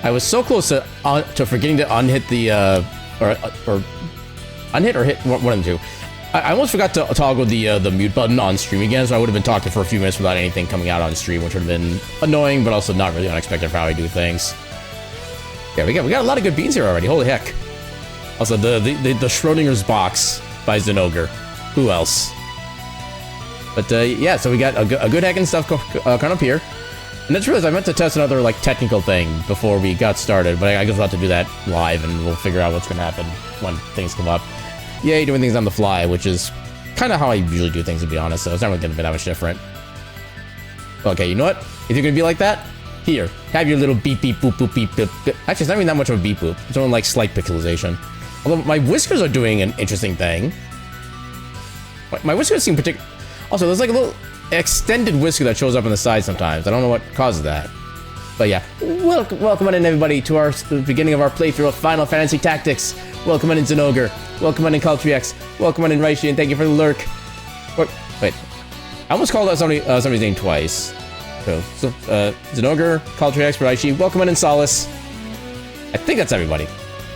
I was so close to forgetting to unhit the or unhit or hit one of the two. I almost forgot to toggle the mute button on stream again, so I would have been talking for a few minutes without anything coming out on stream, which would have been annoying, but also not really unexpected for how I do things. Yeah, we got a lot of good beans here already. Holy heck! Also, the Schrodinger's box by Zenogre. Who else? But yeah, so we got a good heck and stuff coming up here. And that's realized I meant to test another like technical thing before we got started, but I guess we'll have to do that live, and we'll figure out what's gonna happen when things come up. Yay, doing things on the fly, which is kind of how I usually do things, to be honest, so it's not really gonna be that much different. Okay, you know what? If you're gonna be like that, here, have your little beep beep boop boop beep boop. Actually, it's not even that much of a beep boop. It's only like slight pixelization. Although my whiskers are doing an interesting thing. My whiskers seem particular. Also, there's like a little extended whisker that shows up on the side sometimes. I don't know what causes that. But yeah, welcome on in, everybody, to the beginning of our playthrough of Final Fantasy Tactics. Welcome on in, Zenogre. Welcome on in, Cultrix. Welcome on in, Raishi, and thank you for the lurk. Wait, I almost called out somebody's name twice. So Zenogre, Cultrix, Raishi, welcome on in, Solace. I think that's everybody.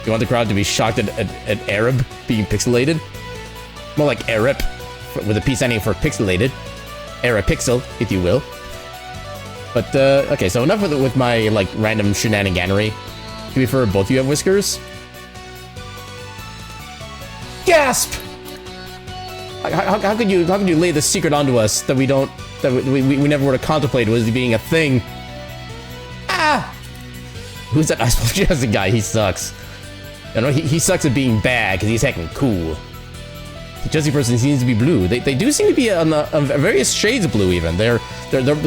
You want the crowd to be shocked at Arab being pixelated? More like Arab, with a P standing for pixelated. Arapixel, if you will. But, okay, so enough with my, like, random shenaniganery. To be fair, both of you have whiskers. Gasp! How could you lay the secret onto us that we never would have contemplated was being a thing? Ah! Who's that? I suppose just a guy, he sucks. You know, he sucks at being bad, because he's heckin' cool. The Jesse person seems to be blue. They do seem to be on various shades of blue even. They're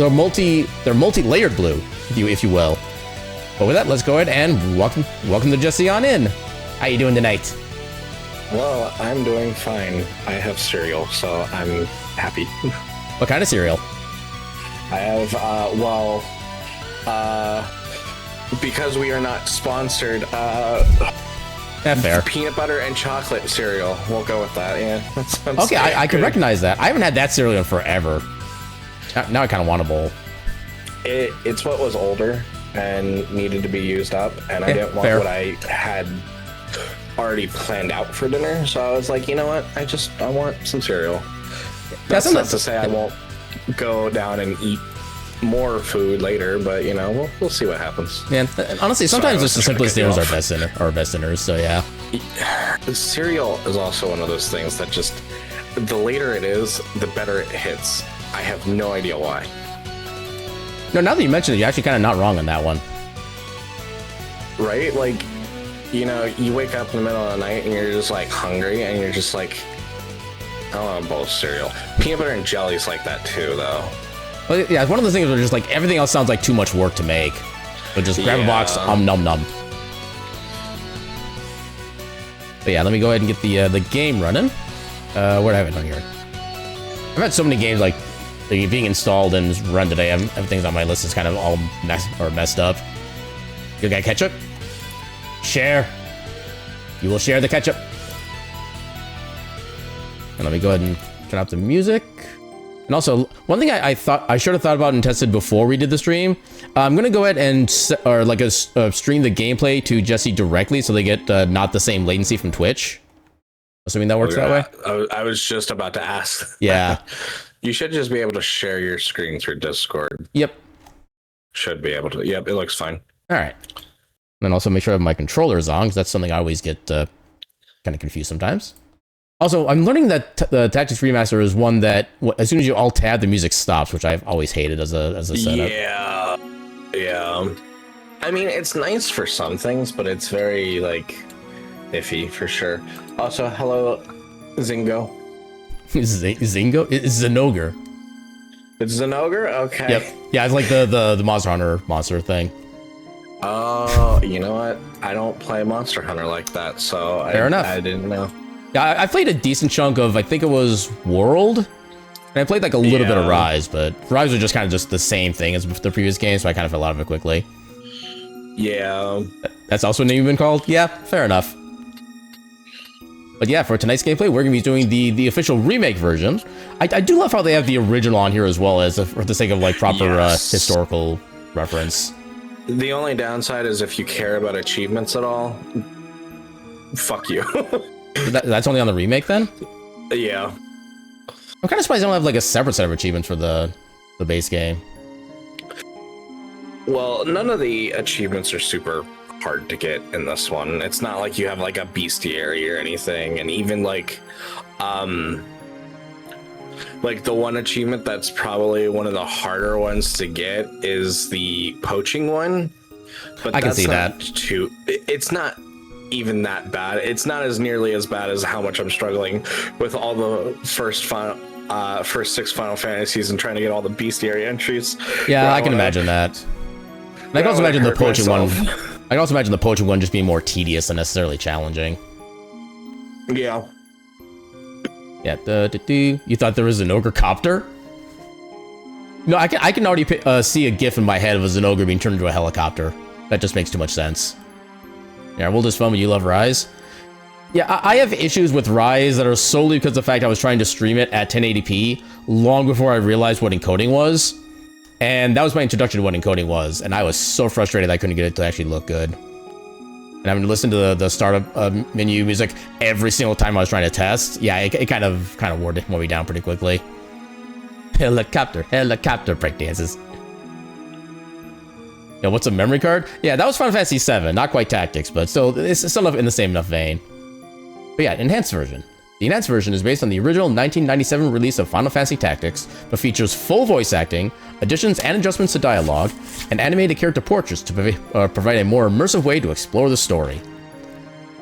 multi-layered blue, if you will. But with that, let's go ahead and welcome the Jesse on in. How you doing tonight? Well, I'm doing fine. I have cereal, so I'm happy. What kind of cereal? I have because we are not sponsored, fair. Peanut butter and chocolate cereal. We'll go with that, yeah. That okay, I can recognize that. I haven't had that cereal in forever. Now I kind of want a bowl. It's what was older and needed to be used up, and I didn't want what I had already planned out for dinner, so I was like, you know what? I want some cereal. That's not to say I won't go down and eat more food later, but you know, we'll see what happens. Man, honestly, sometimes just the simplest dinners are best dinners. So yeah. Cereal is also one of those things that just the later it is, the better it hits. I have no idea why. No, now that you mention it, you're actually kind of not wrong on that one. Right? Like, you know, you wake up in the middle of the night and you're just like hungry, and you're just like, I want a bowl of cereal. Peanut butter and jelly's like that too, though. Well, yeah, it's one of those things where just like everything else sounds like too much work to make. So just grab a box, num num. But yeah, let me go ahead and get the game running. What do I have it on here? I've had so many games like being installed and run today. Everything's on my list is kind of all messed up. You got ketchup? Share. You will share the ketchup. And let me go ahead and turn up the music. And also, one thing I thought I should have thought about and tested before we did the stream, I'm gonna go ahead and stream the gameplay to Jesse directly, so they get not the same latency from Twitch. Assuming that works that way. I was just about to ask. Yeah. You should just be able to share your screen through Discord. Yep. Should be able to. Yep, it looks fine. All right. And then also make sure I have my controllers on, because that's something I always get kind of confused sometimes. Also, I'm learning that the Tactics Remaster is one that as soon as you alt-tab, the music stops, which I've always hated as a setup. Yeah. I mean, it's nice for some things, but it's very, like, iffy for sure. Also, hello, Zingo. Zingo? It's Zenogre. It's Zenogre? Okay. Yep. Yeah, it's like the Monster Hunter monster thing. Oh, you know what? I don't play Monster Hunter like that, so Fair enough. I didn't know. Yeah, I played a decent chunk of, I think it was World, and I played like a little bit of Rise, but Rise was just kind of just the same thing as the previous game, so I kind of fell out of it quickly. Yeah. That's also a name you've been called? Yeah, fair enough. But yeah, for tonight's gameplay, we're going to be doing the official remake version. I do love how they have the original on here as well, as for the sake of like proper historical reference. The only downside is if you care about achievements at all, fuck you. That's only on the remake then? Yeah. I'm kind of surprised they don't have like a separate set of achievements for the base game. Well, none of the achievements are super hard to get in this one. It's not like you have like a bestiary or anything, and even like the one achievement that's probably one of the harder ones to get is the poaching one. But I can see that. It's not even that bad. It's not as nearly as bad as how much I'm struggling with all the first 6 Final Fantasies and trying to get all the bestiary entries. Yeah, I can imagine that. And I can also imagine the poaching one. I can also imagine the poaching one just being more tedious than necessarily challenging. Yeah. Yeah. You thought there was an ogre copter? No, I can already see a gif in my head of a Zenogre being turned into a helicopter. That just makes too much sense. Yeah, we'll just fun when you love Rise. Yeah, I have issues with Rise that are solely because of the fact I was trying to stream it at 1080p long before I realized what encoding was. And that was my introduction to what encoding was, and I was so frustrated I couldn't get it to actually look good. And having to listen to the startup menu music every single time I was trying to test, yeah, it kind of wore me down pretty quickly. Helicopter breakdances. Yeah, what's a memory card? Yeah, that was Final Fantasy VII, not quite Tactics, but still, it's still in the same enough vein. But yeah, enhanced version. The enhanced version is based on the original 1997 release of Final Fantasy Tactics, but features full voice acting, additions and adjustments to dialogue, and animated character portraits to provide a more immersive way to explore the story.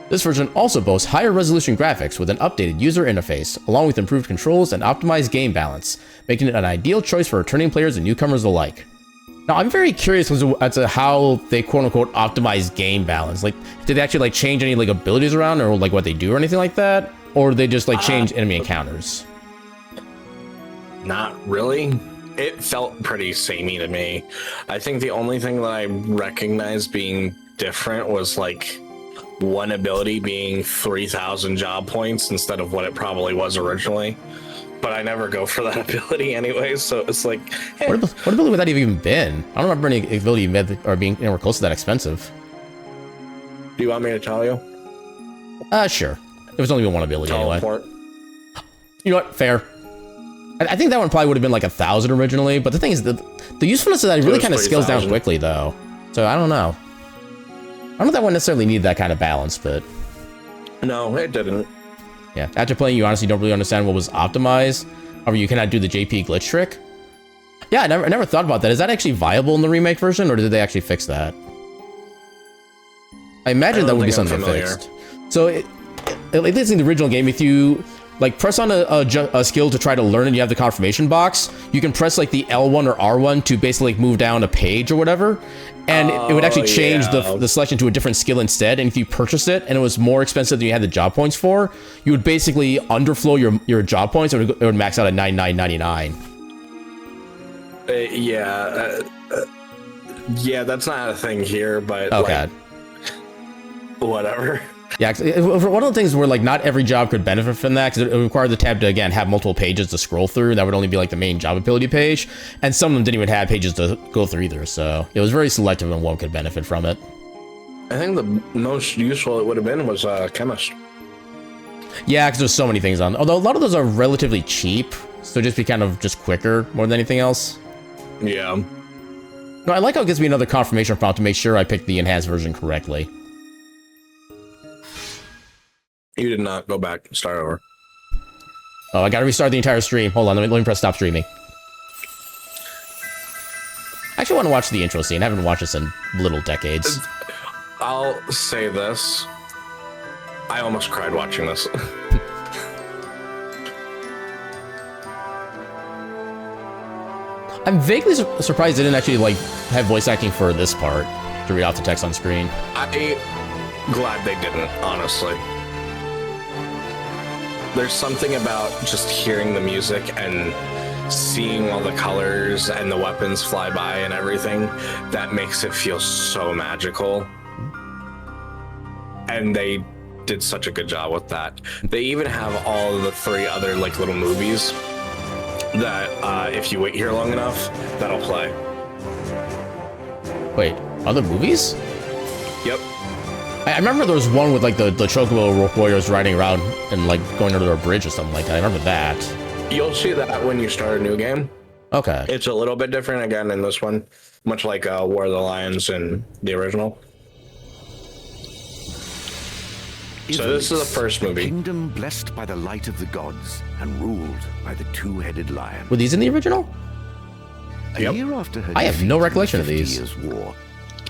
This version also boasts higher resolution graphics with an updated user interface, along with improved controls and optimized game balance, making it an ideal choice for returning players and newcomers alike. Now, I'm very curious as to how they quote-unquote optimize game balance. Like, did they actually like change any like abilities around, or like what they do or anything like that? Or did they just like change enemy encounters? Not really. It felt pretty samey to me. I think the only thing that I recognized being different was like one ability being 3,000 job points instead of what it probably was originally. But I never go for that ability anyway, so it's like... Eh. What ability would that have even been? I don't remember any ability or being anywhere close to that expensive. Do you want me to tell you? Sure. It was only one ability Teleport. Anyway. You know what? Fair. I think that one probably would have been like 1,000 originally, but the thing is, the usefulness of that really kind of scales down quickly, though. So I don't know. I don't know if that one necessarily needed that kind of balance, but... No, it didn't. Yeah, after playing, you honestly don't really understand what was optimized. However, you cannot do the JP glitch trick. Yeah, I never thought about that. Is that actually viable in the remake version, or did they actually fix that? I imagine that would be something they fixed. So, at least in the original game, if you like press on a skill to try to learn and you have the confirmation box, you can press like the L1 or R1 to basically like, move down a page or whatever, and it would actually change the selection to a different skill instead. And if you purchased it and it was more expensive than you had the job points for, you would basically underflow your job points, and it would max out at 99.99. Yeah, that's not a thing here, but okay. Like, whatever. Yeah, one of the things where like not every job could benefit from that, because it required the tab to again have multiple pages to scroll through. That would only be like the main job ability page, and some of them didn't even have pages to go through either. So it was very selective on what could benefit from it. I think the most useful it would have been was chemist. Yeah, because there's so many things on. Although a lot of those are relatively cheap, so just be kind of just quicker more than anything else. Yeah. No, I like how it gives me another confirmation prompt to make sure I picked the enhanced version correctly. You did not go back. Start over. Oh, I gotta restart the entire stream. Hold on, let me press stop streaming. I actually want to watch the intro scene. I haven't watched this in little decades. I'll say this. I almost cried watching this. I'm vaguely surprised they didn't actually like have voice acting for this part to read off the text on screen. I'm glad they didn't, honestly. There's something about just hearing the music and seeing all the colors and the weapons fly by and everything that makes it feel so magical. And they did such a good job with that. They even have all of the 3 other like little movies that if you wait here long enough, that'll play. Wait, Other movies? Yep. I remember there was one with like the Chocobo warriors riding around and like going under a bridge or something like that. I remember that. You'll see that when you start a new game. Okay. It's a little bit different again in this one, much like War of the Lions in the original. So this is the first movie. Kingdom blessed by the light of the gods and ruled by the two-headed lion. Were these in the original? A year after her I have no recollection of 50 these. Years' war,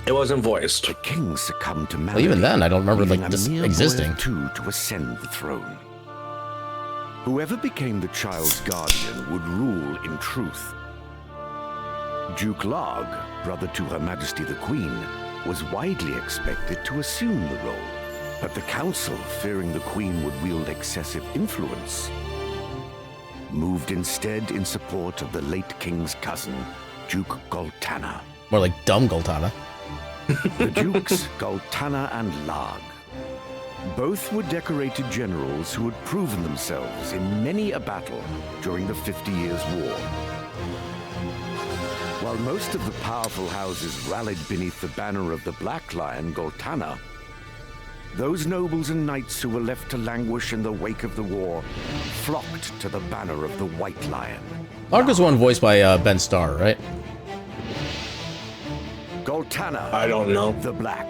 It wasn't voiced. the king succumbed to malady. Well, even then, I don't remember leaving like a this mere boy existing. of 2 to ascend the throne. Whoever became the child's guardian would rule in truth. Duke Larg, brother to Her Majesty the Queen, was widely expected to assume the role. But the council, fearing the Queen would wield excessive influence, moved instead in support of the late king's cousin, Duke Goltana. More like dumb Goltana. The Dukes, Goltana and Larg. Both were decorated generals who had proven themselves in many a battle during the 50 Years' War. While most of the powerful houses rallied beneath the banner of the Black Lion, Goltana, those nobles and knights who were left to languish in the wake of the war flocked to the banner of the White Lion. Algus one voiced by Ben Starr, right? Goltana, I don't know. the Black,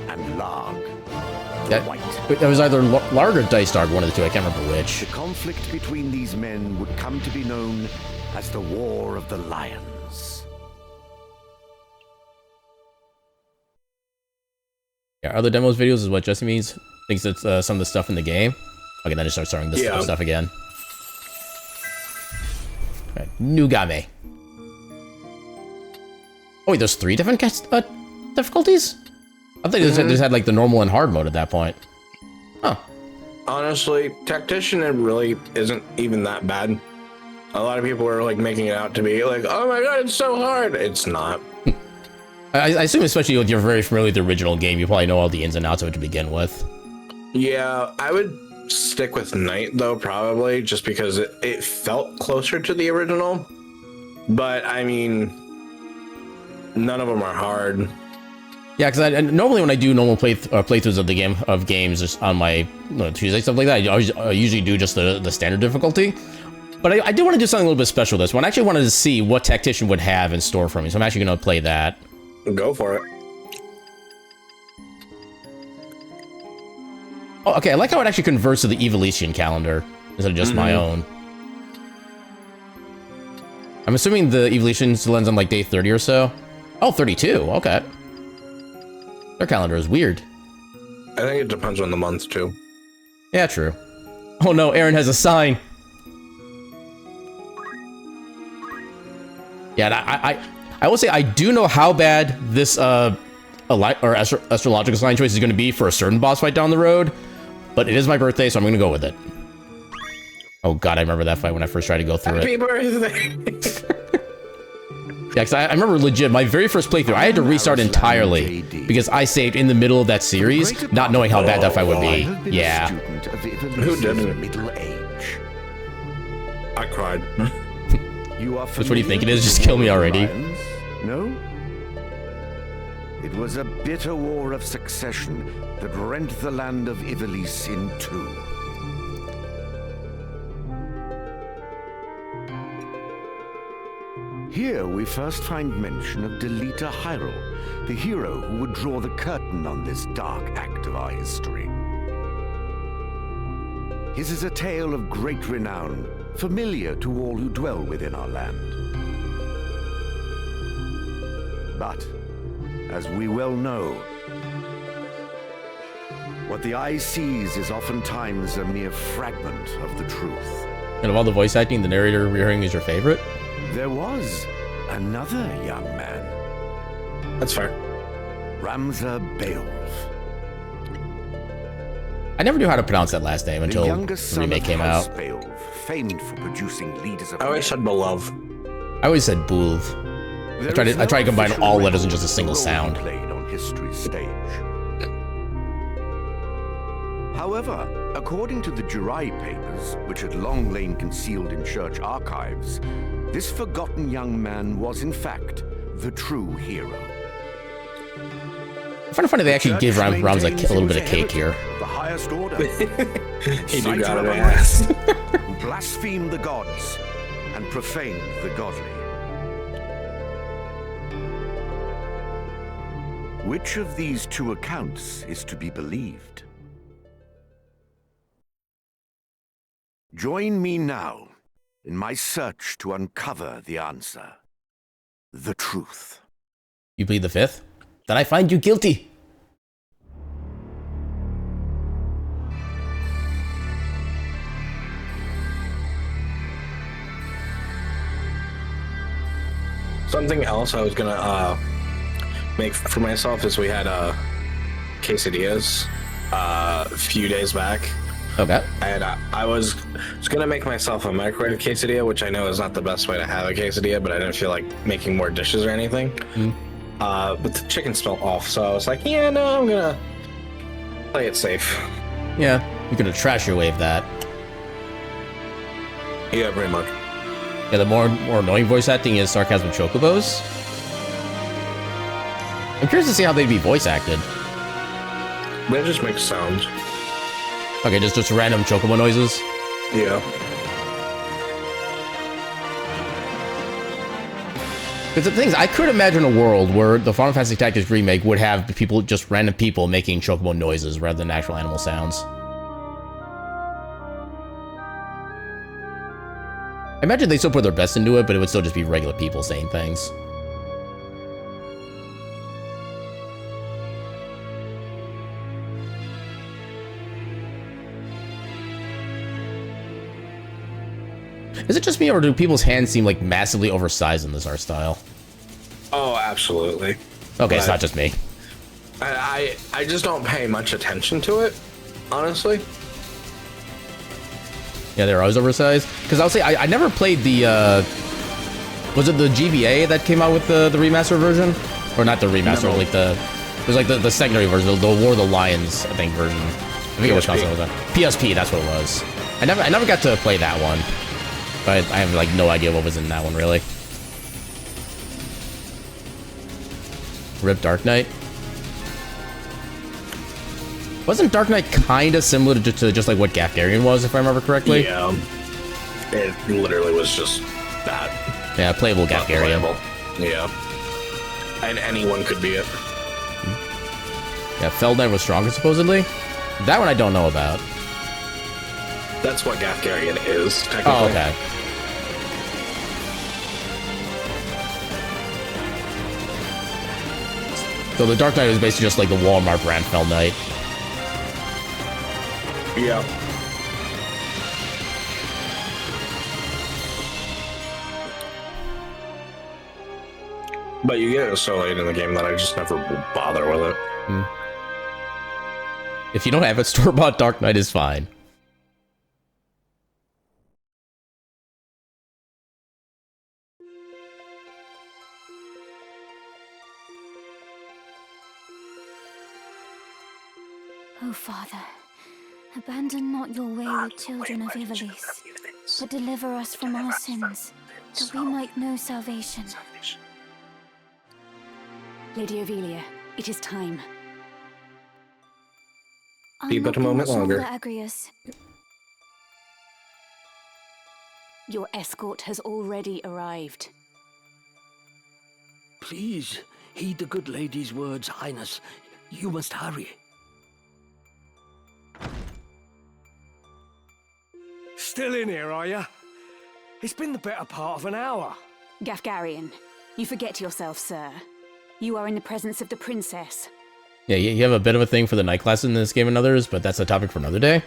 and Larg, the That, White. that was either Larg or Dice Dark, one of the two. I can't remember which. The conflict between these men would come to be known as the War of the Lions. Yeah, other demos videos is what Jesse means. Thinks it's some of the stuff in the game. Okay, then it starts starting this stuff again. Right, Nugame. Oh wait, there's 3 different difficulties? I think they just had like the normal and hard mode at that point. Huh. Honestly, Tactician it really isn't even that bad. A lot of people are like making it out to be like, oh my god, it's so hard. It's not. I assume, especially if you're very familiar with the original game, you probably know all the ins and outs of it to begin with. Yeah, I would stick with Knight though, probably, just because it felt closer to the original. But I mean, none of them are hard. Yeah, because normally when I do normal playthroughs of the games just on my Tuesday stuff like that, I usually do just the standard difficulty. But I do want to do something a little bit special this one. I actually wanted to see what Tactician would have in store for me, so I'm actually going to play that. Go for it. Oh, okay, I like how it actually converts to the Ivalice calendar instead of just my own. I'm assuming the Ivalice still ends on like day 30 or so. Oh, 32, okay. Their calendar is weird. I think it depends on the month too. Yeah, true. Oh no, Aaron has a sign. Yeah, I will say I do know how bad this astrological sign choice is going to be for a certain boss fight down the road, but it is my birthday, so I'm going to go with it. Oh god, I remember that fight when I first tried to go through Happy it. birthday! Yeah, because I remember legit, my very first playthrough, I had to restart entirely because I saved in the middle of that series, not knowing how bad that fight would be. Yeah. Who didn't? Middle age. I cried. That's what you think it is? Just kill me already. No? It was a bitter war of succession that rent the land of Ivalice in two. Here we first find mention of Delita Hyrule, the hero who would draw the curtain on this dark act of our history. His is a tale of great renown, familiar to all who dwell within our land. But, as we well know, what the eye sees is oftentimes a mere fragment of the truth. And of all the voice acting, the narrator we're hearing is your favorite? There was another young man, That's fair. Ramza Beowulf. I never knew how to pronounce that last name until The youngest the son remake of came House out. Beowulf, famed for producing leaders of I always said beloved. I always said Boolv. I tried to combine all letters in just a single sound. Played on history's stage. However, according to the Jurai papers, which had long lain concealed in church archives, this forgotten young man was in fact the true hero. I find it funny they actually give Rams a little bit of cake here. The highest order. He do got an ass. Blaspheme the gods and profane the godly. Which of these two accounts is to be believed? Join me now in my search to uncover the answer. The truth. You plead the fifth? Then I find you guilty. Something else I was gonna make for myself is we had quesadillas a few days back. Okay. And I was gonna make myself a microwave quesadilla, which I know is not the best way to have a quesadilla, but I didn't feel like making more dishes or anything. But the chicken smelled off, so I was like, yeah, no, I'm gonna play it safe. Yeah, you're gonna trash your wave that. Yeah, pretty much. Yeah, the more annoying voice acting is Sarcasm Chocobos. I'm curious to see how they'd be voice acted. They just make sounds. Okay, just random Chocobo noises. Yeah. Because the thing is, I could imagine a world where the Final Fantasy Tactics remake would have people, just random people, making Chocobo noises rather than actual animal sounds. I imagine they still put their best into it, but it would still just be regular people saying things. Is it just me, or do people's hands seem like massively oversized in this art style? Oh, absolutely. Okay, it's not just me. I just don't pay much attention to it, honestly. Yeah, they're always oversized. Because I'll say, I never played the, was it the GBA that came out with the remaster version? Or not the remaster, No. like it was like the secondary version, the War of the Lions, I think, version. I think it was console was that. PSP, that's what it was. I never got to play that one. But I have, like, no idea what was in that one, really. RIP Dark Knight. Wasn't Dark Knight kind of similar to just like what Gafgarian was, if I remember correctly? Yeah. It literally was just that. Yeah, playable Gafgarian. Yeah. And anyone could be it. Yeah, Feld Knight was stronger, supposedly. That one I don't know about. That's what Gafgarian is, technically. Oh, okay. So the Dark Knight is basically just like the Walmart brand Feld Knight. Yeah. But you get it so late in the game that I just never bother with it. If you don't have it, store-bought Dark Knight is fine. O Father, abandon not your wayward children of Ivalice, but deliver us from our sins, that we might know salvation. Lady Ophelia, it is time. Be but a moment longer. Agrius. Your escort has already arrived. Please, heed the good lady's words, Highness. You must hurry. Still in here, are you? It's been the better part of an hour. Gafgarian, you forget yourself, sir. You are in the presence of the princess. Yeah, you have a bit of a thing for the night classes in this game and others, but that's a topic for another day.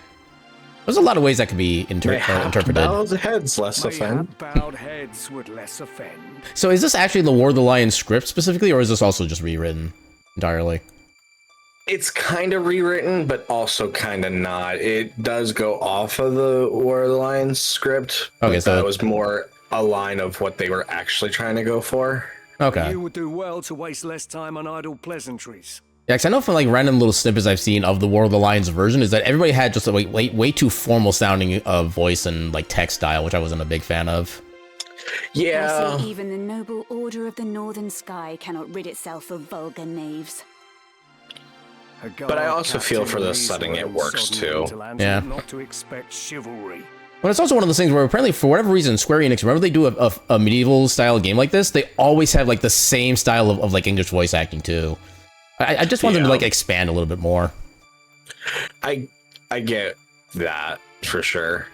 There's a lot of ways that could be interpreted. Bowed heads less offend. Bowed heads would less offend. So is this actually the War of the Lions script specifically, or is this also just rewritten entirely? It's kind of rewritten, but also kind of not. It does go off of the War of the Lions script. Okay, so that was more a line of what they were actually trying to go for. Okay. You would do well to waste less time on idle pleasantries. Yeah, because I know from like random little snippets I've seen of the War of the Lions version is that everybody had just a way too formal sounding of voice and like text style, which I wasn't a big fan of. Yeah. I see even the noble order of the Northern Sky cannot rid itself of vulgar knaves. But I also feel for the setting it works too. Yeah. Not to expect chivalry. But it's also one of those things where apparently, for whatever reason, Square Enix, whenever they do a medieval style game like this, they always have like the same style of like English voice acting too. I just want them to like expand a little bit more. I get that for sure.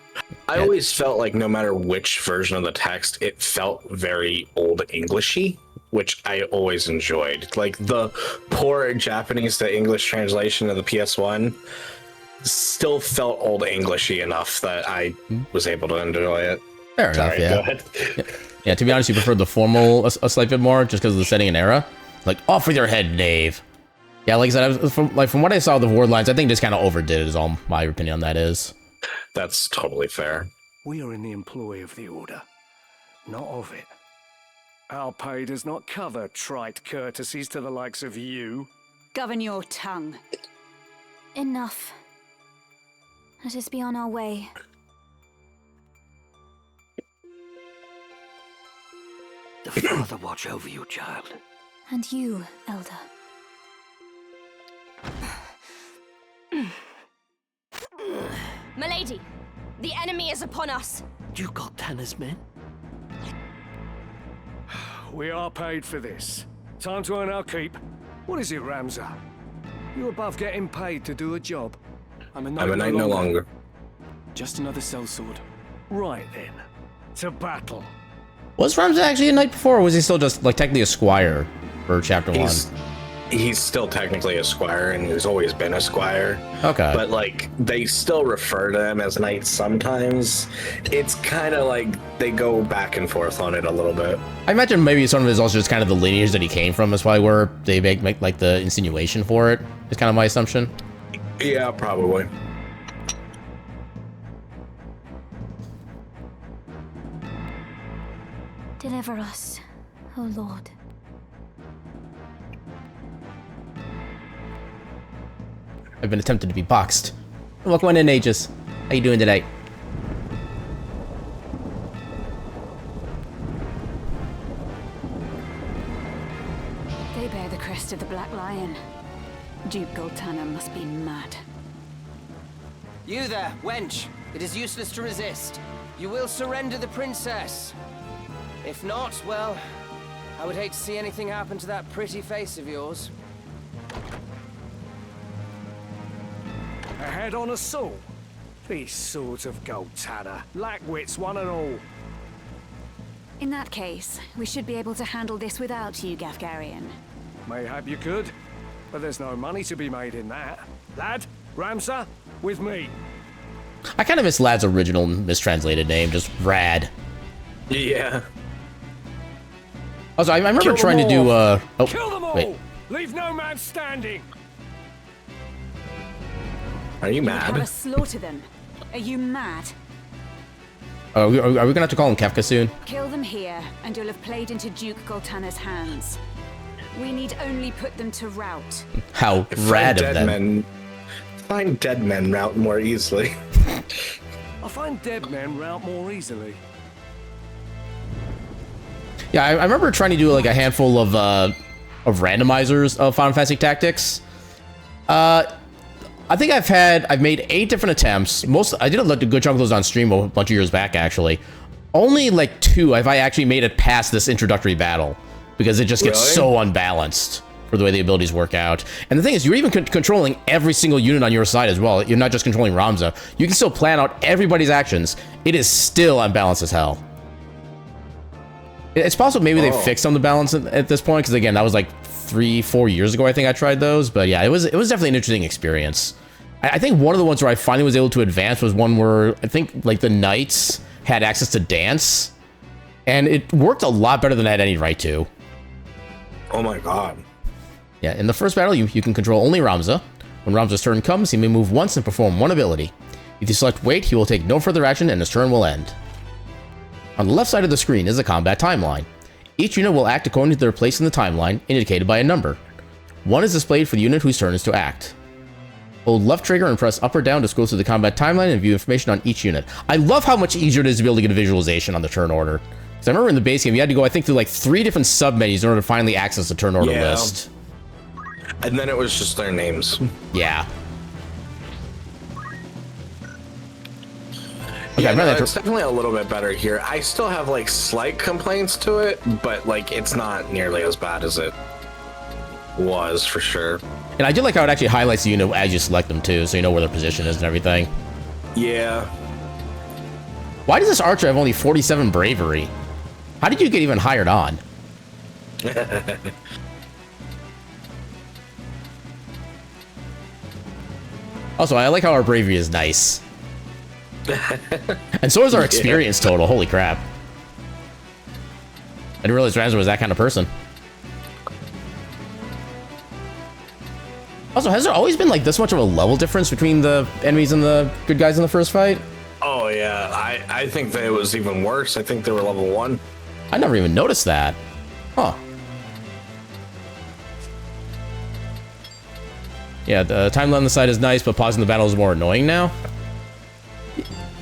I always felt like no matter which version of the text, it felt very old Englishy, which I always enjoyed. Like the poor Japanese to English translation of the PS1 still felt old Englishy enough that I was able to enjoy it. Fair enough, yeah. Go ahead. Yeah, to be honest, you prefer the formal a slight bit more just because of the setting and era. Like, off with your head, knave. Yeah, like I said, from what I saw of the word lines, I think just kind of overdid it is all my opinion on that is. That's totally fair. We are in the employ of the Order, not of it. Our pay does not cover trite courtesies to the likes of you. Govern your tongue. Enough. Let us be on our way. The Father watch over you, child. And you, Elder. Milady, the enemy is upon us. You got Tanner's men? We are paid for this. Time to earn our keep. What is it, Ramza? You above getting paid to do a job? I'm a knight no longer. Just another sellsword. Right then. To battle. Was Ramsey actually a knight before, or was he still just like technically a squire for chapter 1? He's still technically a squire, and he's always been a squire. Okay. But, like, they still refer to him as knights sometimes. It's kind of like they go back and forth on it a little bit. I imagine maybe some of it is also just kind of the lineage that he came from. That's probably where they make like the insinuation for it. Is kind of my assumption. Yeah, probably. Deliver us, O Lord. I've been attempted to be boxed. Welcome in, Aegis. How you doing today? They bear the crest of the Black Lion. Duke Goltana must be mad. You there, wench. It is useless to resist. You will surrender the princess. If not, well, I would hate to see anything happen to that pretty face of yours. A head on a saw? These swords of Goltana, lack wits one and all. In that case, we should be able to handle this without you, Gafgarian. Mayhap you could, but there's no money to be made in that. Lad, Ramsa, with me. I kind of miss Lad's original mistranslated name, just Rad. Yeah. Also, I remember trying to do, Kill them all! Wait. Leave no man standing! Are you How to mad? slaughter them? Are you mad? Are we gonna have to call him Kefka soon? Kill them here, and you'll have played into Duke Goltana's hands. We need only put them to rout. How rad of them. Find dead men route more easily. I find dead men rout more easily. Yeah, I remember trying to do like a handful of randomizers of Final Fantasy Tactics. I think I've made 8 different attempts. I did a good chunk of those on stream a bunch of years back, actually. Only like 2 have I actually made it past this introductory battle because it just gets so unbalanced for the way the abilities work out. And the thing is, you're even controlling every single unit on your side as well. You're not just controlling Ramza. You can still plan out everybody's actions. It is still unbalanced as hell. It's possible maybe they fixed some of the balance at this point, because again, that was like 3-4 years ago I think I tried those. But yeah, it was definitely an interesting experience. I think one of the ones where I finally was able to advance was one where I think like the knights had access to dance, and it worked a lot better than I had any right to. Oh my god. Yeah, in the first battle, you can control only Ramza. When Ramza's turn comes, he may move once and perform one ability. If you select wait, he will take no further action and his turn will end. On the left side of the screen is a combat timeline. Each unit will act according to their place in the timeline, indicated by a number. 1 is displayed for the unit whose turn is to act. Hold left trigger and press up or down to scroll through the combat timeline and view information on each unit. I love how much easier it is to be able to get a visualization on the turn order. Because I remember in the base game, you had to go, I think, through like 3 different sub-menus in order to finally access the turn order list. And then it was just their names. Yeah. Okay, yeah, no, it's definitely a little bit better here. I still have like slight complaints to it, but like it's not nearly as bad as it was for sure. And I do like how it actually highlights the unit as you select them too, so you know where their position is and everything. Yeah. Why does this archer have only 47 bravery? How did you get even hired on? Also, I like how our bravery is nice. And so is our experience total. Holy crap. I didn't realize Ramsey was that kind of person. Also, has there always been like this much of a level difference between the enemies and the good guys in the first fight? Oh yeah, I think that it was even worse. I think they were level 1. I never even noticed that. Huh. Yeah, the timeline on the side is nice, but pausing the battle is more annoying now.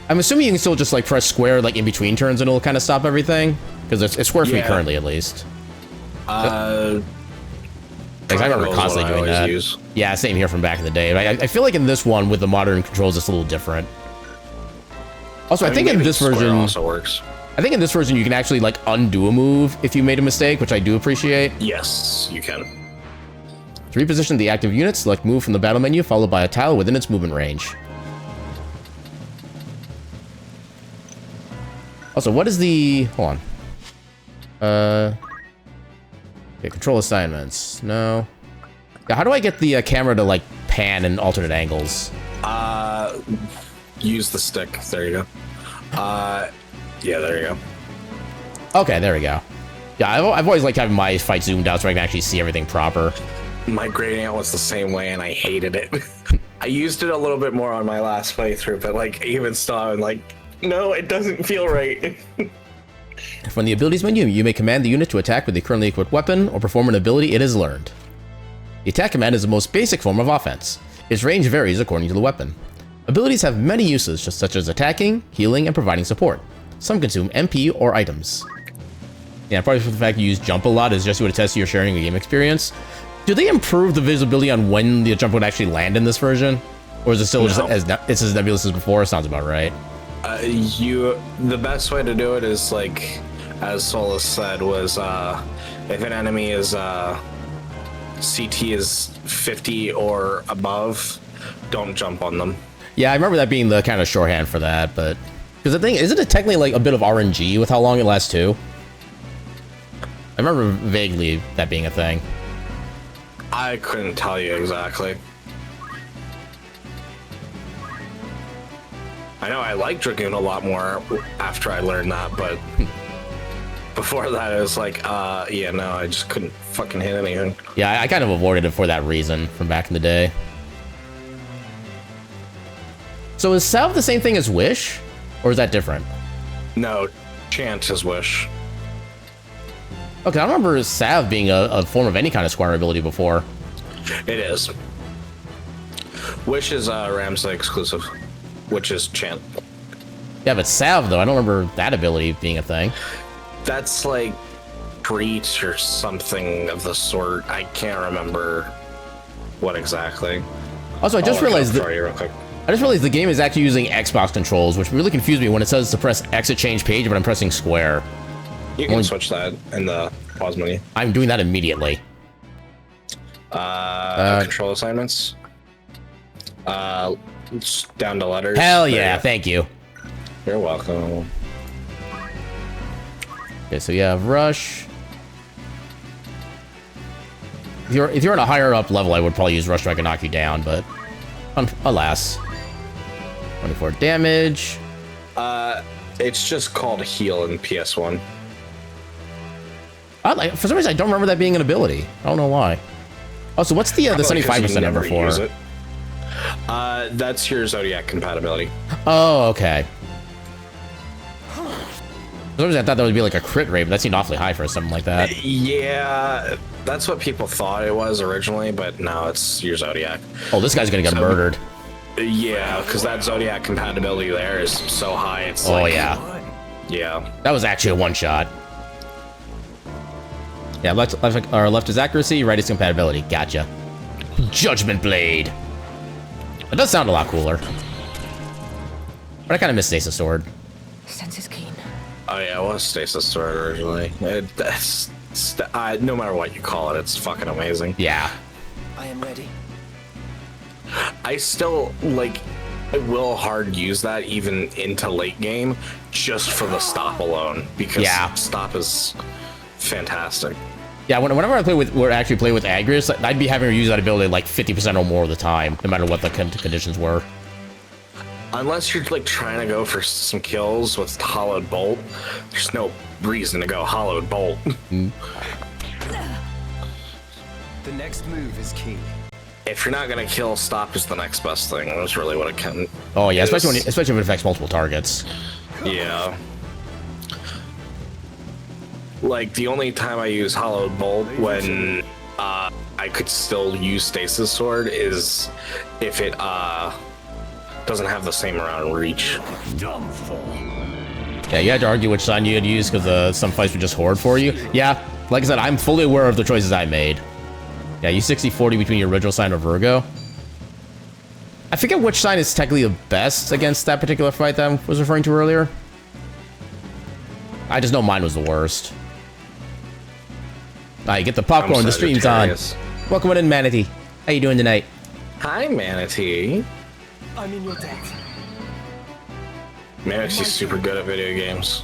I'm assuming you can still just like press square like in between turns and it'll kind of stop everything, because it's square for me currently at least. Like I remember constantly doing that. Yeah, same here from back in the day. I feel like in this one with the modern controls, it's a little different. Also, I think in this version also works. I think in this version you can actually like undo a move if you made a mistake, which I do appreciate. Yes, you can. To reposition the active unit, select move from the battle menu, followed by a tile within its movement range. Also, what is the... Hold on. Okay, control assignments. No. Yeah, how do I get the camera to, like, pan in alternate angles? Use the stick. There you go. Yeah, there you go. Okay, there we go. Yeah, I've always liked having my fight zoomed out so I can actually see everything proper. My gradient was the same way, and I hated it. I used it a little bit more on my last playthrough, but, like, even still, I'm like... No, it doesn't feel right. From the abilities menu, you may command the unit to attack with a currently equipped weapon or perform an ability it has learned. The attack command is the most basic form of offense. Its range varies according to the weapon. Abilities have many uses, such as attacking, healing, and providing support. Some consume MP or items. Yeah, probably for the fact you use jump a lot is just to attest to your sharing a game experience. Do they improve the visibility on when the jump would actually land in this version? Or is it still just as nebulous as before? Sounds about right. The best way to do it is, like, as Solus said, was if an enemy is CT is 50 or above, don't jump on them. Yeah, I remember that being the kind of shorthand for that, but because the thing isn't it technically like a bit of RNG with how long it lasts too? I remember vaguely that being a thing. I couldn't tell you exactly. I know I like Dragoon a lot more after I learned that, but before that it was like, yeah, no, I just couldn't fucking hit anything. Yeah, I kind of avoided it for that reason from back in the day. So is Salve the same thing as Wish? Or is that different? No, Chant is Wish. Okay, I don't remember Salve being a form of any kind of squire ability before. It is. Wish is Ramsay exclusive. Which is Chant. Yeah, but Salve, though, I don't remember that ability being a thing. That's like Preach or something of the sort. I can't remember what exactly. Also, I just realized the game is actually using Xbox controls, which really confused me when it says to press X to change page, but I'm pressing square. You can switch that in the pause menu. I'm doing that immediately. Control assignments. Down to letters. Hell yeah, thank you. You're welcome. Okay, so you have Rush. If you're on a higher up level, I would probably use Rush so I can knock you down, but alas. 24 damage. It's just called Heal in PS1. For some reason, I don't remember that being an ability. I don't know why. Oh, so what's the 75% number for? That's your Zodiac compatibility. Oh, okay. For some reason, I thought that would be like a crit rate, but that seemed awfully high for something like that. Yeah, that's what people thought it was originally, but no, it's your Zodiac. Oh, this guy's gonna get murdered. Yeah, because that Zodiac compatibility there is so high, it's like... Oh, yeah. Yeah. That was actually a one-shot. Yeah, left is accuracy, right is compatibility. Gotcha. Judgment Blade. It does sound a lot cooler. But I kind of miss Stasis Sword. Sense is keen. Oh yeah, it was Stasis Sword originally. No matter what you call it, it's fucking amazing. Yeah. I am ready. I still, like, I will hard use that even into late game, just for the stop alone, because stop is fantastic. Yeah, whenever I play with Algus, I'd be having her use that ability like 50% or more of the time, no matter what the conditions were. Unless you're like trying to go for some kills with Hollowed Bolt, there's no reason to go Hollowed Bolt. The next move is key. If you're not gonna kill, stop is the next best thing. That's really what it can. Oh yeah, especially if it affects multiple targets. Yeah. Like the only time I use Hollowed Bolt when I could still use Stasis Sword is if it doesn't have the same amount of reach. Yeah, you had to argue which sign you had to use because some fights would just hoard for you. Yeah, like I said, I'm fully aware of the choices I made. Yeah, you 60-40 between your original sign or Virgo. I forget which sign is technically the best against that particular fight that I was referring to earlier. I just know mine was the worst. Alright, get the popcorn, the stream's on. Welcome in, Manatee. How you doing tonight? Hi, Manatee. I'm in your debt. Manatee's super good at video games.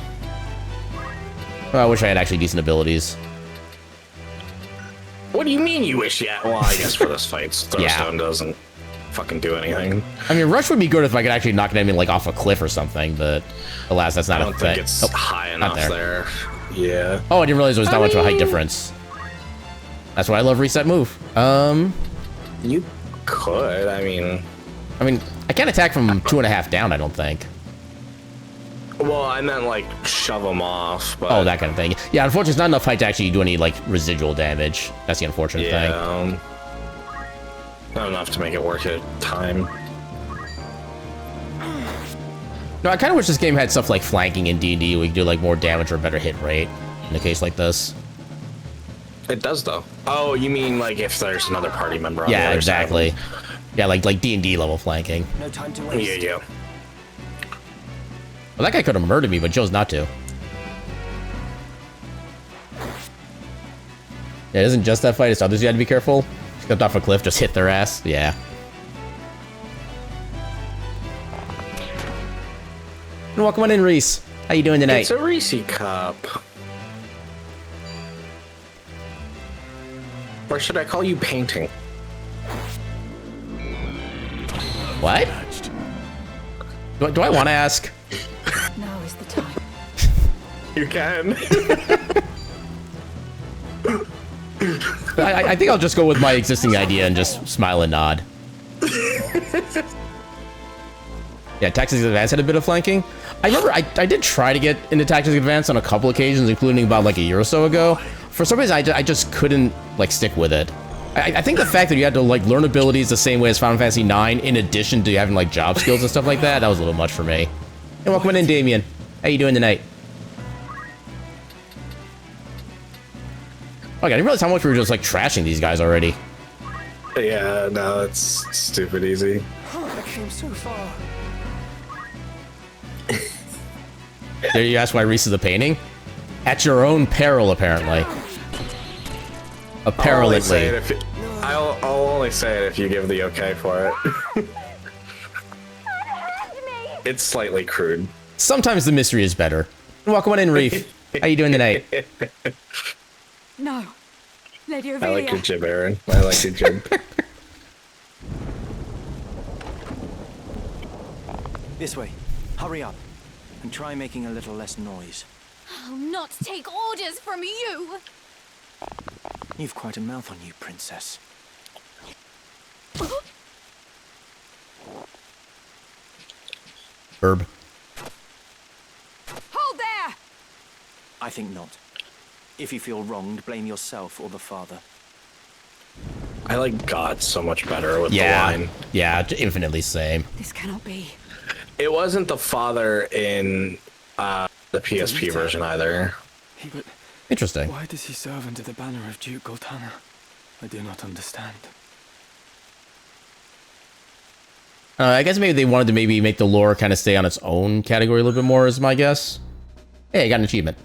Well, I wish I had actually decent abilities. What do you mean you wish you had? Well, I guess for this fight, Throwstone doesn't fucking do anything. I mean, Rush would be good if I could actually knock an enemy like off a cliff or something, but alas, that's not a thing. I don't think it's high enough there. Yeah. Oh, I didn't realize there was that much of a height difference. That's why I love reset move. You could, I mean, I can't attack from 2.5 down, I don't think. Well, I meant like shove them off. But oh, that kind of thing. Yeah, unfortunately, it's not enough height to actually do any like residual damage. That's the unfortunate thing. Not enough to make it worth it time. No, I kind of wish this game had stuff like flanking in D&D where you could do like more damage or a better hit rate in a case like this. It does though. Oh, you mean like if there's another party member on the other exactly. side? Yeah, like D&D level flanking. No time to waste. Yeah. Well, that guy could have murdered me, but chose not to. Yeah, it isn't just that fight, it's others you had to be careful. Stepped off a cliff, just hit their ass. Yeah. And welcome on in, Reese. How you doing tonight? It's a Reese cup. Or should I call you painting? What? Do I want to ask? Now is the time. You can. I think I'll just go with my existing idea and just smile and nod. Yeah, Tactics Advance had a bit of flanking. I remember I did try to get into Tactics Advance on a couple occasions, including about like a year or so ago. For some reason, I just couldn't like stick with it. I think the fact that you had to like learn abilities the same way as Final Fantasy IX, in addition to having like job skills and stuff like that, was a little much for me. And welcome in, Damien. How you doing tonight? Okay, I didn't realize how much we were just like trashing these guys already. Yeah, no, it's stupid easy. I came so far. Did you ask why Reese is a painting? At your own peril, apparently. Apparently. I'll only say it if you give the okay for it. It's slightly crude. Sometimes the mystery is better. Welcome on in, Reef. How you doing tonight? No. Lady Ivalice. I like your jib, Aaron. I like your jib. This way. Hurry up. And try making a little less noise. I'll not take orders from you! You've quite a mouth on you, princess. Herb. Hold there! I think not. If you feel wronged, blame yourself or the father. I like God so much better with the line. Yeah, infinitely same. This cannot be. It wasn't the father in the PSP version either. But Interesting. why does he serve under the banner of Duke Goltana? I do not understand. I guess maybe they wanted to maybe make the lore kind of stay on its own category a little bit more, is my guess. Hey, I got an achievement.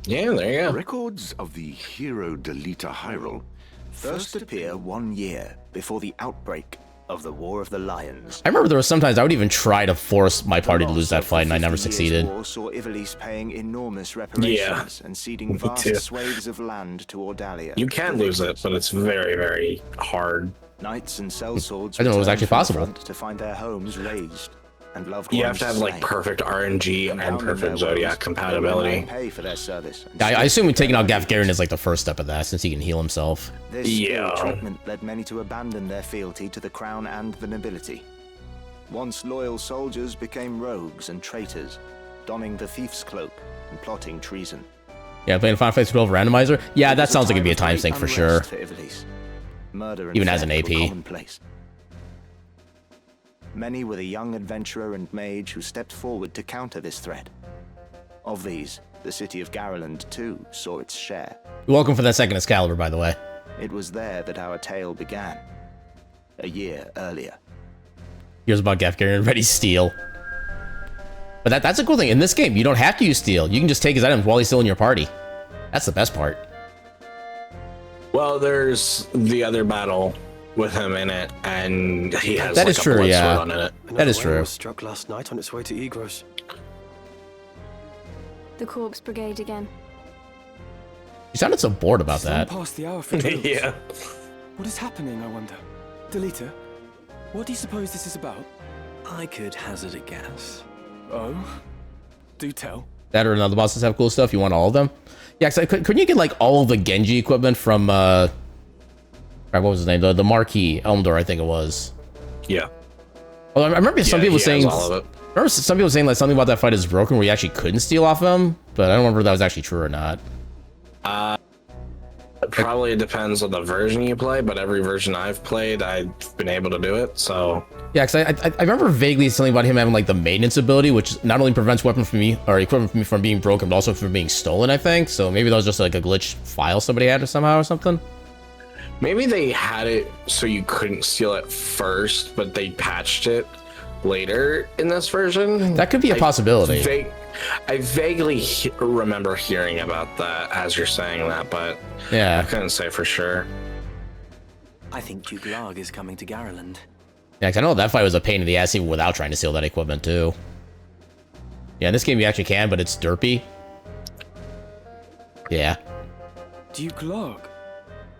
Yeah, there you go. Records of the Hero Delita Hyrule first appear 1 year before the outbreak of the War of the Lions. I remember there was sometimes I would even try to force my party to lose that fight, and I never succeeded. War saw Ivalice paying enormous reparations and ceding vast swathes of land to Ordalia. You can lose it, but it's very, very hard. Knights and sellswords I didn't know it was actually possible. To find their homes razed and loved You ones have to have like slain. perfect RNG and perfect Zodiac compatibility. Pay for their service. I assume taking out Gafgarian is like the first step of that, since he can heal himself. This ill treatment led many to abandon their fealty to the crown and the nobility. Once loyal soldiers became rogues and traitors, donning the thief's cloak and plotting treason. Yeah, playing Final Fantasy 12 randomizer? Yeah, that sounds like it'd be a time sink for sure. Murder and even as an theft AP. were commonplace. Many were the young adventurer and mage who stepped forward to counter this threat. Of these, the city of Garland too saw its share. You're welcome for that second Excalibur, by the way. It was there that our tale began. A year earlier. Here's about Gafgarian ready steel. But that's a cool thing. In this game, you don't have to use steel. You can just take his items while he's still in your party. That's the best part. Well, there's the other battle with him in it, and he has that like is true, a blood yeah. sword on it. That is true. Was struck last night on its way to Egros. The Corpse Brigade again. You sounded so bored about that. Past the hour for drills. Yeah. What is happening, I wonder? Delita, what do you suppose this is about? I could hazard a guess. Oh? Do tell. That or another bosses have cool stuff. You want all of them? Yeah, cause couldn't you get like all of the Genji equipment from what was his name? The Marquis Elmdor, I think it was. Yeah. Well, I remember some people saying. All of it. I remember some people saying like something about that fight is broken, where you actually couldn't steal off them, but I don't remember if that was actually true or not. It probably depends on the version you play, but every version I've played, I've been able to do it. So yeah, because I remember vaguely something about him having like the maintenance ability, which not only prevents weapon from me or equipment from me from being broken, but also from being stolen. I think so. Maybe that was just like a glitch file somebody had or somehow or something. maybe they had it so you couldn't steal it first, but they patched it later in this version. That could be a possibility. I vaguely remember hearing about that as you're saying that, but yeah, I couldn't say for sure. I think Duke Larg is coming to Garland. Yeah, 'cause I know that fight was a pain in the ass even without trying to steal that equipment too. Yeah, in this game you actually can, but it's derpy. Yeah. Duke Larg?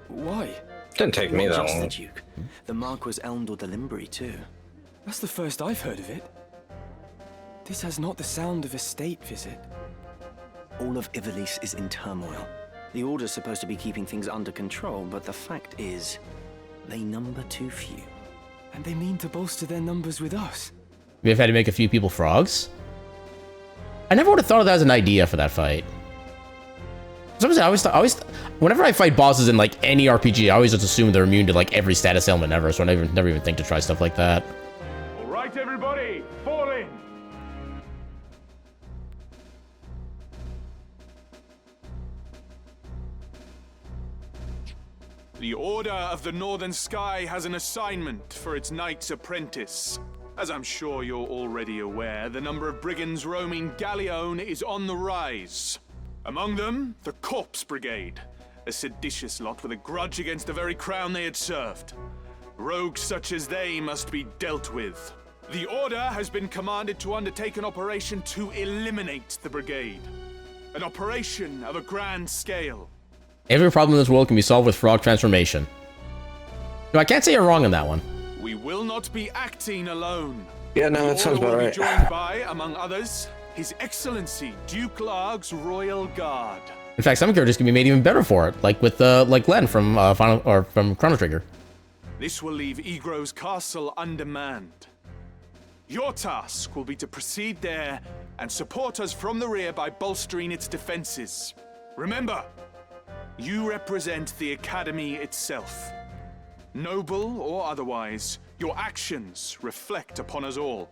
Why? Didn't take me that Just long. the Duke. The Marquis Elmdor the Limbri too. That's the first I've heard of it. This has not the sound of a state visit. All of Ivalice is in turmoil. The Order's supposed to be keeping things under control, but the fact is, they number too few. And they mean to bolster their numbers with us. We've had to make a few people frogs. I never would have thought of that as an idea for that fight. Sometimes I always, whenever I fight bosses in like any RPG, I always just assume they're immune to like every status ailment ever, so I never even think to try stuff like that. All right, everybody, fall in. The Order of the Northern Sky has an assignment for its Knight's Apprentice. As I'm sure you're already aware, the number of brigands roaming Galleon is on the rise. Among them, the Corpse Brigade, a seditious lot with a grudge against the very crown they had served. Rogues such as they must be dealt with. The Order has been commanded to undertake an operation to eliminate the brigade. An operation of a grand scale. Every problem in this world can be solved with frog transformation. No, I can't say you're wrong on that one. We will not be acting alone. Yeah, no, that sounds about will right. be joined by, among others, His Excellency Duke Larg's Royal Guard. In fact, some characters can be made even better for it, like with like Len from from Chrono Trigger. This will leave Egros Castle undermanned. Your task will be to proceed there and support us from the rear by bolstering its defenses. Remember, you represent the Academy itself. Noble or otherwise, your actions reflect upon us all.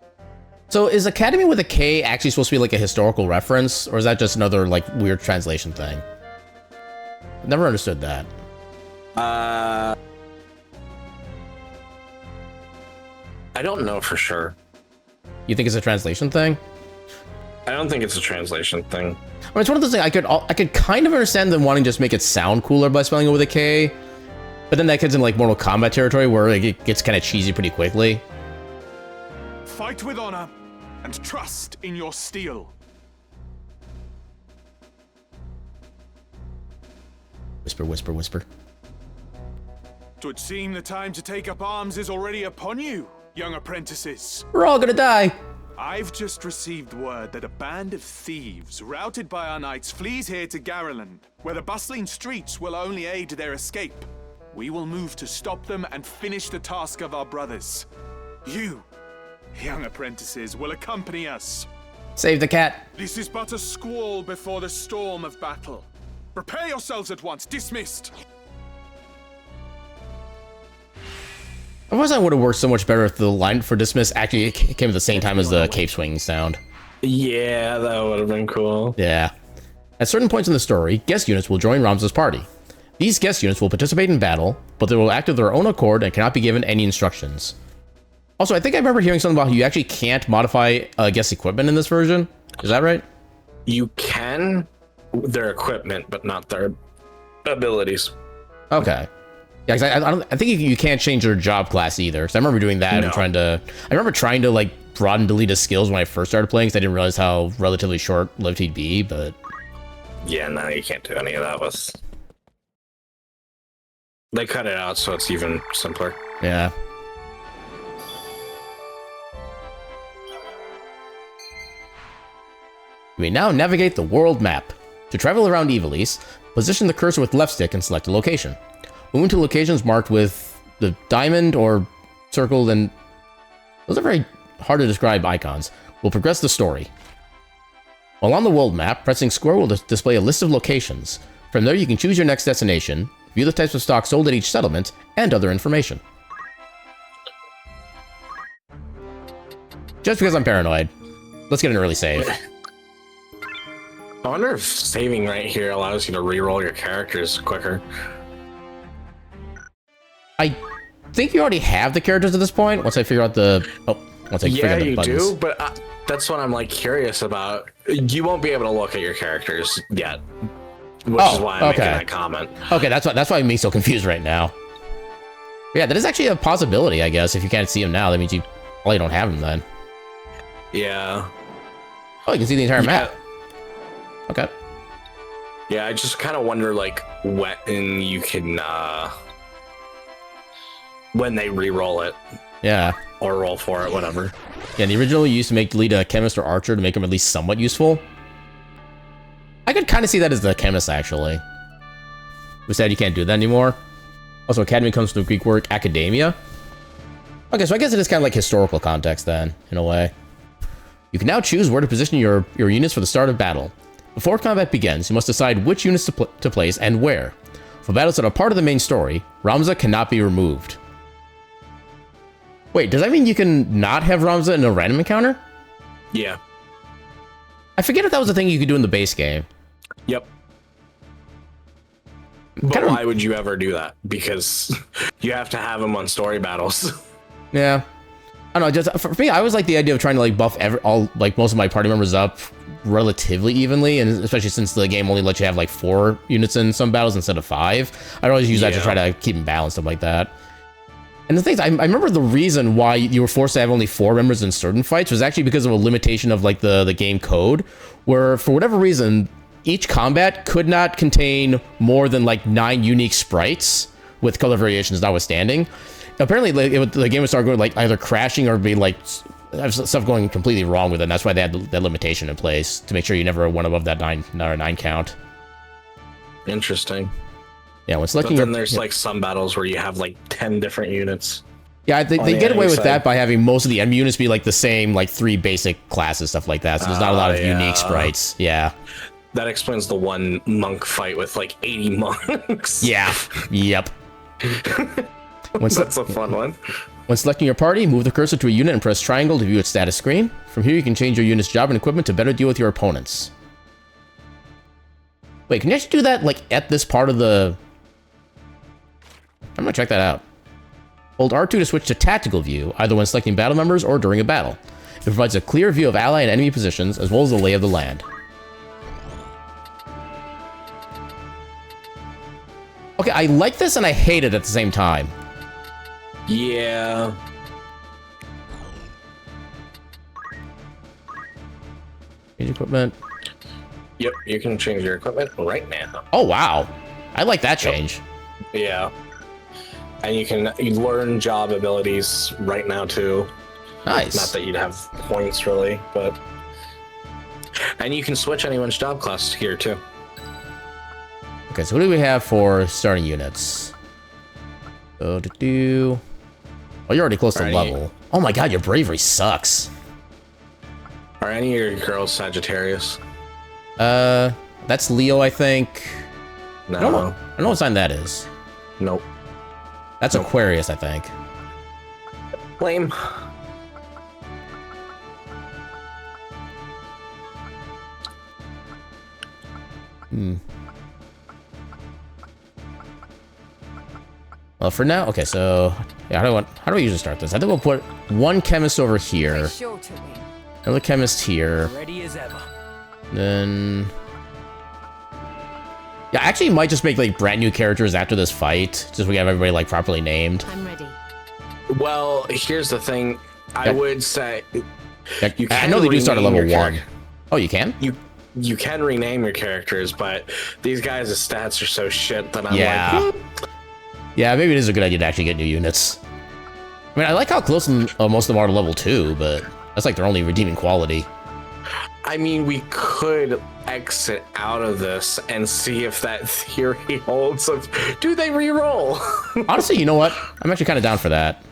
So is Academy with a K actually supposed to be like a historical reference, or is that just another like weird translation thing? Never understood that. I don't know for sure. You think it's a translation thing? I don't think it's a translation thing. I mean, it's one of those things I could kind of understand them wanting to just make it sound cooler by spelling it with a K, but then that gets in like Mortal Kombat territory where like, it gets kind of cheesy pretty quickly. Fight with honor and trust in your steel. Whisper, whisper, whisper. 'Twould seem the time to take up arms is already upon you, young apprentices. We're all gonna die. I've just received word that a band of thieves, routed by our knights, flees here to Garreland, where the bustling streets will only aid their escape. We will move to stop them and finish the task of our brothers. You, young apprentices, will accompany us. Save the cat. This is but a squall before the storm of battle. Prepare yourselves at once. Dismissed. I wish that would have worked so much better if the line for dismiss actually came at the same time as the cape swinging sound. Yeah, that would have been cool. Yeah. At certain points in the story, guest units will join Ramza's party. These guest units will participate in battle, but they will act of their own accord and cannot be given any instructions. Also, I think I remember hearing something about how you actually can't modify guest equipment in this version. Is that right? You can their equipment, but not their abilities. Okay. Yeah, because I think you can't change your job class either. Because I remember doing that and I remember trying to like broaden delete his skills when I first started playing because I didn't realize how relatively short-lived he'd be, but... Yeah, no, you can't do any of that with... They cut it out so it's even simpler. Yeah. You may now navigate the world map. To travel around Ivalice, position the cursor with left stick and select a location. Move into locations marked with the diamond or circled, and those are very hard to describe icons. Will progress the story. While on the world map, pressing square will display a list of locations. From there, you can choose your next destination, view the types of stock sold at each settlement, and other information. Just because I'm paranoid, let's get an early save. I wonder if saving right here allows you to reroll your characters quicker. I think you already have the characters at this point. Once I figure out the figure out the buttons. Do, but that's what I'm like curious about. You won't be able to look at your characters yet, which is why I'm making that comment. Okay, that's why I'm being so confused right now. Yeah, that is actually a possibility, I guess. If you can't see them now, that means you don't have them then. Yeah. Oh, you can see the entire map. Okay. Yeah, I just kind of wonder like when you can when they re-roll it. Yeah. Or roll for it, whatever. Yeah, the original you used to lead a chemist or archer to make them at least somewhat useful. I could kind of see that as the chemist, actually. We said you can't do that anymore. Also, academy comes from the Greek word academia. Okay, so I guess it is kind of like historical context then, in a way. You can now choose where to position your units for the start of battle. Before combat begins, you must decide which units to place and where. For battles that are part of the main story, Ramza cannot be removed. Wait, does that mean you can not have Ramza in a random encounter? Yeah. I forget if that was a thing you could do in the base game. Yep. But why would you ever do that? Because you have to have them on story battles. Yeah. I don't know, just for me, I always like the idea of trying to like buff most of my party members up relatively evenly, and especially since the game only lets you have like 4 units in some battles instead of 5. I'd always use that to try to keep them balanced, stuff like that. And the thing is, I remember the reason why you were forced to have only 4 members in certain fights was actually because of a limitation of like the game code, where for whatever reason, each combat could not contain more than like 9 unique sprites, with color variations notwithstanding. Apparently, the game would start going like either crashing or be like stuff going completely wrong with it. And that's why they had that limitation in place to make sure you never went above that 9 count. Interesting. Yeah, when selecting. But then there's like some battles where you have like 10 different units. Yeah, they get away with that by having most of the enemy units be like the same, like 3 basic classes, stuff like that. So there's not a lot of unique sprites. Yeah. That explains the one monk fight with like 80 monks. Yeah. Yep. That's a fun one. When selecting your party, move the cursor to a unit and press triangle to view its status screen. From here, you can change your unit's job and equipment to better deal with your opponents. Wait, can you actually do that, like, at this part of the... I'm gonna check that out. Hold R2 to switch to tactical view, either when selecting battle members or during a battle. It provides a clear view of ally and enemy positions, as well as the lay of the land. Okay, I like this and I hate it at the same time. Yeah. Change equipment. Yep, you can change your equipment right now. Oh, wow. I like that change. Yeah. And you learn job abilities right now, too. Nice. Not that you'd have points, really, but... And you can switch anyone's job class here, too. Okay, so what do we have for starting units? Oh, you're already close to level. Oh my god, your bravery sucks. Are any of your girls Sagittarius? That's Leo, I think. No. I don't know what sign that is. Nope. That's Aquarius, I think. Lame. Well, for now, okay, so yeah, how do I usually start this? I think we'll put one chemist over here, another chemist here, Ready as ever. then yeah, actually, might just make like brand new characters after this fight, just so we have everybody like properly named. I'm ready. Well, here's the thing. I would say you can I know they do start at level 1. Oh, you can? You can rename your characters, but these guys' stats are so shit that I'm like, yeah, maybe it is a good idea to actually get new units. I mean, I like how close most of them are to level 2, but that's like their only redeeming quality. I mean, we could exit out of this and see if that theory holds of, do they re-roll? Honestly, you know what? I'm actually kind of down for that.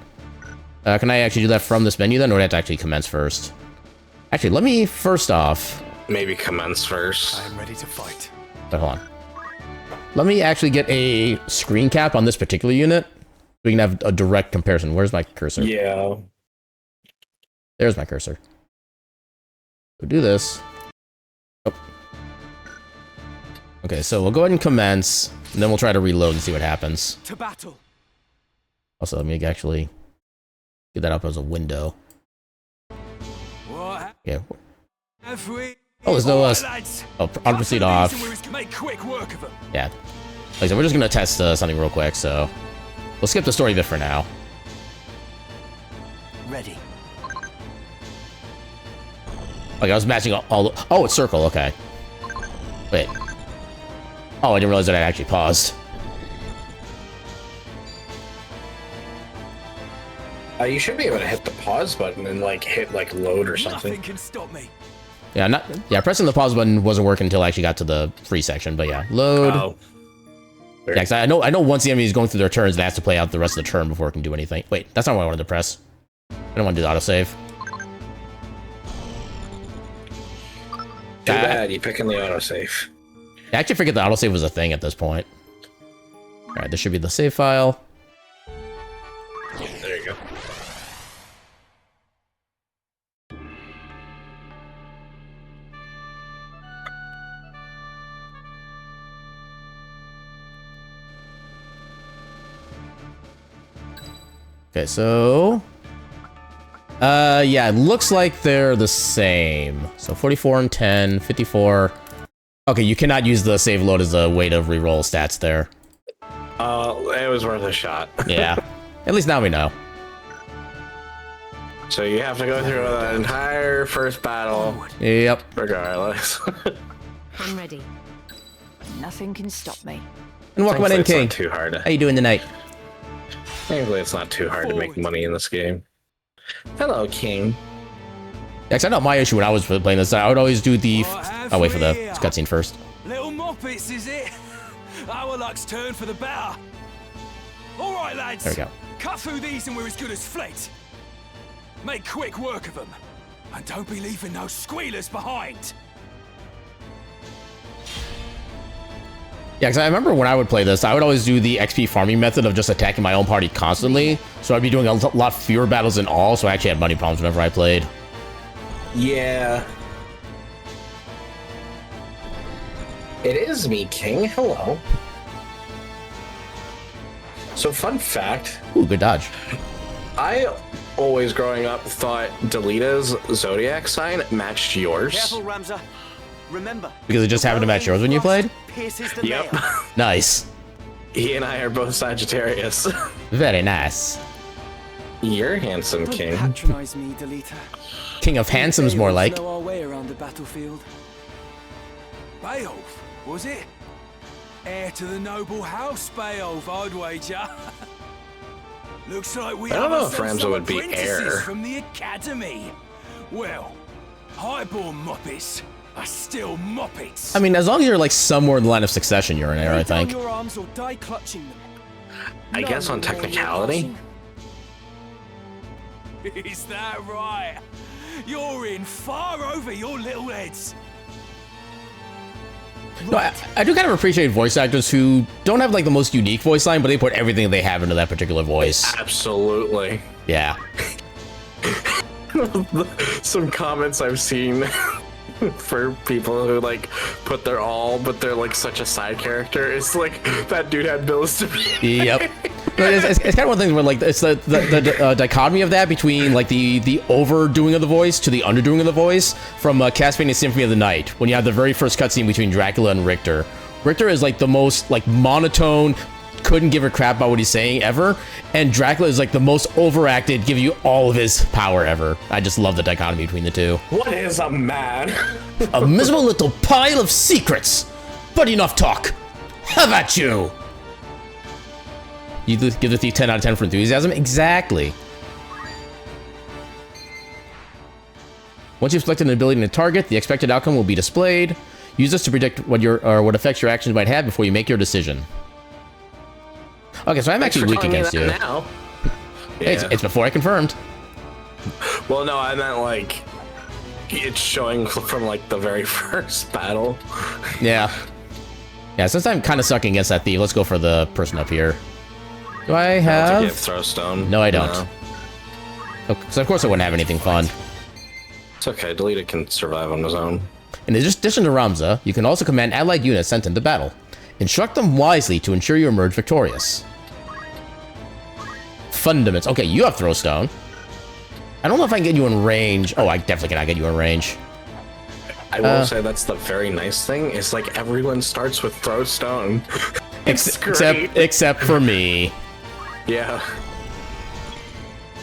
Can I actually do that from this menu then, or do I have to actually commence first? Actually, let me first off... Maybe commence first. I'm ready to fight. Wait, hold on. Let me actually get a screen cap on this particular unit. We can have a direct comparison. Where's my cursor? Yeah. There's my cursor. We'll do this. Oh. Okay, so we'll go ahead and commence, and then we'll try to reload and see what happens. To battle. Also, let me actually get that up as a window. What? Yeah. Have we? Oh, there's no I'll proceed off. Make quick work of them. Yeah. Like I said, we're just gonna test something real quick, so we'll skip the story bit for now. Ready. Like I was matching all the... Oh, it's circle, okay. Wait. Oh, I didn't realize that I actually paused. You should be able to hit the pause button and like hit like load or something. Nothing can stop me. Yeah, pressing the pause button wasn't working until I actually got to the free section, but yeah, load. Oh. Yeah, 'cause I know once the enemy is going through their turns, they have to play out the rest of the turn before it can do anything. Wait, that's not what I wanted to press. I don't want to do the autosave. Too bad, you picking the autosave. I actually forget the autosave was a thing at this point. Alright, this should be the save file. There you go. Okay, so... yeah, it looks like they're the same. So 44 and 10, 54... Okay, you cannot use the save load as a way to reroll stats there. It was worth a shot. Yeah. At least now we know. So you have to go through the entire first battle. Yep. Regardless. I'm ready. Nothing can stop me. And welcome on in, King. It's not too hard. How you doing tonight? Thankfully, it's not too hard to make money in this game. Hello, King. Yeah, 'cause I know my issue when I was playing this. I would always do the... I'll wait for the cutscene first. Little moppets, is it? Our luck's turned for the better. All right, lads. There we go. Cut through these and we're as good as flint. Make quick work of them. And don't be leaving no squealers behind. Yeah, because I remember when I would play this, I would always do the XP farming method of just attacking my own party constantly. So I'd be doing a lot fewer battles in all, so I actually had money problems whenever I played. Yeah. It is me, King. Hello. So, fun fact. Ooh, good dodge. I always, growing up, thought Delita's zodiac sign matched yours. Careful, Ramza. Remember. Because it just happened to match yours when you played? Yep. Nice. He and I are both Sagittarius. Very nice. You're handsome, King. Patronize me, Delita. King of handsome's more like. Know our way around the battlefield. Beowulf, was it? Heir to the noble house, Beowulf, I'd wager. Looks like we I don't have know if ourselves Ramza some would be apprentices heir. from the academy. Well, highborn moppets are still moppets. I mean, as long as you're like somewhere in the line of succession, you're an heir, I Lay down think. your arms or die clutching them. I guess on technicality. Is that right? You're in far over your little heads. No, I do kind of appreciate voice actors who don't have like the most unique voice line, but they put everything they have into that particular voice. Absolutely. Yeah. Some comments I've seen for people who like put their all, but they're like such a side character. It's like that dude had bills to pay. Yep. But it's kind of one of the things where like it's the dichotomy of that between like the overdoing of the voice to the underdoing of the voice from Castlevania Symphony of the Night, when you have the very first cutscene between Dracula and Richter. Richter is like the most like monotone, couldn't give a crap about what he's saying ever, and Dracula is like the most overacted, give you all of his power ever. I just love the dichotomy between the two. What is a man? A miserable little pile of secrets, but enough talk. Have at you. You give the thief 10 out of 10 for enthusiasm? Exactly. Once you've selected an ability in a target, the expected outcome will be displayed. Use this to predict what effects your actions might have before you make your decision. Okay, so I'm actually weak against you. Now. Hey, Yeah. it's before I confirmed. Well, no, I meant like it's showing from like the very first battle. Yeah. Yeah, since I'm kind of sucking against that thief, let's go for the person up here. Do I have... Throwstone. No, I don't. No. Okay, so of course I wouldn't have anything fun. It's okay, Delita can survive on his own. In addition to Ramza, you can also command allied units sent into battle. Instruct them wisely to ensure you emerge victorious. Fundaments. Okay, you have Throwstone. I don't know if I can get you in range. Oh, I definitely cannot get you in range. I will say that's the very nice thing. It's like everyone starts with Throwstone. Except for me. Yeah.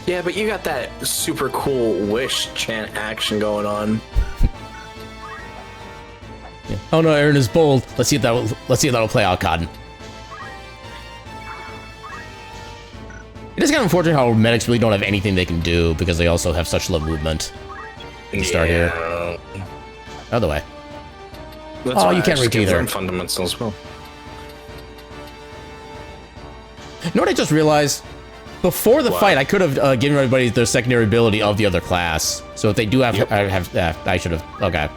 Yeah, but you got that super cool wish chant action going on. Yeah. Oh no, Aaron is bold. Let's see if that'll play out, Cotton. It is kind of unfortunate how medics really don't have anything they can do because they also have such low movement. You start here. Other way. That's oh, you can't reach either. Fundamentals as well. You know what I just realized? Before the fight, I could have given everybody their secondary ability of the other class. So if they do have, I should have. Okay.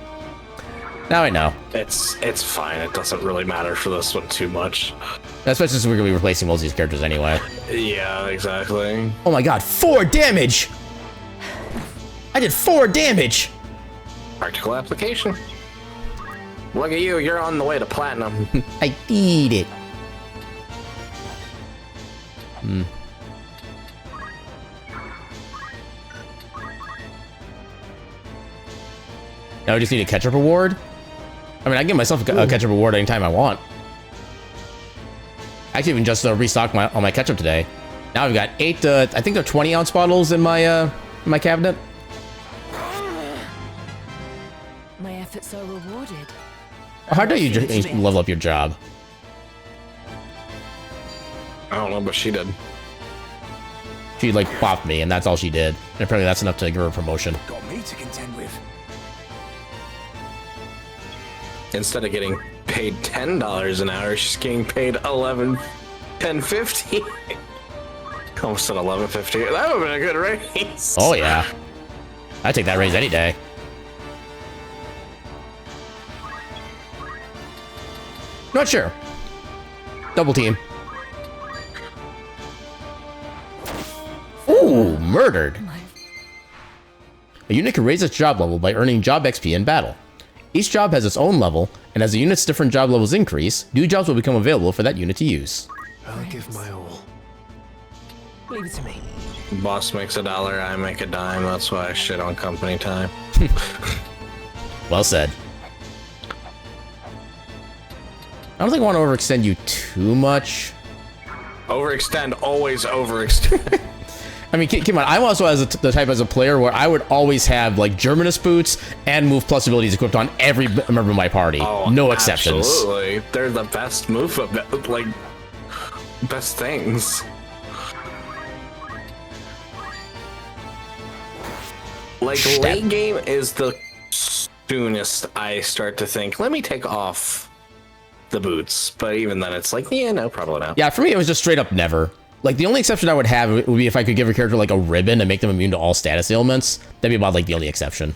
Now I know. It's fine. It doesn't really matter for this one too much. Especially since we're gonna be replacing most of these characters anyway. Yeah, exactly. Oh my god, 4 damage! I did 4 damage! Practical application. Look at you, you're on the way to platinum. I need it. Hmm. Now I just need a catch-up reward? I mean, I can give myself a catch-up reward anytime I want. I actually even just restocked all my ketchup today. Now I've got 8, I think they're 20-ounce bottles in my cabinet. My efforts are rewarded. How do you level up your job? I don't know, but she did. She, like, bopped me, and that's all she did. And apparently that's enough to give her a promotion. Got me to contend with. Instead of getting paid $10 an hour, she's getting paid $10.50. Almost said $11.50. That would have been a good raise. Oh yeah, I'd take that raise any day. Not sure. Double team. Ooh, murdered. A unit can raise its job level by earning job XP in battle. Each job has its own level, and as the unit's different job levels increase, new jobs will become available for that unit to use. I'll give my all. Leave it to me. Boss makes $1, I make a dime. That's why I shit on company time. Well said. I don't think I want to overextend you too much. Overextend, always overextend. I mean, keep in mind, I'm also the type as a player where I would always have like Germanus boots and move plus abilities equipped on every member of my party. Oh, no exceptions. Absolutely, they're the best move of it, like best things. Like late game is the soonest I start to think, let me take off the boots. But even then, it's like, yeah, no, probably not. Yeah, for me, it was just straight up never. Like, the only exception I would have would be if I could give a character, like, a ribbon and make them immune to all status ailments. That'd be about, like, the only exception.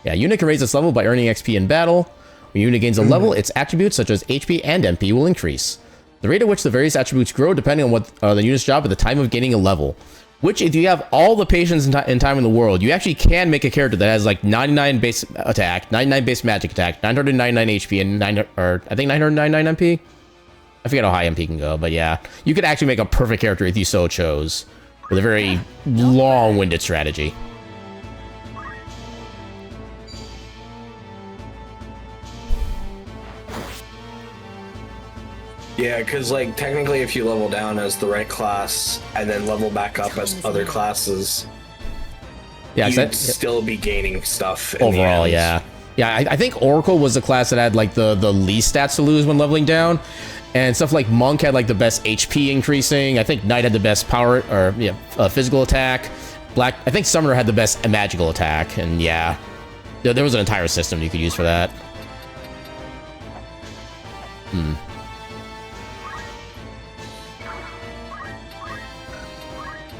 Yeah, unit can raise its level by earning XP in battle. When a unit gains a level, its attributes, such as HP and MP, will increase. The rate at which the various attributes grow depending on what the unit's job at the time of gaining a level. Which, if you have all the patience and time in the world, you actually can make a character that has, like, 99 base attack, 99 base magic attack, 999 HP, and 999 MP? I forget how high MP can go, but yeah. You could actually make a perfect character if you so chose. With a very long-winded strategy. Yeah, because, like, technically if you level down as the right class and then level back up as other classes, yeah, you'd still be gaining stuff in overall, the end. yeah. Yeah, I think Oracle was the class that had, like, the least stats to lose when leveling down. And stuff like Monk had, like, the best HP increasing. I think Knight had the best power, or, yeah, physical attack. I think Summoner had the best magical attack. And, yeah, there was an entire system you could use for that.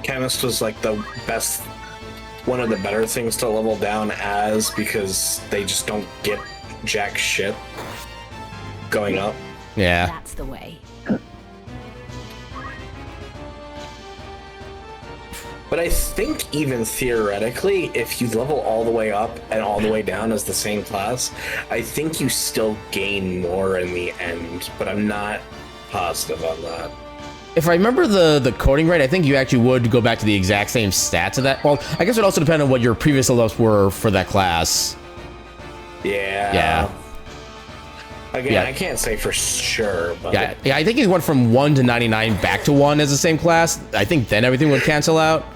Chemist was, like, the best, one of the better things to level down as, because they just don't get jack shit going up. Yeah. That's the way. But I think even theoretically, if you level all the way up and all the way down as the same class, I think you still gain more in the end, but I'm not positive on that. If I remember the coding right, I think you actually would go back to the exact same stats of that. Well, I guess it would also depend on what your previous levels were for that class. Yeah. Yeah. Again, yeah. I can't say for sure, but... Yeah, I think he went from 1 to 99 back to 1 as the same class. I think then everything would cancel out.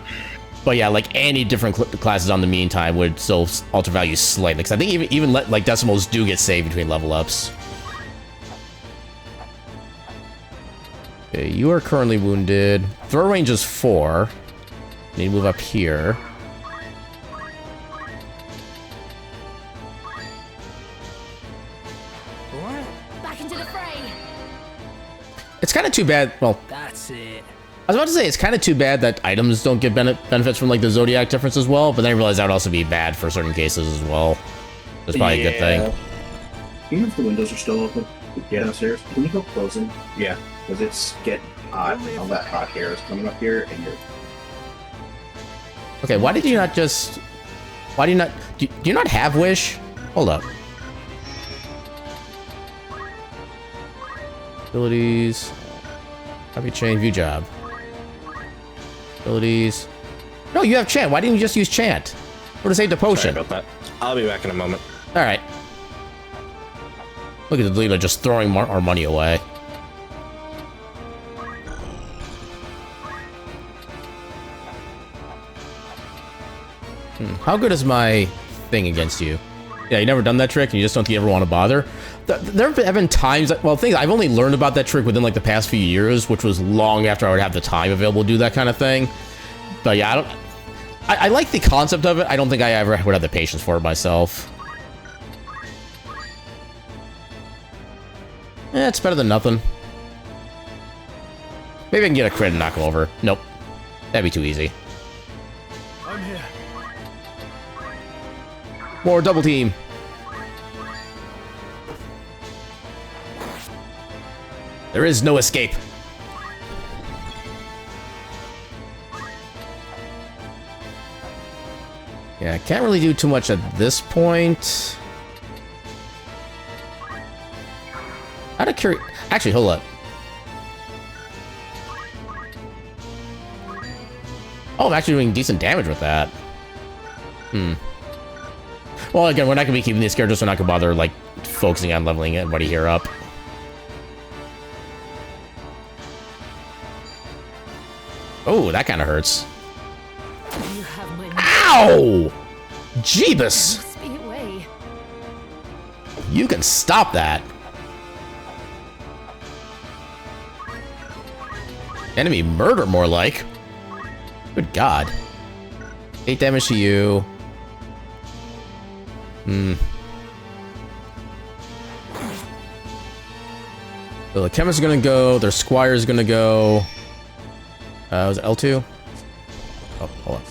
But yeah, like any different classes on the meantime would still alter values slightly. Because I think even like decimals do get saved between level ups. Okay, you are currently wounded. Throw range is 4. Need to move up here. Back into the fray. It's kind of too bad. Well, That's it. I was about to say it's kind of too bad that items don't get benefits from like the Zodiac difference as well. But then I realized that would also be bad for certain cases as well. That's probably a good thing. Even if the windows are still open, get downstairs. Can you go close them? Yeah, because it's getting hot. All that hot air is coming up here, and you're... Okay, why did you not just... Why do you not... Do you not have Wish? Hold up. Abilities. Copy chain, view job. Abilities. No, you have Chant. Why didn't you just use Chant? Would have saved the potion. Sorry about that. I'll be back in a moment. Alright. Look at the leader just throwing our money away. How good is my thing against you? Yeah, you never done that trick and you just don't think you ever want to bother? There have been times that, well, things I've only learned about that trick within like the past few years, which was long after I would have the time available to do that kind of thing. But yeah, I like the concept of it. I don't think I ever would have the patience for it myself. It's better than nothing. Maybe I can get a crit and knock him over. Nope. That'd be too easy. I'm here. More double team. There is no escape. Yeah, I can't really do too much at this point. Out of curiosity... Actually, hold up. Oh, I'm actually doing decent damage with that. Well, again, we're not going to be keeping these characters, so we're not going to bother, like, focusing on leveling everybody here up. Oh, that kind of hurts. You have my... Ow! Jeebus! Must be away. You can stop that. Enemy murder, more like. Good God. 8 damage to you. So the chemist is gonna go. Their squire is gonna go. Was it L2? Oh, hold on.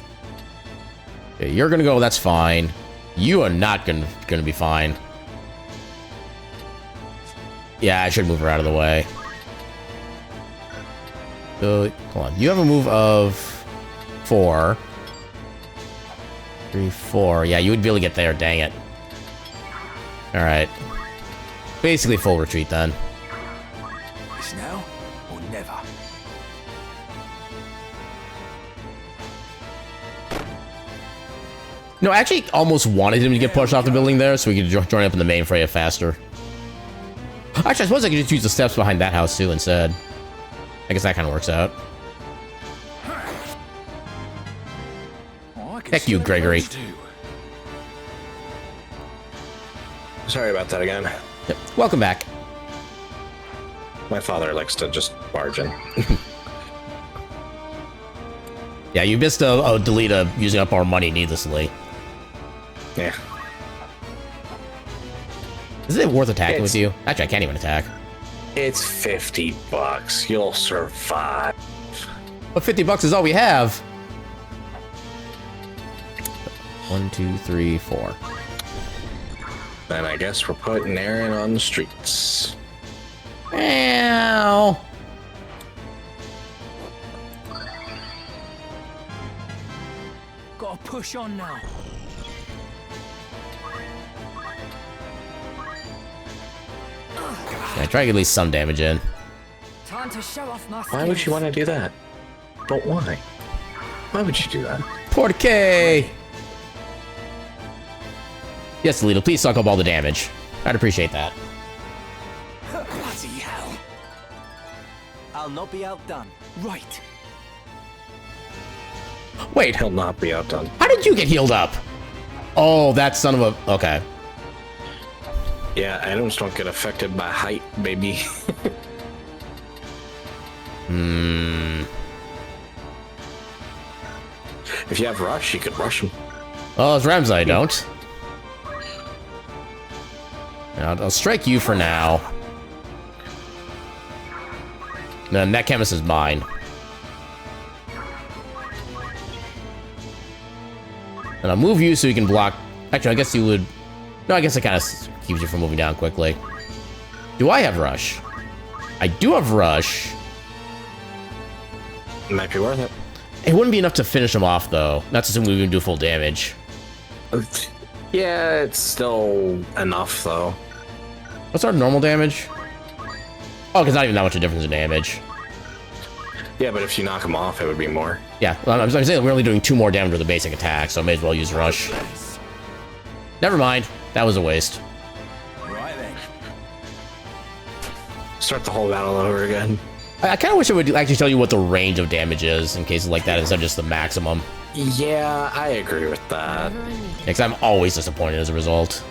Okay, you're gonna go. That's fine. You are not gonna be fine. Yeah, I should move her out of the way. So, hold on. You have a move of 4. 3, 4. Yeah, you would be able to get there. Dang it. Alright. Basically full retreat then. It's now or never. No, I actually almost wanted him to get pushed off the building there so we could join up in the main fray faster. Actually, I suppose I could just use the steps behind that house too instead. I guess that kind of works out. Heck you, Gregory. Sorry about that again. Yep. Welcome back. My father likes to just barge in. Yeah, you missed a delete of using up our money needlessly. Yeah. Is it worth attacking with you? Actually, I can't even attack. It's $50. You'll survive. But $50 is all we have. 1, 2, 3, 4. Then I guess we're putting Aaron on the streets. Ow. Gotta push on now. Yeah, try to get at least some damage in. Time to show off my Why would you want to do that? But why? Why would you do that? Portkey! Yes, Alita, please suck up all the damage. I'd appreciate that. Bloody hell. I'll not be outdone. Right. Wait, He'll not be outdone. how did you get healed up? Oh, that son of a... Okay. Yeah, items don't get affected by height, baby. If you have rush, you could rush him. Well, as Ramsay, I don't. I'll strike you for now. Then that chemist is mine. And I'll move you so you can block... Actually, I guess you would... No, I guess it kind of keeps you from moving down quickly. Do I have rush? I do have rush. It might be worth it. It wouldn't be enough to finish him off, though. Not to assume we would do full damage. Yeah, it's still enough, though. What's our normal damage? Oh, because not even that much of a difference in damage. Yeah, but if you knock him off, it would be more. Yeah, well, I'm saying that we're only doing 2 more damage with the basic attack, so I may as well use rush. Never mind. That was a waste. Right then. Start the whole battle over again. I kind of wish it would actually tell you what the range of damage is in cases like that instead of just the maximum. Yeah, I agree with that. Because I'm always disappointed as a result.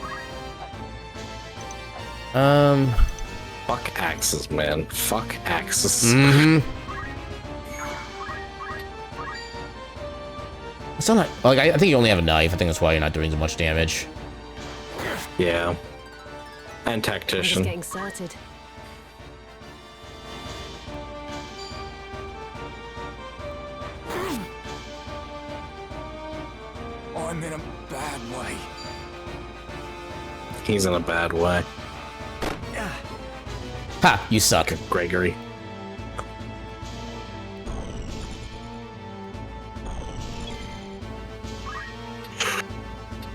Fuck axes, man. Fuck axes. It's not like I think you only have a knife. I think that's why you're not doing as much damage. Yeah. And I'm just tactician. getting started. I'm in a bad way. He's in a bad way. Ha! You suck. Gregory.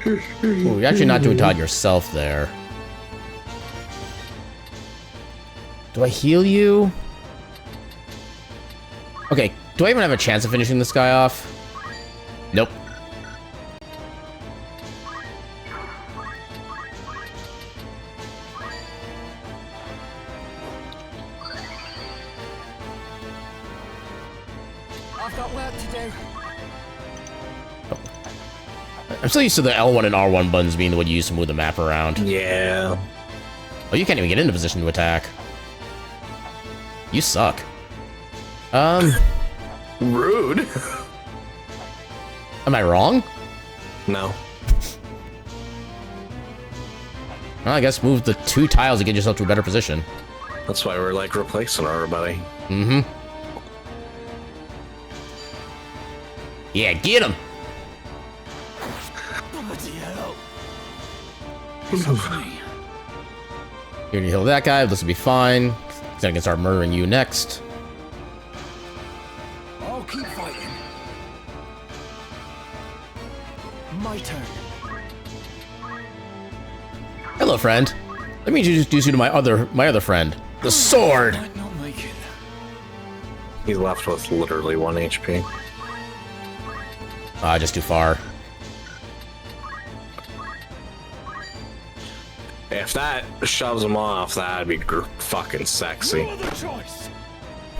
Ooh, you're actually not doing Todd yourself there. Do I heal you? Okay, do I even have a chance of finishing this guy off? Nope. I've got work to do. I'm still used to the L1 and R1 buttons being what you use to move the map around. Yeah. Oh, you can't even get into position to attack. You suck. Rude. Am I wrong? No. Well, I guess move the 2 tiles to get yourself to a better position. That's why we're like replacing everybody. Mm-hmm. Yeah, get him! Bloody hell. You're gonna heal that guy, this will be fine. Then I can start murdering you next. I'll keep fighting. My turn. Hello, friend. Let me introduce you to my other friend, the sword. Might not make it. He's left with literally 1 HP. Just too far. If that shoves him off, that'd be fucking sexy.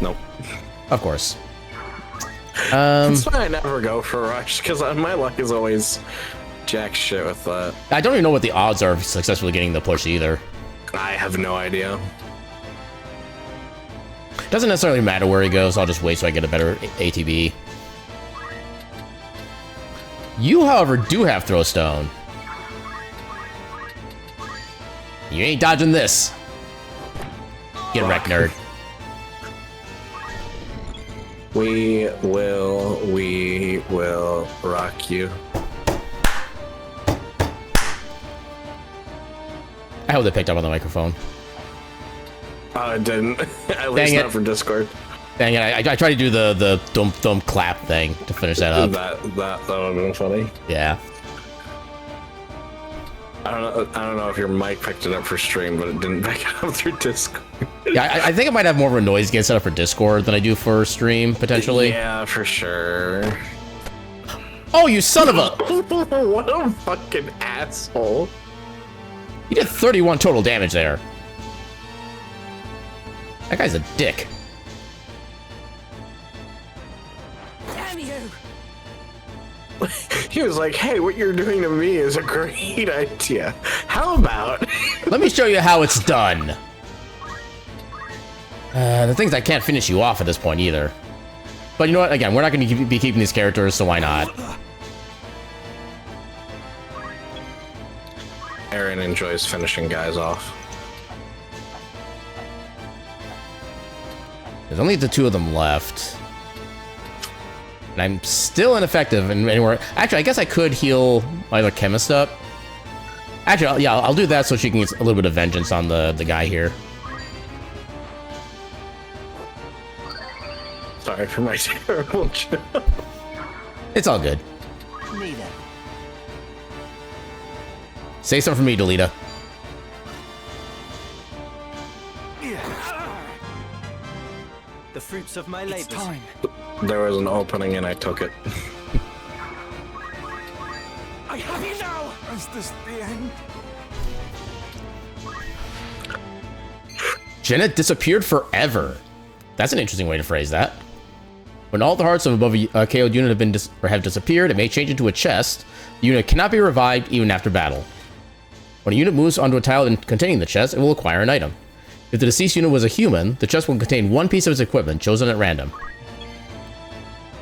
Nope. Of course. That's why I never go for rush, because my luck is always jack shit with that. I don't even know what the odds are of successfully getting the push either. I have no idea. Doesn't necessarily matter where he goes, I'll just wait so I get a better ATB. You, however, do have Throw Stone. You ain't dodging this. Get wrecked, nerd. We will rock you. I hope they picked up on the microphone. Oh, it didn't. At least not for Discord. Dang it, I tried to do the thumb clap thing to finish that up. That would have been funny. Yeah. I don't know if your mic picked it up for stream, but it didn't pick it up through Discord. Yeah, I think I might have more of a noise gate set up for Discord than I do for stream, potentially. Yeah, for sure. Oh, you son of a... What a fucking asshole. You did 31 total damage there. That guy's a dick. Damn you! He was like, hey, what you're doing to me is a great idea. How about... Let me show you how it's done. The thing's I can't finish you off at this point either. But you know what? Again, we're not going to be keeping these characters, so why not? Aaron enjoys finishing guys off. There's only the 2 of them left. And I'm still ineffective in anywhere. Actually, I guess I could heal my other chemist up. Actually, yeah, I'll do that so she can get a little bit of vengeance on the guy here. Sorry for my terrible joke. It's all good. Neither. Say something for me, Delita. The fruits of my labors. It's time. There was an opening and I took it. I have you now. Is this the end? Jenna disappeared forever. That's an interesting way to phrase that. When all the hearts of above a KO'd unit have disappeared, it may change into a chest. The unit cannot be revived even after battle. When a unit moves onto a tile containing the chest, it will acquire an item. If the deceased unit was a human, the chest will contain 1 piece of its equipment, chosen at random.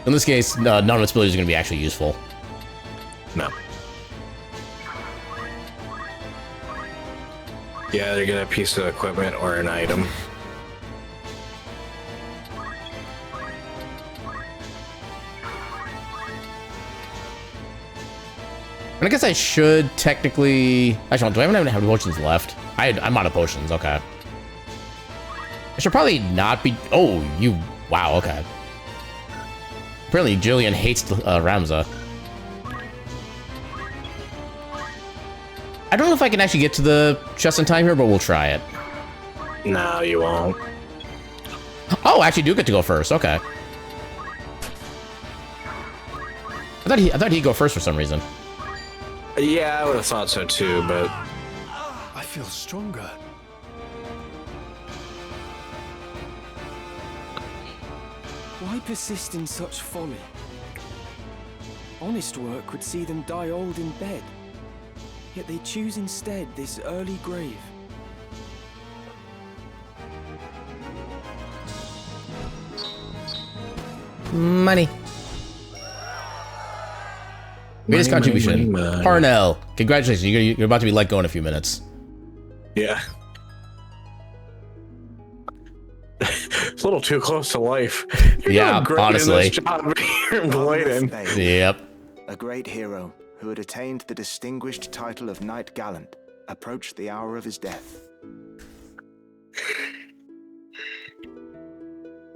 In this case, none of its abilities are going to be actually useful. No. Yeah, they're get a piece of equipment or an item. And I guess I should technically... Actually, do I even have any potions left? I'm out of potions, okay. should probably not be... Oh, you... Wow, okay. Apparently, Jillian hates Ramza. I don't know if I can actually get to the chest in time here, but we'll try it. No, you won't. Oh, I actually do get to go first. Okay. I thought he'd go first for some reason. Yeah, I would have thought so too, but... I feel stronger. Why persist in such folly? Honest work would see them die old in bed. Yet they choose instead this early grave. Money. Greatest contribution. Parnell. Congratulations. You're about to be let go in a few minutes. Yeah. It's a little too close to life. Yeah, honestly. Yep. A great hero who had attained the distinguished title of Knight Gallant approached the hour of his death.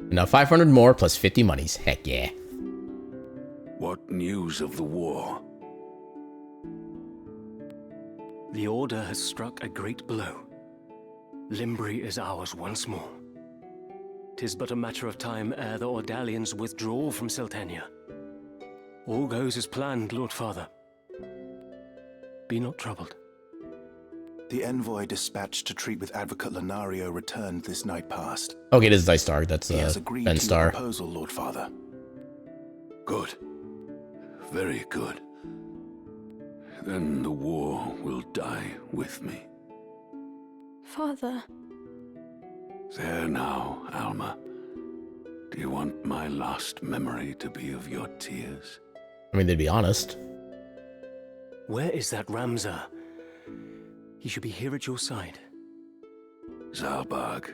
Now 500 more plus 50 monies. Heck yeah. What news of the war? The Order has struck a great blow. Limbri is ours once more. 'Tis but a matter of time ere the Ordalians withdraw from Seltenia. All goes as planned, Lord Father. Be not troubled. The envoy dispatched to treat with Advocate Lenario returned this night past. Okay, this is Dice Star. That's He has agreed Ben to Star. your proposal, Lord Father. Good. Very good. Then the war will die with me. Father. There now, Alma. Do you want my last memory to be of your tears? I mean, they'd be honest. Where is that Ramza? He should be here at your side. Zalbag,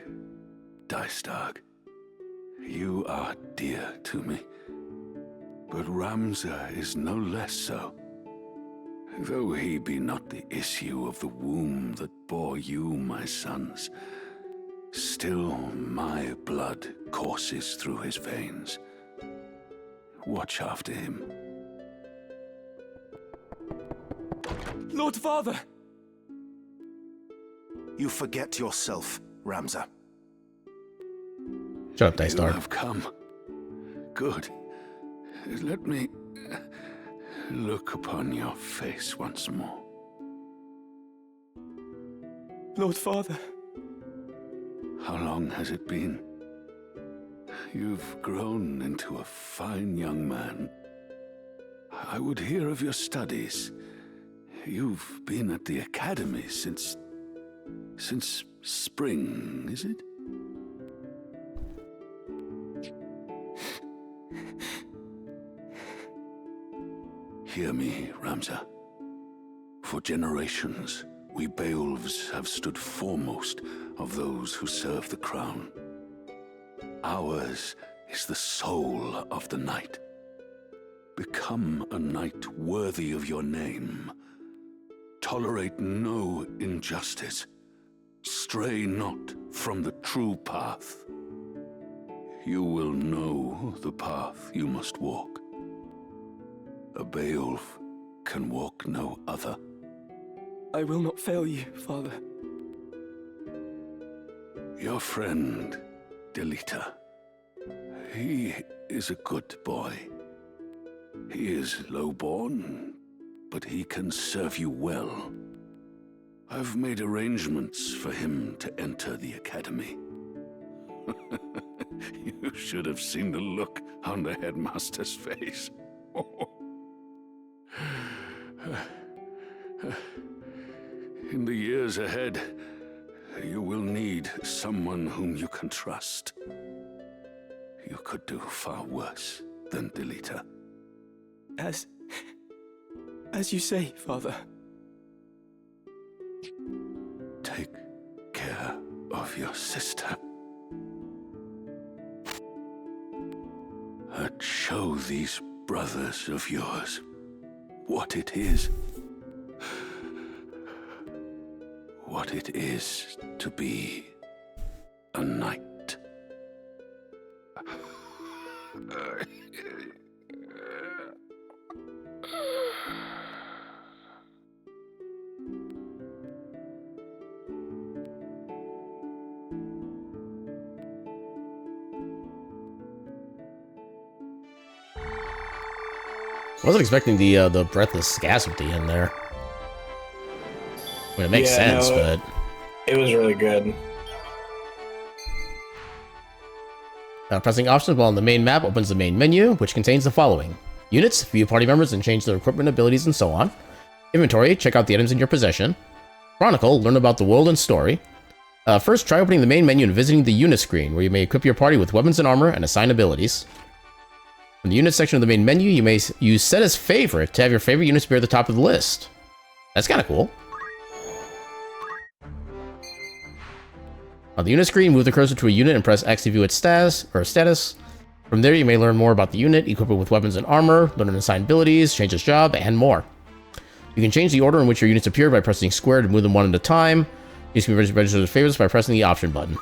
Dystag, you are dear to me. But Ramza is no less so. Though he be not the issue of the womb that bore you, my sons, still my blood courses through his veins. Watch after him. Lord Father! You forget yourself, Ramza. Shut up, Dice Star. You have come. Good. Let me look upon your face once more. Lord Father. How long has it been? You've grown into a fine young man. I would hear of your studies. You've been at the academy since spring, is it? Hear me, Ramza. For generations, we Beowulfs have stood foremost of those who serve the crown. Ours is the soul of the knight. Become a knight worthy of your name. Tolerate no injustice. Stray not from the true path. You will know the path you must walk. A Beowulf can walk no other. I will not fail you, Father. Your friend, Delita. He is a good boy. He is low-born, but he can serve you well. I've made arrangements for him to enter the academy. You should have seen the look on the headmaster's face. In the years ahead, you will need someone whom you can trust. You could do far worse than Delita. As you say, Father. Take care of your sister. And show these brothers of yours what it is. What it is to be a knight. I wasn't expecting the breathless gas at the end there. I mean, it makes sense, but it was really good. Pressing options while on the main map opens the main menu, which contains the following: units, view party members and change their equipment abilities and so on. Inventory, check out the items in your possession. Chronicle, learn about the world and story. First, try opening the main menu and visiting the unit screen, where you may equip your party with weapons and armor and assign abilities. In the unit section of the main menu, you may use set as favorite to have your favorite units appear at the top of the list. That's kind of cool. On the unit screen, move the cursor to a unit and press X to view its status. From there, you may learn more about the unit, equip it with weapons and armor, learn and assign abilities, change its job, and more. You can change the order in which your units appear by pressing square to move them one at a time. These can be registered as favorites by pressing the option button.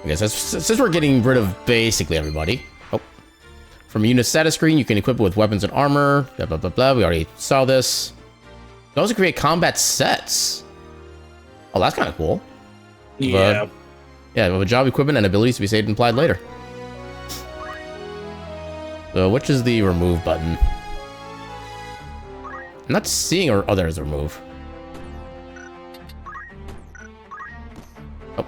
I guess since we're getting rid of basically everybody. Oh. From unit status screen, you can equip it with weapons and armor, blah, blah, blah, blah. We already saw this. You can also create combat sets. Oh, that's kind of cool. Yeah. Yeah, with a job, equipment, and abilities to be saved and applied later. So, which is the remove button? I'm not seeing, oh, there's a remove. Oh.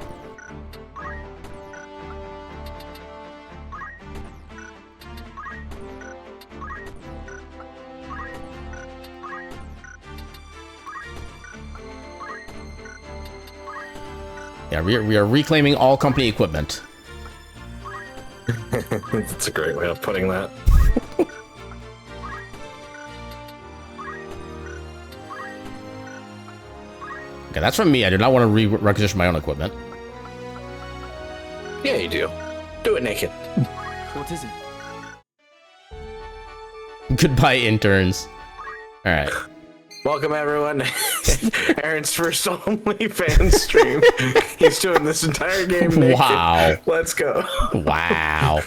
Yeah, we are reclaiming all company equipment. That's a great way of putting that. Okay, that's from me. I do not want to requisition my own equipment. Yeah, you do. Do it naked. What is it? Goodbye, interns. All right. Welcome, everyone. Aaron's first OnlyFans stream. He's doing this entire game naked. Wow. Let's go. Wow.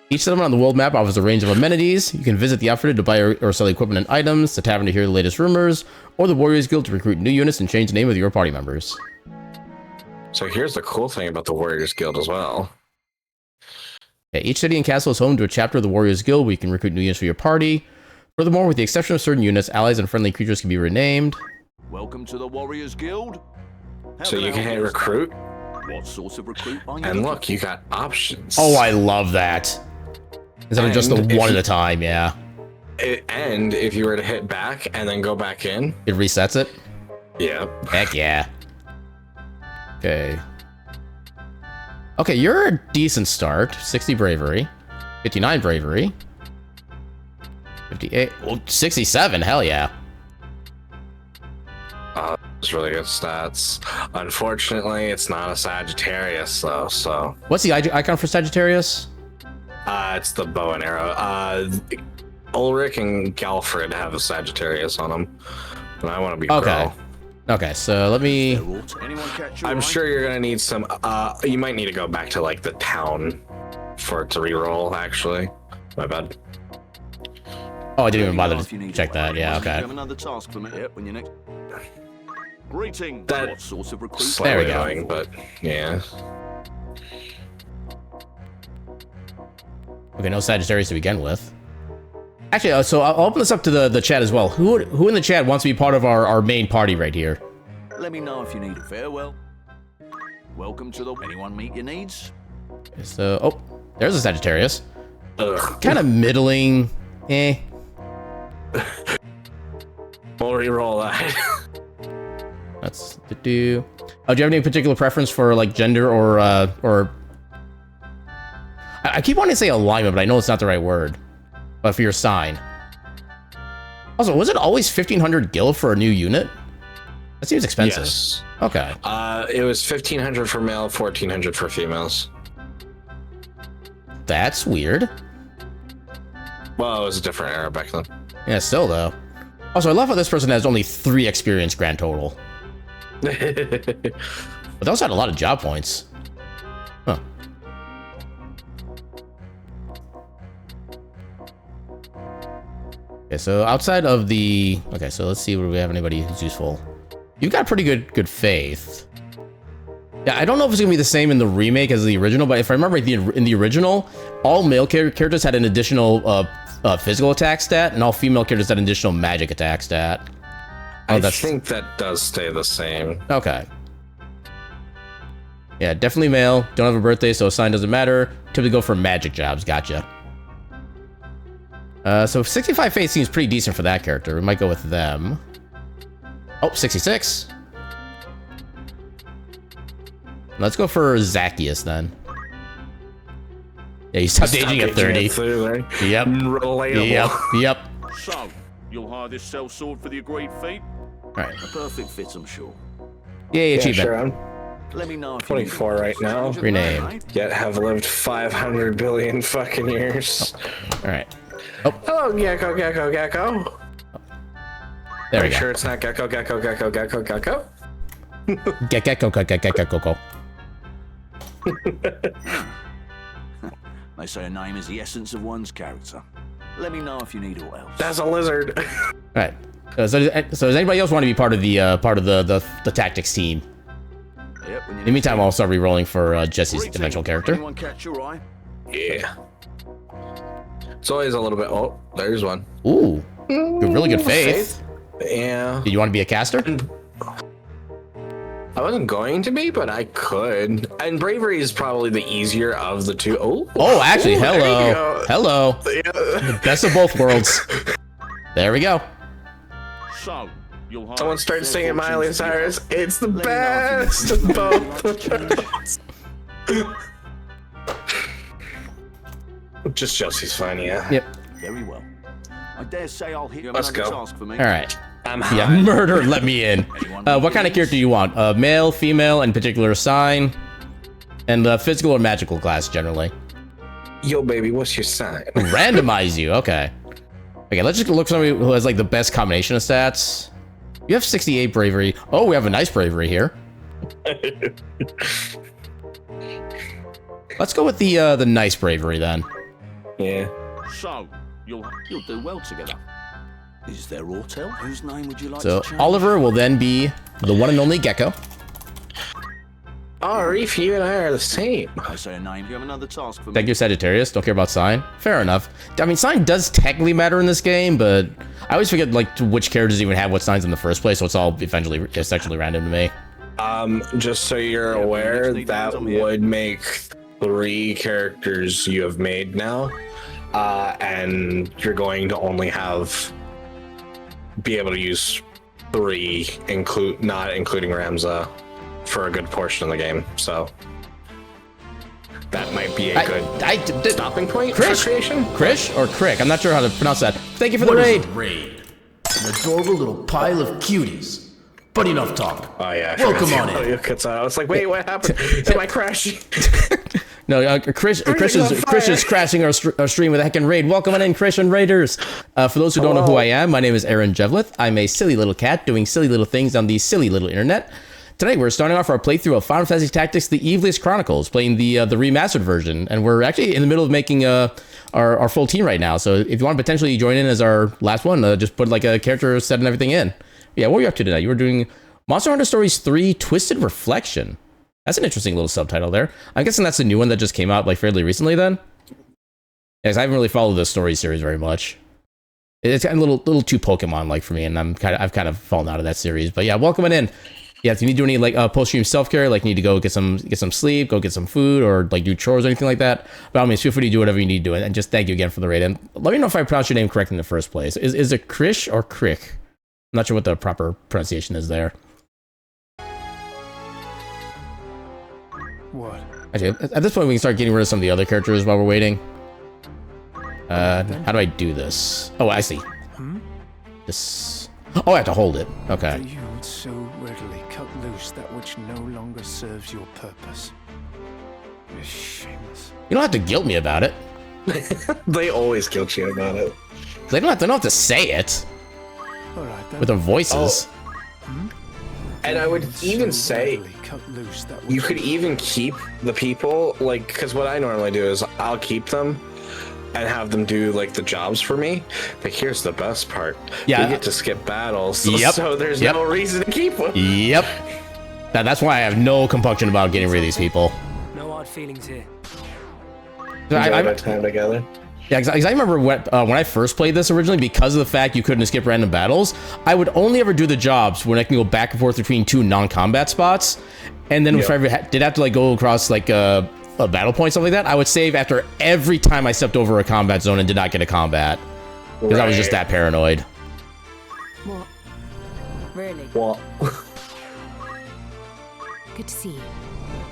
Each settlement on the world map offers a range of amenities. You can visit the outfitted to buy or sell equipment and items, the tavern to hear the latest rumors, or the Warriors Guild to recruit new units and change the name of your party members. So here's the cool thing about the Warriors Guild as well. Yeah, each city and castle is home to a chapter of the Warriors Guild where you can recruit new units for your party. Furthermore, with the exception of certain units, allies and friendly creatures can be renamed. Welcome to the Warriors Guild. So you can hit recruit. What source of recruit are you? And look, you got options. Oh, I love that. Instead of just the one at a time, yeah. And if you were to hit back and then go back in, it resets it? Yeah. Heck yeah. Okay. Okay, you're a decent start. 60 bravery. 59 bravery. 58. Well, 67. Hell yeah. It's really good stats. Unfortunately, it's not a Sagittarius, though, so... What's the icon for Sagittarius? It's the bow and arrow. Ulrich and Galfred have a Sagittarius on them, and I want to be okay. Pro. Okay, so let me... I'm sure you're gonna need some... you might need to go back to, like, the town for it to reroll, actually. My bad. Oh, I didn't even bother to check that. Yeah, okay. Another task for me. Yep, when you're next. Greeting. That what source of recruit? There we go. Annoying, but yeah. Okay, no Sagittarius to begin with. Actually, so I'll open this up to the chat as well. Who in the chat wants to be part of our main party right here? Let me know if you need a farewell. Welcome to the... Anyone meet your needs? So, oh, there's a Sagittarius. Kind of middling. Eh. We'll reroll that. That's to do. Oh, do you have any particular preference for like gender or I keep wanting to say alignment, but I know it's not the right word. But for your sign. Also, was it always 1,500 gil for a new unit? That seems expensive. Yes. Okay. It was 1,500 for male, 1,400 for females. That's weird. Well, it was a different era back then. Yeah, still though. Also, I love how this person has only 3 experience grand total. But they also had a lot of job points. Huh. Okay, so outside of the... Okay, so let's see if we have anybody who's useful. You've got pretty good faith. Yeah, I don't know if it's going to be the same in the remake as the original, but if I remember right, in the original, all male characters had an additional physical attack stat, and all female characters had an additional magic attack stat. I think that does stay the same. Okay. Yeah, definitely male. Don't have a birthday, so a sign doesn't matter. Typically go for magic jobs. Gotcha. So 65 faith seems pretty decent for that character. We might go with them. Oh, 66. Let's go for Zacchaeus then. Yeah, you stopped aging at 30. Yep. Relatable. Yep. So, you'll hire this sellsword for the agreed fee? Right. A perfect fit, I'm sure. Yay, achievement. Sure, I'm Let me know if 24 right now. Rename. Yet have lived 500 billion fucking years. All right. Oh. Hello, Gecko. There we go. Sure it's not Gecko. Gecko. They say a name is the essence of one's character. Let me know if you need all else. That's a lizard. Right. So does anybody else want to be part of the tactics team? Yep, In the meantime, I'll start re-rolling for Jesse's dimensional character. Anyone catch your eye? Yeah. It's always a little bit. Oh, there's one. Ooh. Really good faith. Yeah. Did you want to be a caster? I wasn't going to be, but I could. And bravery is probably the easier of the two. Oh, actually, hello. Hello. The best of both worlds. There we go. So, you'll someone starts singing Miley Cyrus. It's the best of both worlds. Just Jesse's fine, yeah. Yep. Very well. I dare say I'll hit you. Let's go. Task for me. All right. I'm yeah, murder. Let me in. What kind of character do you want? Male, female, and particular sign, and physical or magical class generally. Yo, baby, what's your sign? Randomize you. Okay. Okay, let's just look for somebody who has like the best combination of stats. You have 68 bravery. Oh, we have a nice bravery here. Let's go with the nice bravery then. Yeah. So, you'll do well together. Is there Ortel? Whose name would you like So to change? Oliver will then be the one and only Gecko. Oh, Reef, you and I are the same. I say a name. You have another task for me. Thank you, Sagittarius. Don't care about sign. Fair enough. I mean, sign does technically matter in this game, but I always forget like which characters even have what signs in the first place, so it's all essentially random to me. Just so you're aware, that would make 3 characters you have made now, and you're going to only be able to use 3, not including Ramza, for a good portion of the game. So that might be a good stopping point for creation. Krish or Crick? I'm not sure how to pronounce that. Thank you for the raid. An adorable little pile of cuties. But enough talk. Oh yeah. Welcome on in. I was like, wait, what happened? Am I crashing? No, Chris is crashing our stream with a heckin' raid. Welcome on in, Chris and Raiders. For those who don't know who I am, my name is Aaron Jevlith. I'm a silly little cat doing silly little things on the silly little internet. Today, we're starting off our playthrough of Final Fantasy Tactics: The Ivalice Chronicles, playing the remastered version, and we're actually in the middle of making our full team right now. So if you want to potentially join in as our last one, just put like a character set and everything in. Yeah, what were you up to today? You were doing Monster Hunter Stories 3: Twisted Reflection. That's an interesting little subtitle there. I'm guessing that's the new one that just came out like fairly recently then? Yes, I haven't really followed the story series very much. It's kind of a little too Pokemon-like for me, and I've kind of fallen out of that series. But yeah, welcome on in. Yeah, if you need to do any like post-stream self-care, like you need to go get some sleep, go get some food, or like do chores or anything like that, by all means, feel free to do whatever you need to do. And just thank you again for the raid. And let me know if I pronounced your name correctly in the first place. Is it Krish or Crick? I'm not sure what the proper pronunciation is there. What? Actually, at this point, we can start getting rid of some of the other characters while we're waiting. How do I do this? Oh, I see. This. Oh, I have to hold it. Okay. You would so readily cut loose that which no longer serves your purpose. You're shameless. You don't have to guilt me about it. They always guilt you about it. They don't have to say it. All right, then. With their voices. And I would even say you could even keep the people, like, because what I normally do is I'll keep them, and have them do like the jobs for me. But here's the best part. Yeah. We get to skip battles. Yep. So there's Yep. no reason to keep them. Yep. That's why I have no compunction about getting rid of these people. No hard feelings here. Enjoy my time together. Yeah, because I remember when I first played this originally, because of the fact you couldn't skip random battles, I would only ever do the jobs when I can go back and forth between 2 non-combat spots. And then if I ever did have to like go across like a battle point, stuff like that, I would save after every time I stepped over a combat zone and did not get a combat. Because I was just that paranoid. What? Really? What? Good to see you.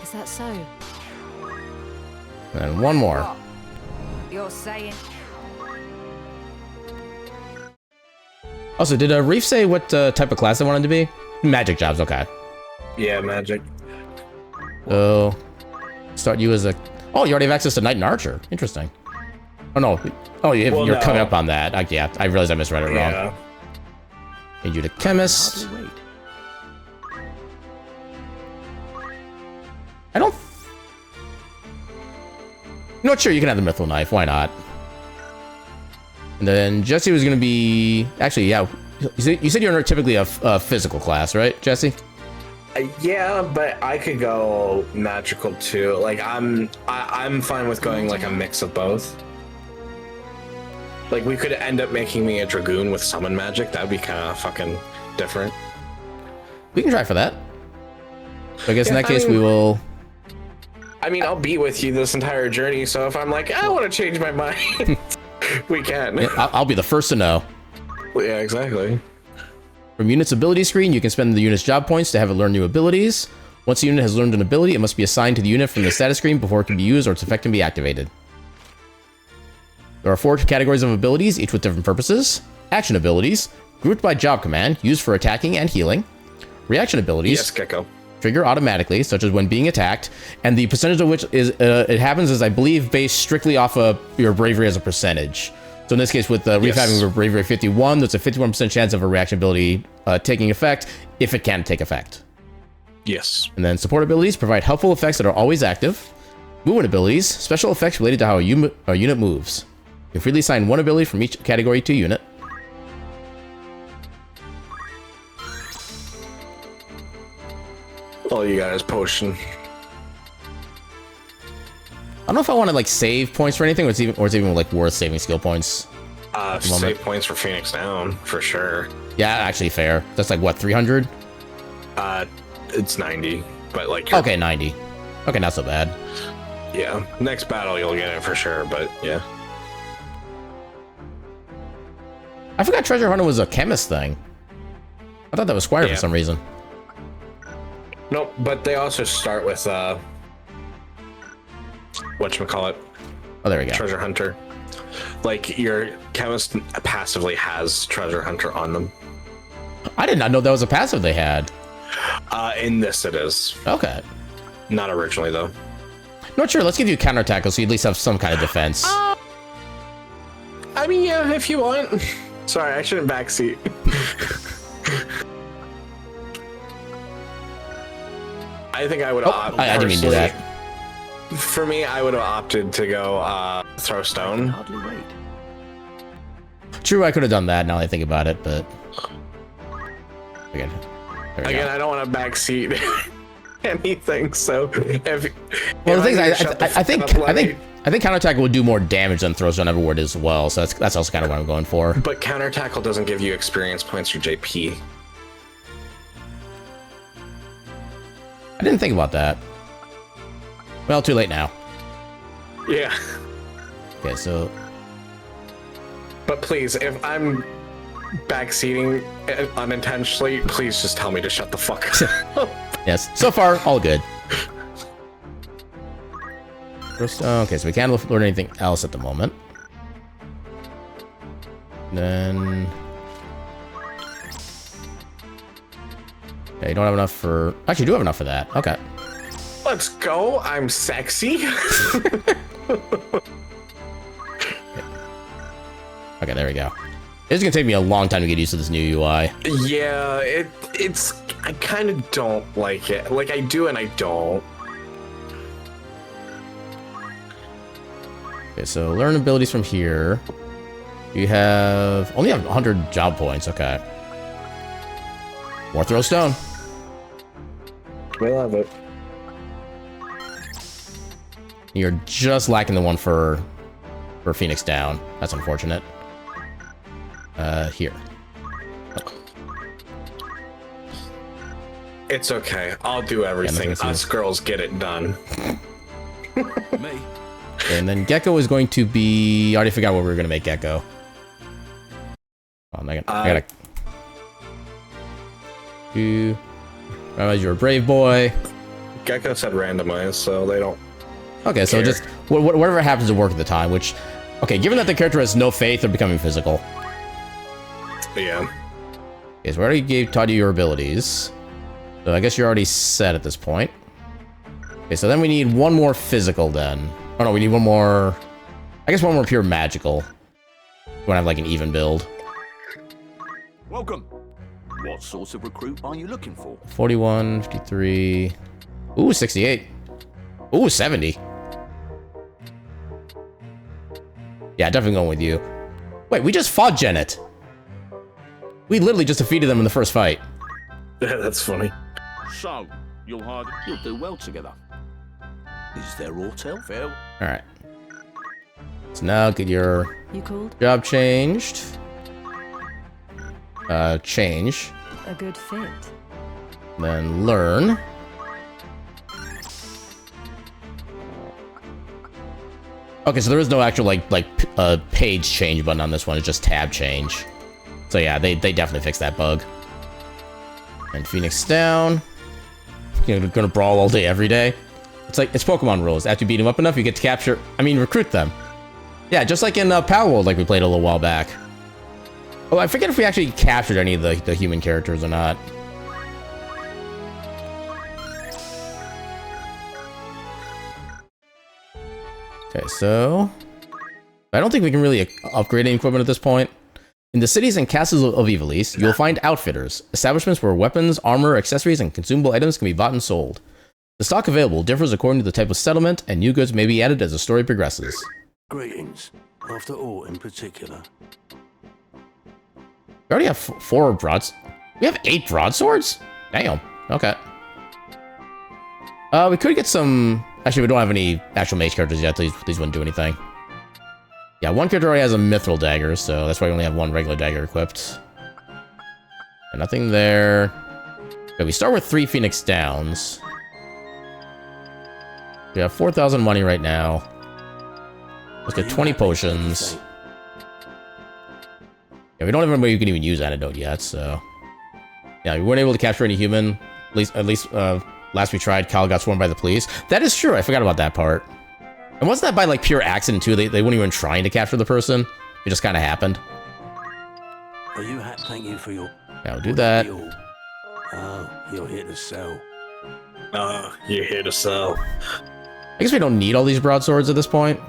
Is that so? And one more. You're saying? Also, did Reef say what type of class they wanted to be? Magic jobs, okay. Yeah, magic. So, start you as a... Oh, you already have access to Knight and Archer. Interesting. Oh, no. Oh, you're coming up on that. Yeah, I realized I misread it wrong. Yeah. Need you to Chemist. I don't... I'm not sure you can have the Mithril Knife. Why not? And then Jesse was going to be... Actually, yeah. You said you're typically a physical class, right, Jesse? Yeah, but I could go magical too. Like I'm fine with going like a mix of both. Like we could end up making me a dragoon with summon magic. That'd be kind of fucking different. We can try for that. So I guess in that case we will... I mean, I'll be with you this entire journey, so if I'm like, I want to change my mind, we can. Yeah, I'll be the first to know. Yeah, exactly. From unit's ability screen, you can spend the unit's job points to have it learn new abilities. Once a unit has learned an ability, it must be assigned to the unit from the status screen before it can be used or its effect can be activated. There are 4 categories of abilities, each with different purposes. Action abilities, grouped by job command, used for attacking and healing. Reaction abilities. Yes, Gecko. Trigger automatically, such as when being attacked, and the percentage of which is it happens is, I believe, based strictly off of your bravery as a percentage. So in this case, with Reef having a bravery 51, there's a 51% chance of a reaction ability taking effect if it can take effect. Yes. And then support abilities provide helpful effects that are always active. Movement abilities, special effects related to how a unit moves. You can freely assign 1 ability from each category to a unit. All you got is potion. I don't know if I want to like save points for anything, or it's even like worth saving skill points. Save points for Phoenix Down for sure. Yeah, actually fair. That's like what, 300? It's 90, but like. Okay, 90. Okay, not so bad. Yeah, next battle you'll get it for sure, but yeah. I forgot Treasure Hunter was a chemist thing. I thought that was Squire for some reason. Nope, but they also start with whatchamacallit. Oh, there we go. Treasure Hunter. Like your chemist passively has Treasure Hunter on them. I did not know that was a passive they had. In this it is. Okay. Not originally though. Not sure. Let's give you counterattack so you at least have some kind of defense. I mean, yeah, if you want. Sorry, I shouldn't backseat. I think I would opt. I didn't mean to do that. For me, I would have opted to go throw stone. True, I could have done that now that I think about it, but again, I don't want to backseat anything. So if well, the thing is, I think counterattack will do more damage than throw stone everywhere as well. So that's also kind of what I'm going for. But counterattack doesn't give you experience points or JP. I didn't think about that. Well, too late now. Yeah. Okay, so. But please, if I'm backseating unintentionally, please just tell me to shut the fuck up. Yes, so far, all good. Okay, so we can't learn anything else at the moment. Then... Okay, you don't have enough for... Actually, you do have enough for that. Okay. Let's go. I'm sexy. Okay, there we go. It's gonna take me a long time to get used to this new UI. Yeah, it's... I kind of don't like it. Like, I do and I don't. Okay, so learn abilities from here. You only have 100 job points. Okay. More throw stone. We love it. You're just lacking the one for Phoenix Down. That's unfortunate. Here. It's okay. I'll do everything. Us girls get it done. Me. And then Gecko is going to be... I already forgot what we were going to make Gecko. I gotta... You... You're a brave boy. Gecko said randomized, so they don't... Okay, so just... Whatever happens to work at the time, which... Okay, given that the character has no faith, they're becoming physical. Yeah. Okay, so we already taught you your abilities. So I guess you're already set at this point. Okay, so then we need one more physical then. Oh no, we need one more... I guess one more pure magical. We want to have like an even build. Welcome. What sort of recruit are you looking for? 41, 53... Ooh, 68. Ooh, 70. Yeah, definitely going with you. Wait, we just fought Janet. We literally just defeated them in the first fight. Yeah, that's funny. So, you'll do well together. Is there aught else? Alright. So now get your job changed. Change. A good fit. Then learn. Okay, so there is no actual page change button on this one. It's just tab change. So yeah, they definitely fixed that bug. And Phoenix down. You're gonna brawl all day, every day. It's Pokemon rules. After you beat them up enough, you get to recruit them. Yeah, just like in Pal World, like we played a little while back. Oh, I forget if we actually captured any of the human characters or not. Okay, so... I don't think we can really upgrade any equipment at this point. In the cities and castles of Ivalice, you'll find outfitters, establishments where weapons, armor, accessories, and consumable items can be bought and sold. The stock available differs according to the type of settlement, and new goods may be added as the story progresses. Greetings. After all in particular. We already have 4 broads. We have 8 broadswords? Damn. Okay. We could get some... Actually, we don't have any actual mage characters yet. These wouldn't do anything. Yeah, one character already has a mithril dagger, so that's why we only have one regular dagger equipped. And nothing there. Okay, we start with 3 Phoenix Downs. We have 4,000 money right now. Let's get 20 potions. Yeah, we don't have anybody who can even use antidote yet, so... Yeah, we weren't able to capture any human. At least last we tried, Kyle got sworn by the police. That is true, I forgot about that part. And wasn't that by, pure accident, too? They weren't even trying to capture the person. It just kind of happened. Are you thank you for your... Yeah, we'll do that. Oh, you're here to sell. You're here to sell. I guess we don't need all these broadswords at this point.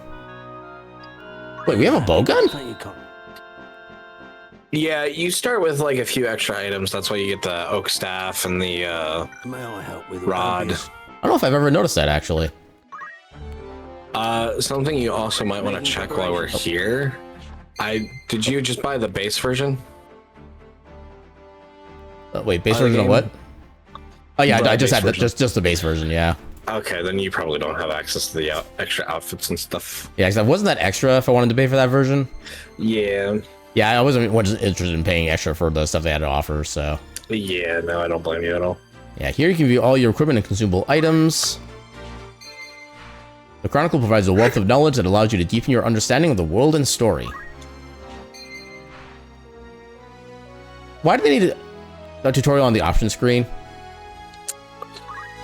Wait, we have a bowgun? Yeah, you start with a few extra items. That's why you get the oak staff and the May I help with rod. I don't know if I've ever noticed that, actually. Something you also might want to check while we're here. Did you just buy the base version? Wait, base version of what? Oh yeah, I just had just the base version, yeah. Okay, then you probably don't have access to the extra outfits and stuff. Yeah, because wasn't that extra if I wanted to pay for that version? Yeah. Yeah, I wasn't interested in paying extra for the stuff they had to offer, so... Yeah, no, I don't blame you at all. Yeah, here you can view all your equipment and consumable items. The Chronicle provides a wealth of knowledge that allows you to deepen your understanding of the world and story. Why do they need a tutorial on the option screen?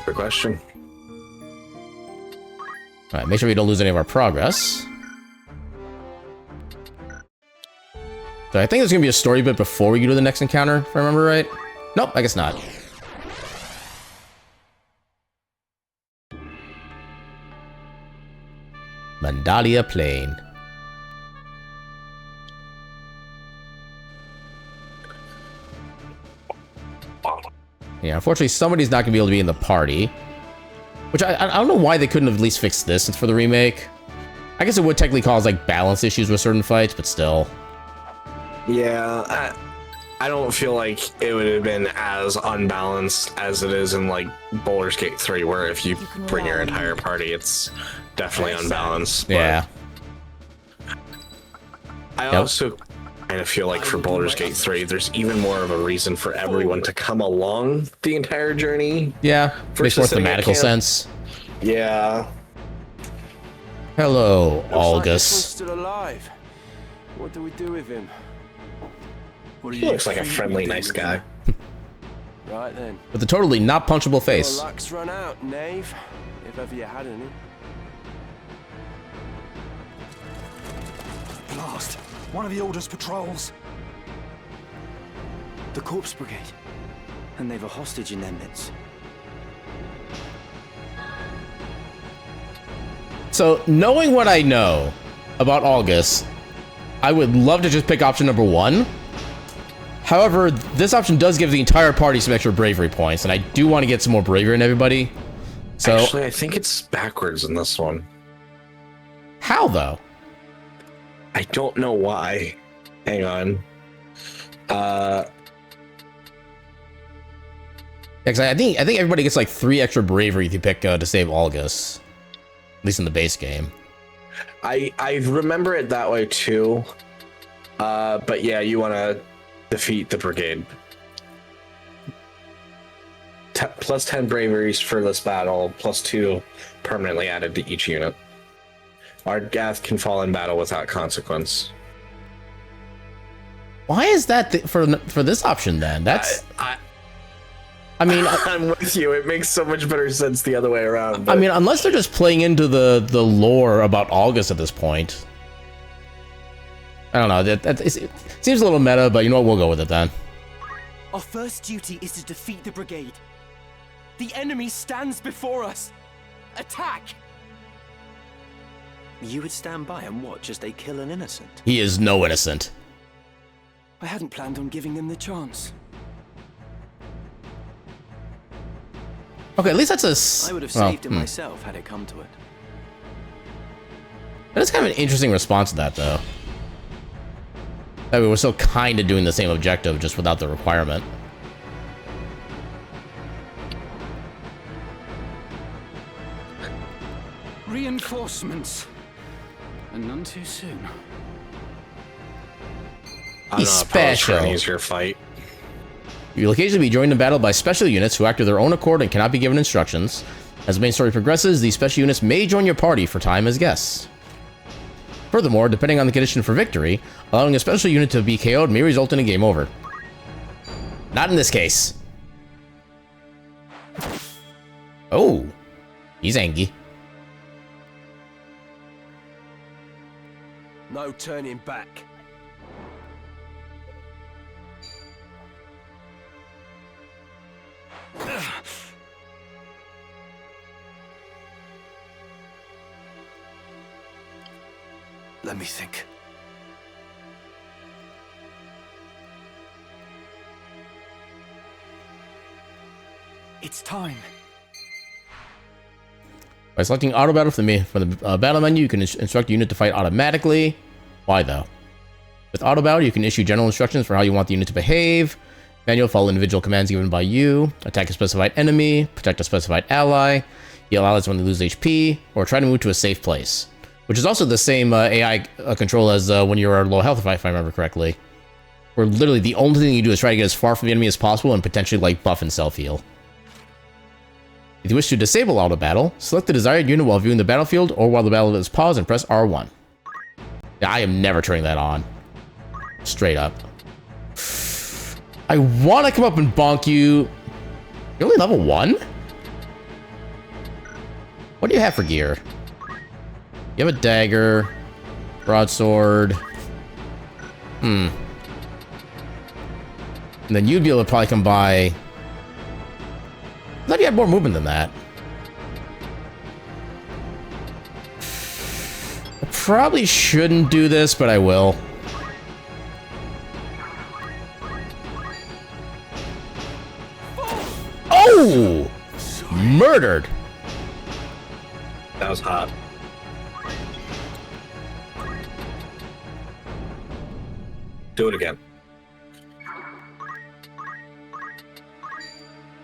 Good question. Alright, make sure we don't lose any of our progress. So I think there's gonna be a story bit before we go to the next encounter, if I remember right. Nope, I guess not. Mandalia Plain. Yeah, unfortunately, somebody's not gonna be able to be in the party. Which I don't know why they couldn't have at least fixed this for the remake. I guess it would technically cause like balance issues with certain fights, but still. Yeah, I don't feel like it would have been as unbalanced as it is in like Baldur's Gate 3, where if you bring your entire party, it's definitely unbalanced. Yeah. I also kind of feel like for Baldur's Gate 3, there's even more of a reason for everyone to come along the entire journey. Yeah, makes more thematical sense. Yeah. Hello, Looks like this one's Algus. still alive. What do we do with him? He looks like a friendly, nice guy. Right then. With a totally not punchable face. Your luck's run out, knave. If ever you had any. Blast! One of the Order's patrols. The Corpse Brigade. And they've a hostage in their midst. So, knowing what I know about Algus, I would love to just pick option number 1. However, this option does give the entire party some extra bravery points, and I do want to get some more bravery in everybody. So, actually, I think it's backwards in this one. How though? I don't know why. Hang on. Because I think everybody gets like 3 extra bravery if you pick to save Algus, at least in the base game. I remember it that way too. But yeah, you want to defeat the brigade. Plus 10 braveries for this battle, plus 2 permanently added to each unit. Ardgath can fall in battle without consequence. Why is that for this option then? That's. I mean, I'm with you. It makes so much better sense the other way around. I mean, unless they're just playing into the lore about Algus at this point. I don't know. It seems a little meta, but you know what? We'll go with it then. Our first duty is to defeat the brigade. The enemy stands before us. Attack! You would stand by and watch as they kill an innocent? He is no innocent. I hadn't planned on giving them the chance. Okay, at least that's a... I would have saved it myself had it come to it. That is kind of an interesting response to that, though. That we were still kind of doing the same objective, just without the requirement. Reinforcements. And none too soon. He's special. Easier fight. You'll occasionally be joined in battle by special units who act of their own accord and cannot be given instructions. As the main story progresses, these special units may join your party for time as guests. Furthermore, depending on the condition for victory, allowing a special unit to be KO'd may result in a game over. Not in this case. Oh, he's angry. No turning back. Let me think. It's time. By selecting auto battle from the battle menu, you can instruct a unit to fight automatically. Why though? With auto battle, you can issue general instructions for how you want the unit to behave. Manual, follow individual commands given by you. Attack a specified enemy. Protect a specified ally. Heal allies when they lose HP, or try to move to a safe place. Which is also the same AI control as when you're low health, if I remember correctly. Where literally the only thing you do is try to get as far from the enemy as possible and potentially like buff and self-heal. If you wish to disable auto battle, select the desired unit while viewing the battlefield or while the battle is paused and press R1. Yeah, I am never turning that on. Straight up. I want to come up and bonk you. You're only level 1? What do you have for gear? You have a dagger, broadsword. And then you'd be able to probably come by. I thought you had more movement than that. I probably shouldn't do this, but I will. Oh! Murdered! That was hot. Do it again.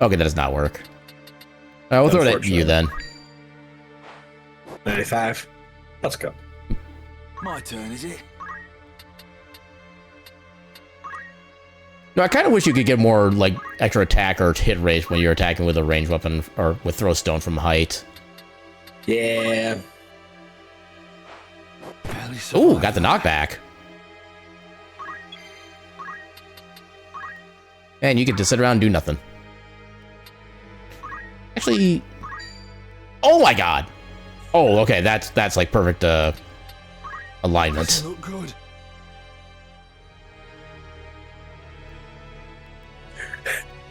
Okay, that does not work. Alright, we'll throw it at you then. 95. Let's go. My turn, is it? No, I kind of wish you could get more, like, extra attack or hit rate when you're attacking with a ranged weapon or with throw stone from height. Yeah. Ooh, got the knockback. And you get to sit around and do nothing. Actually... Oh my god! Oh, okay, that's like perfect, alignment. Doesn't look good.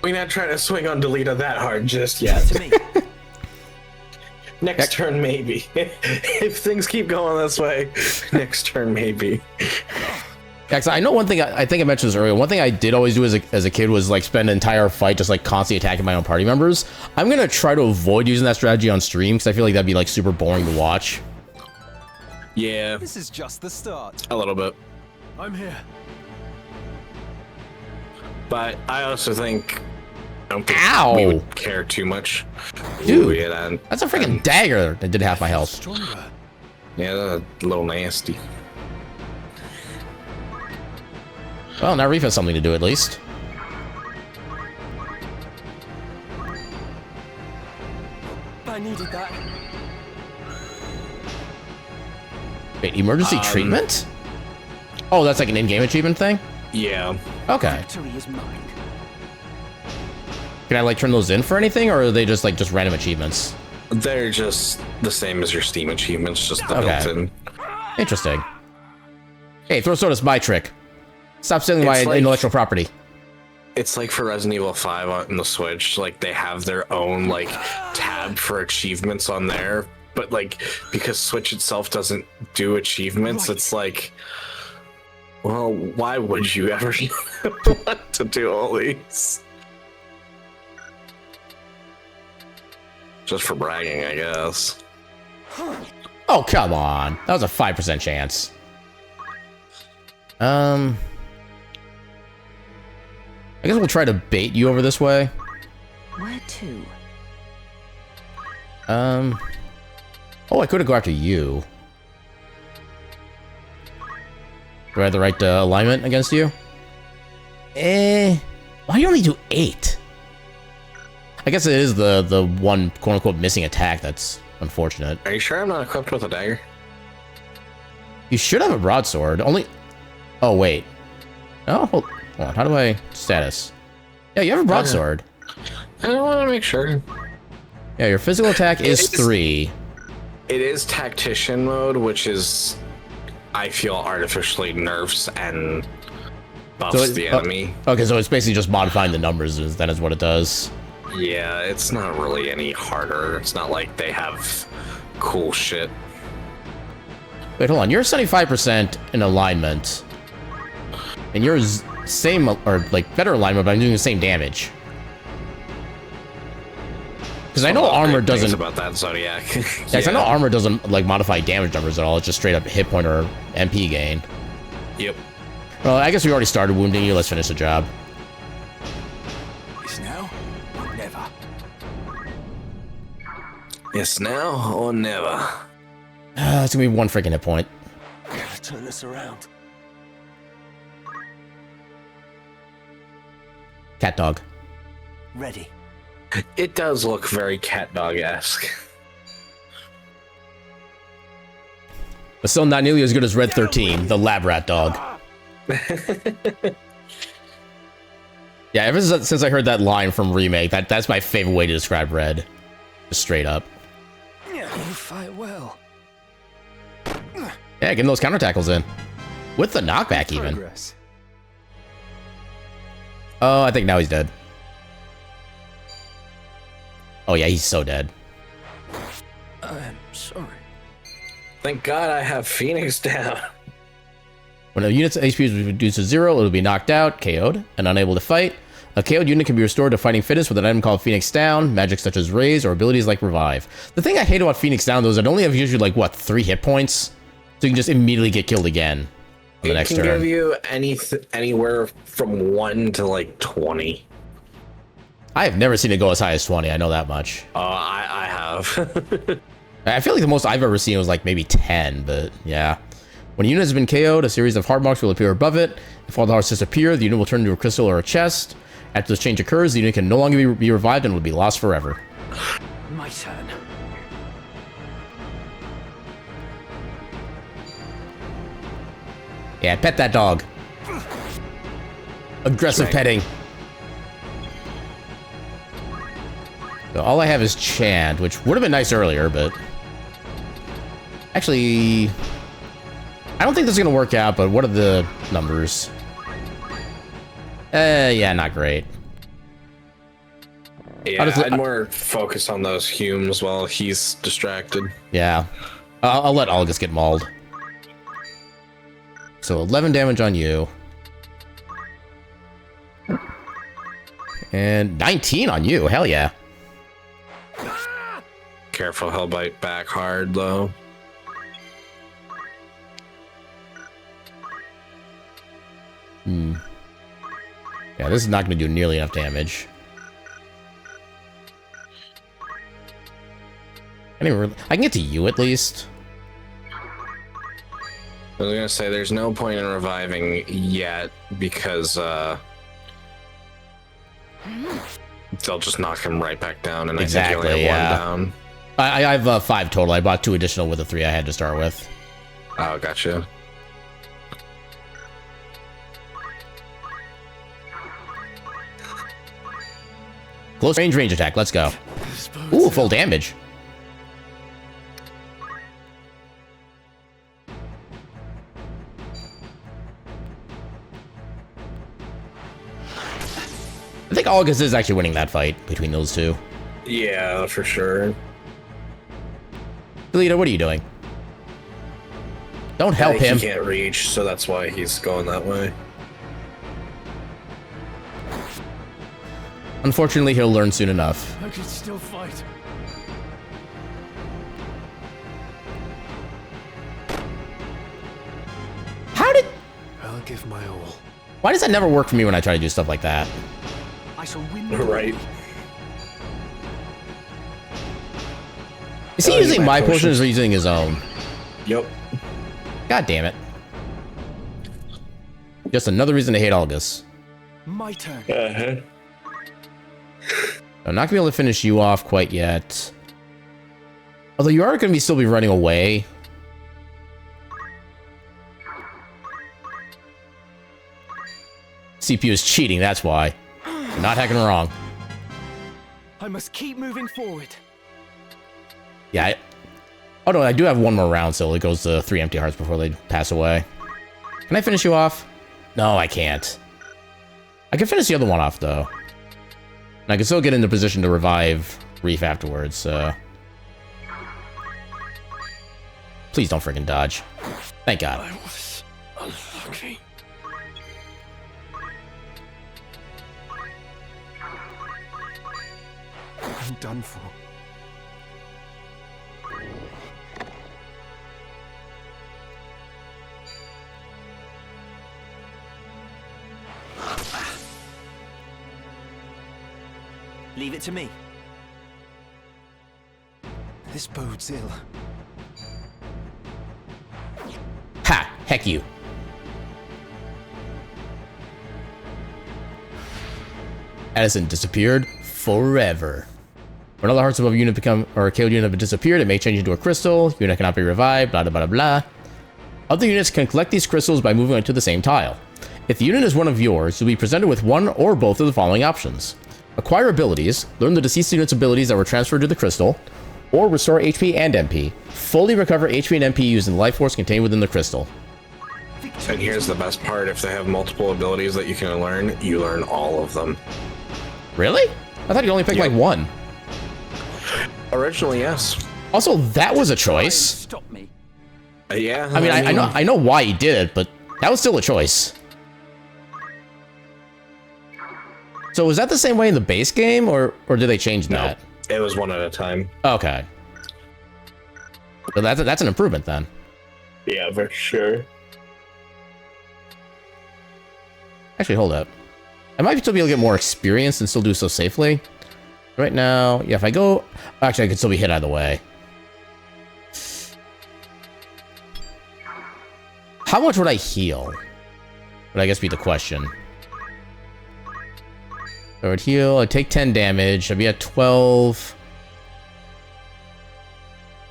We're not trying to swing on Delita that hard just yet. To me. Next turn, maybe. If things keep going this way, next turn, maybe. Yeah, cause I know one thing, I think I mentioned this earlier, one thing I did always do as a kid was like spend an entire fight just like constantly attacking my own party members. I'm gonna try to avoid using that strategy on stream because I feel like that'd be like super boring to watch. Yeah. This is just the start. A little bit. I'm here. But I also think I don't think Ow! we would care too much. Dude, Ooh, yeah, that's a freaking dagger that did half my health. Stronger. Yeah, that's a little nasty. Well, now Reef has something to do at least. I needed that. Wait, emergency treatment? Oh, that's like an in-game achievement thing? Yeah. Okay. Victory is mine. Can I like turn those in for anything, or are they just like random achievements? They're just the same as your Steam achievements, just the Okay. built-in. Interesting. Hey, throw soda's my trick. Stop stealing my intellectual property. It's like for Resident Evil 5 on the Switch, like they have their own like tab for achievements on there, but like because Switch itself doesn't do achievements, it's like, well, why would you ever want to do all these? Just for bragging, I guess. Oh, come on. That was a 5% chance. I guess we'll try to bait you over this way. Where to? Oh, I could have go after you. Do I have the right alignment against you? Why do you only do 8? I guess it is the one quote-unquote missing attack that's unfortunate. Are you sure I'm not equipped with a dagger? You should have a broadsword. Only... Oh, wait. Oh, hold on. How do I... Status. Yeah, you have a broadsword. I don't want to make sure. Yeah, your physical attack is 3. It is tactician mode, which is, I feel, artificially nerfs and buffs the enemy. Okay, so it's basically just modifying the numbers, that is what it does. Yeah, it's not really any harder. It's not like they have cool shit. Wait, hold on. You're 75% in alignment. And yours same, or like better alignment, but I'm doing the same damage. Because I know armor doesn't... about that, Zodiac. Yeah, 'cause I know armor doesn't like modify damage numbers at all. It's just straight up hit point or MP gain. Yep. Well, I guess we already started wounding you. Let's finish the job. It's now or never. It's now or never. It's gonna be 1 freaking hit point. Gotta turn this around. Cat dog. Ready. It does look very cat dog-esque. But still not nearly as good as Red 13, the lab rat dog. Yeah, ever since I heard that line from Remake, that's my favorite way to describe Red. Just straight up. You fight well. Yeah, getting those counter tackles in. With the knockback, even. Progress. Oh, I think now he's dead. Oh yeah, he's so dead. I'm sorry. Thank God I have Phoenix down. When a unit's HP is reduced to 0, it'll be knocked out, KO'd, and unable to fight. A KO'd unit can be restored to fighting fitness with an item called Phoenix Down, magic such as Raise, or abilities like Revive. The thing I hate about Phoenix Down, though, is it only have usually like, what, 3 hit points? So you can just immediately get killed again. the next turn. It can turn. give you anywhere from 1 to like 20. I have never seen it go as high as 20. I know that much. I have. I feel like the most I've ever seen was like maybe 10, but yeah. When a unit has been KO'd, a series of heart marks will appear above it. If all the hearts disappear, the unit will turn into a crystal or a chest. After this change occurs, the unit can no longer be revived and will be lost forever. My turn. Yeah, pet that dog. Aggressive petting. So all I have is Chant, which would have been nice earlier, but... Actually... I don't think this is going to work out, but what are the numbers? Yeah, not great. Yeah, I'd more focus on those Humes while he's distracted. Yeah. I'll let Algus get mauled. So 11 damage on you. And 19 on you. Hell yeah. Careful, he'll bite back hard, though. Yeah, this is not going to do nearly enough damage. I can get to you at least. I was gonna say there's no point in reviving yet because they'll just knock him right back down, and Exactly, I think you only have yeah. one down. I have 5 total. I bought 2 additional with the 3 I had to start with. Oh, gotcha. Close range attack. Let's go. Ooh, full damage. I think Algus is actually winning that fight between those two. Yeah, for sure. Delita, what are you doing? Don't help him. He can't reach, so that's why he's going that way. Unfortunately, he'll learn soon enough. I can still fight. How did... I'll give my all. Why does that never work for me when I try to do stuff like that? I shall win. Right. Is he using my potions or using his own? Yep. God damn it. Just another reason to hate Algus. My turn. I'm not gonna be able to finish you off quite yet. Although you are gonna still be running away. CPU is cheating, that's why. Not hacking wrong. I must keep moving forward. Yeah, oh no, I do have one more round, so it goes to 3 empty hearts before they pass away. Can I finish you off? No, I can't. I can finish the other one off, though. And I can still get into position to revive Reef afterwards, so... Please don't freaking dodge. Thank God. I was unlucky. I'm done for. Leave it to me. This bodes ill. Ha! Heck you. Addison disappeared forever. When all the hearts above a unit become, or a killed unit have disappeared, it may change into a crystal. Unit cannot be revived, blah, blah, blah, blah. Other units can collect these crystals by moving onto the same tile. If the unit is one of yours, you'll be presented with one or both of the following options. Acquire abilities, learn the deceased unit's abilities that were transferred to the crystal, or restore HP and MP. Fully recover HP and MP using the life force contained within the crystal. And here's the best part, if they have multiple abilities that you can learn, you learn all of them. Really? I thought you only picked like one. Originally, yes. Also, that was a choice. Stop me. Yeah. I mean, I know why he did it, but that was still a choice. So was that the same way in the base game, or did they change that? It was one at a time. Okay. So that's an improvement then. Yeah, for sure. Actually, hold up. I might still be able to get more experience and still do so safely. Right now, yeah, if I go... Actually, I could still be hit either way. How much would I heal? Would I guess be the question. I would heal, I'd take 10 damage, I'd be at 12.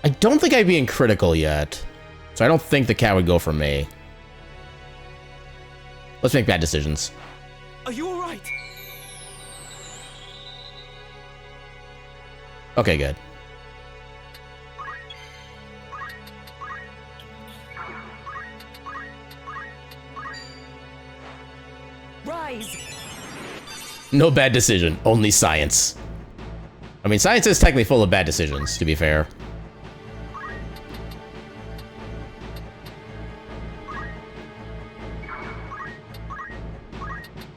I don't think I'd be in critical yet. So I don't think the cat would go for me. Let's make bad decisions. Are you alright? Okay, good. Rise. No bad decision, only science. I mean, science is technically full of bad decisions, to be fair.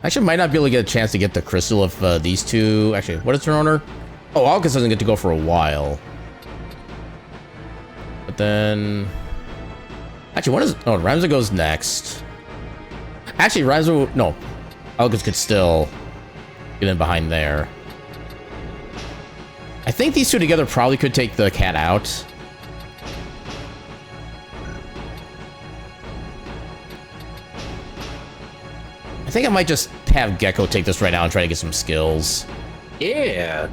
Actually, might not be able to get a chance to get the crystal if these two... Actually, what is her owner? Oh, Algus doesn't get to go for a while. But then... Actually, what is... Oh, Ramza goes next. Actually, Ramza... No. Algus could still get in behind there. I think these two together probably could take the cat out. I think I might just have Gecko take this right now and try to get some skills. Yeah.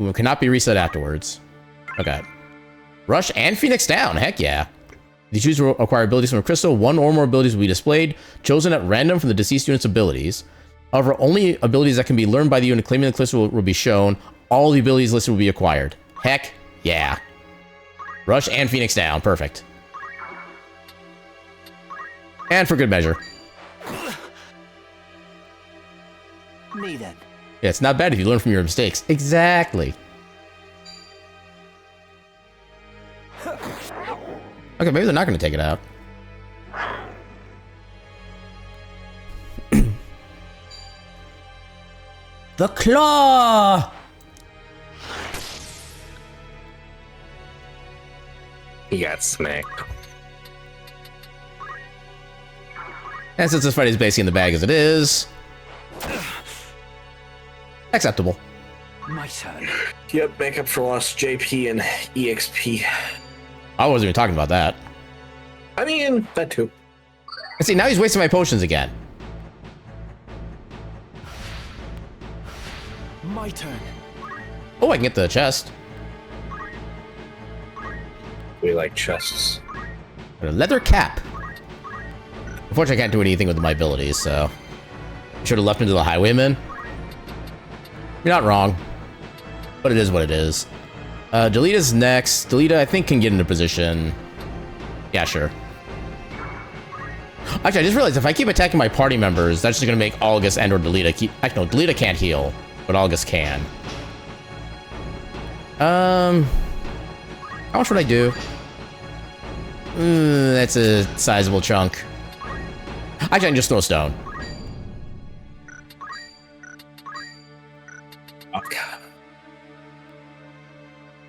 Ooh, cannot be reset afterwards. Okay. Rush and Phoenix down. Heck yeah. These choose to acquire abilities from a crystal. One or more abilities will be displayed, chosen at random from the deceased unit's abilities. However, only abilities that can be learned by the unit claiming the crystal will be shown. All the abilities listed will be acquired. Heck yeah. Rush and Phoenix down. Perfect. And for good measure. Me then. Yeah, it's not bad if you learn from your mistakes. Exactly. Okay, maybe they're not going to take it out. The claw! He got smacked. And since this fight is basically in the bag as it is... Acceptable. My turn. Yep, make up for lost JP and EXP. I wasn't even talking about that. I mean, that too. And see, now he's wasting my potions again. My turn. Oh, I can get the chest. We like chests. A leather cap. Unfortunately, I can't do anything with my abilities, so... Should have left into the highwayman. You're not wrong. But it is what it is. Delita's next. Delita, I think, can get into position. Yeah, sure. Actually, I just realized if I keep attacking my party members, that's just going to make Algus and or Delita keep... Actually, no, Delita can't heal, but Algus can. How much would I do? That's a sizable chunk. Actually, I can just throw a stone.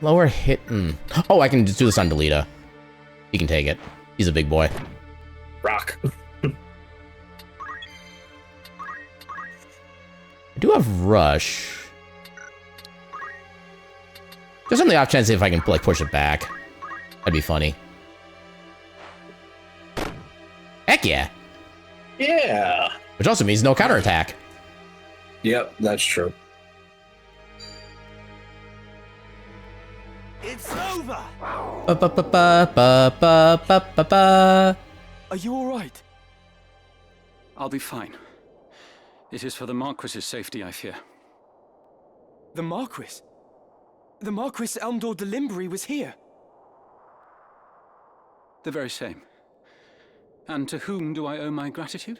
Lower hit. Oh, I can just do this on Delita. He can take it. He's a big boy. Rock. I do have Rush. Just on the off chance if I can like push it back. That'd be funny. Heck yeah. Yeah. Which also means no counterattack. Yep, that's true. It's over! Are you alright? I'll be fine. It is for the Marquis's safety, I fear. The Marquis? The Marquis Elmdor de Limbri was here. The very same. And to whom do I owe my gratitude?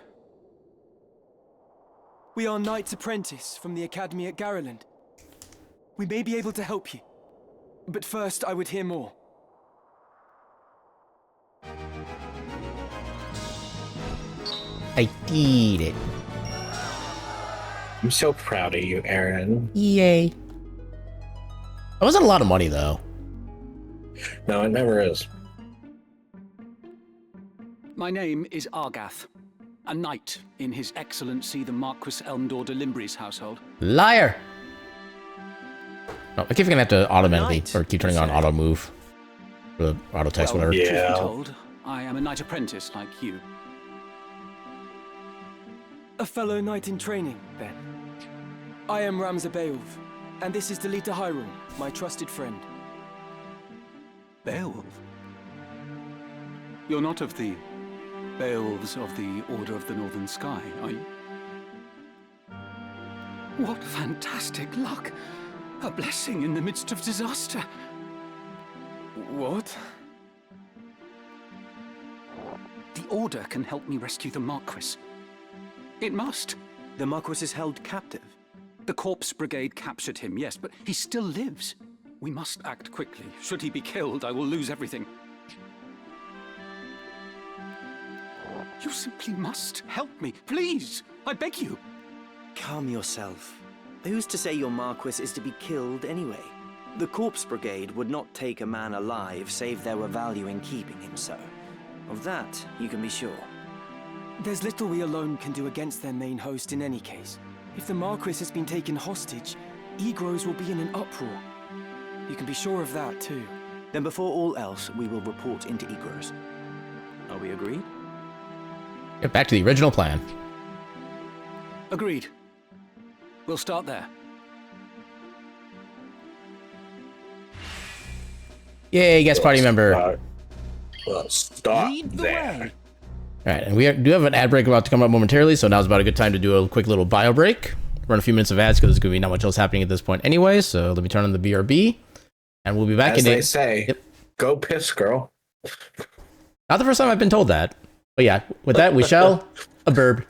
We are Knights Apprentice from the Academy at Garland. We may be able to help you. But first, I would hear more. I did it. I'm so proud of you, Aaron. Yay. That wasn't a lot of money, though. No, it never is. My name is Argath. A knight in His Excellency the Marquis Elmdor de Limbre's household. Liar! Oh, I keep gonna have to automatically, or keep turning on auto move. Or auto text, whatever. Truth be told, I am a knight apprentice like you. A fellow knight in training, then. I am Ramza Beowulf, and this is Delita Hyrule, my trusted friend. Beowulf? You're not of the Beowulfs of the Order of the Northern Sky, are you? What fantastic luck! A blessing in the midst of disaster. What? The Order can help me rescue the Marquis. It must. The Marquis is held captive. The Corpse Brigade captured him, yes, but he still lives. We must act quickly. Should he be killed, I will lose everything. You simply must help me, please! I beg you! Calm yourself. Who's to say your Marquis is to be killed anyway? The Corpse Brigade would not take a man alive save there were value in keeping him so. Of that, you can be sure. There's little we alone can do against their main host in any case. If the Marquis has been taken hostage, Egros will be in an uproar. You can be sure of that, too. Then before all else, we will report into Egros. Are we agreed? Get back to the original plan. Agreed. We'll start there. Yay, guest party member. Stop there. Alright, and we do have an ad break about to come up momentarily, so now's about a good time to do a quick little bio break. Run a few minutes of ads because there's going to be not much else happening at this point anyway, so let me turn on the BRB, and we'll be back As in they say, go piss, girl. Not the first time I've been told that. But yeah, with that, we shall a burb.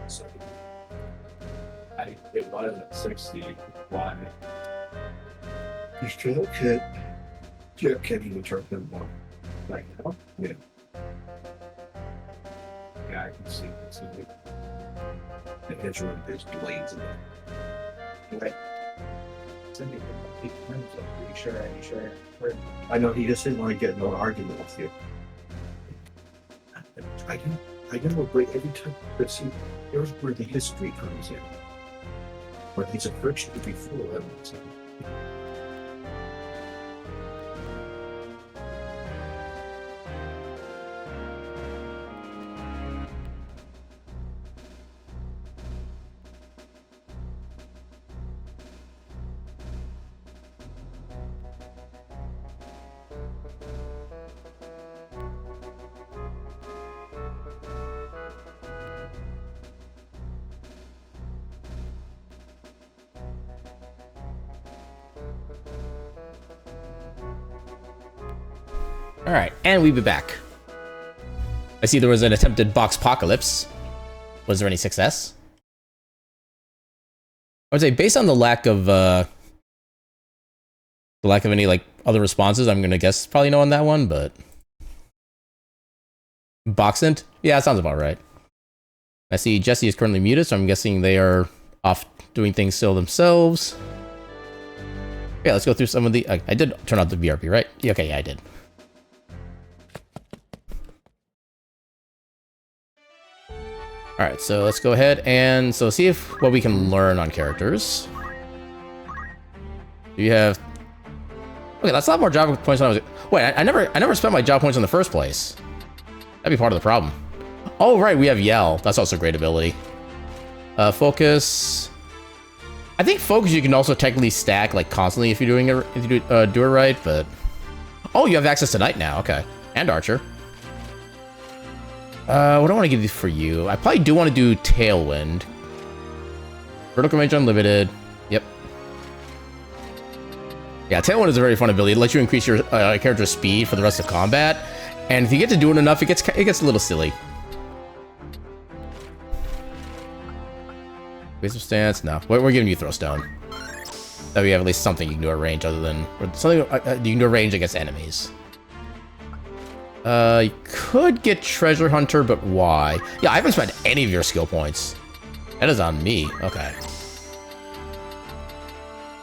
So it was at 60. Why? You still can't even turn them on right now. Yeah. Yeah, I can see it's the instrument, there's blades in it. Right. Sending him a big friends up. Are you sure? I know he just didn't want to get no argument with you. I know break every time, but see, here's where the history comes in. Where there's a friction before them. Alright, and we'll be back. I see there was an attempted box apocalypse. Was there any success? I would say based on the lack of any like other responses, I'm gonna guess probably no on that one, but Boxent? Yeah, that sounds about right. I see Jesse is currently muted, so I'm guessing they are off doing things still themselves. Yeah, let's go through some of the... I did turn out the VRP, right? Yeah, okay, yeah, I did. Alright, so let's go ahead and see if what we can learn on characters. Do you have... Okay, that's a lot more job points than I was... Wait, I never spent my job points in the first place. That'd be part of the problem. Oh, right, we have Yell. That's also a great ability. Focus... I think Focus you can also technically stack, like, constantly if you're doing it, if you do it right, but... Oh, you have access to Knight now, okay. And Archer. What do I want to give you for you? I probably do want to do Tailwind. Vertical range unlimited. Yep. Yeah, Tailwind is a very fun ability. It lets you increase your character's speed for the rest of combat. And if you get to do it enough, it gets a little silly. Evasive stance? No. We're giving you Throw Stone. That way you have at least something you can do at range other than... Or something you can do at range against enemies. You could get Treasure Hunter, but why? Yeah, I haven't spent any of your skill points. That is on me. Okay.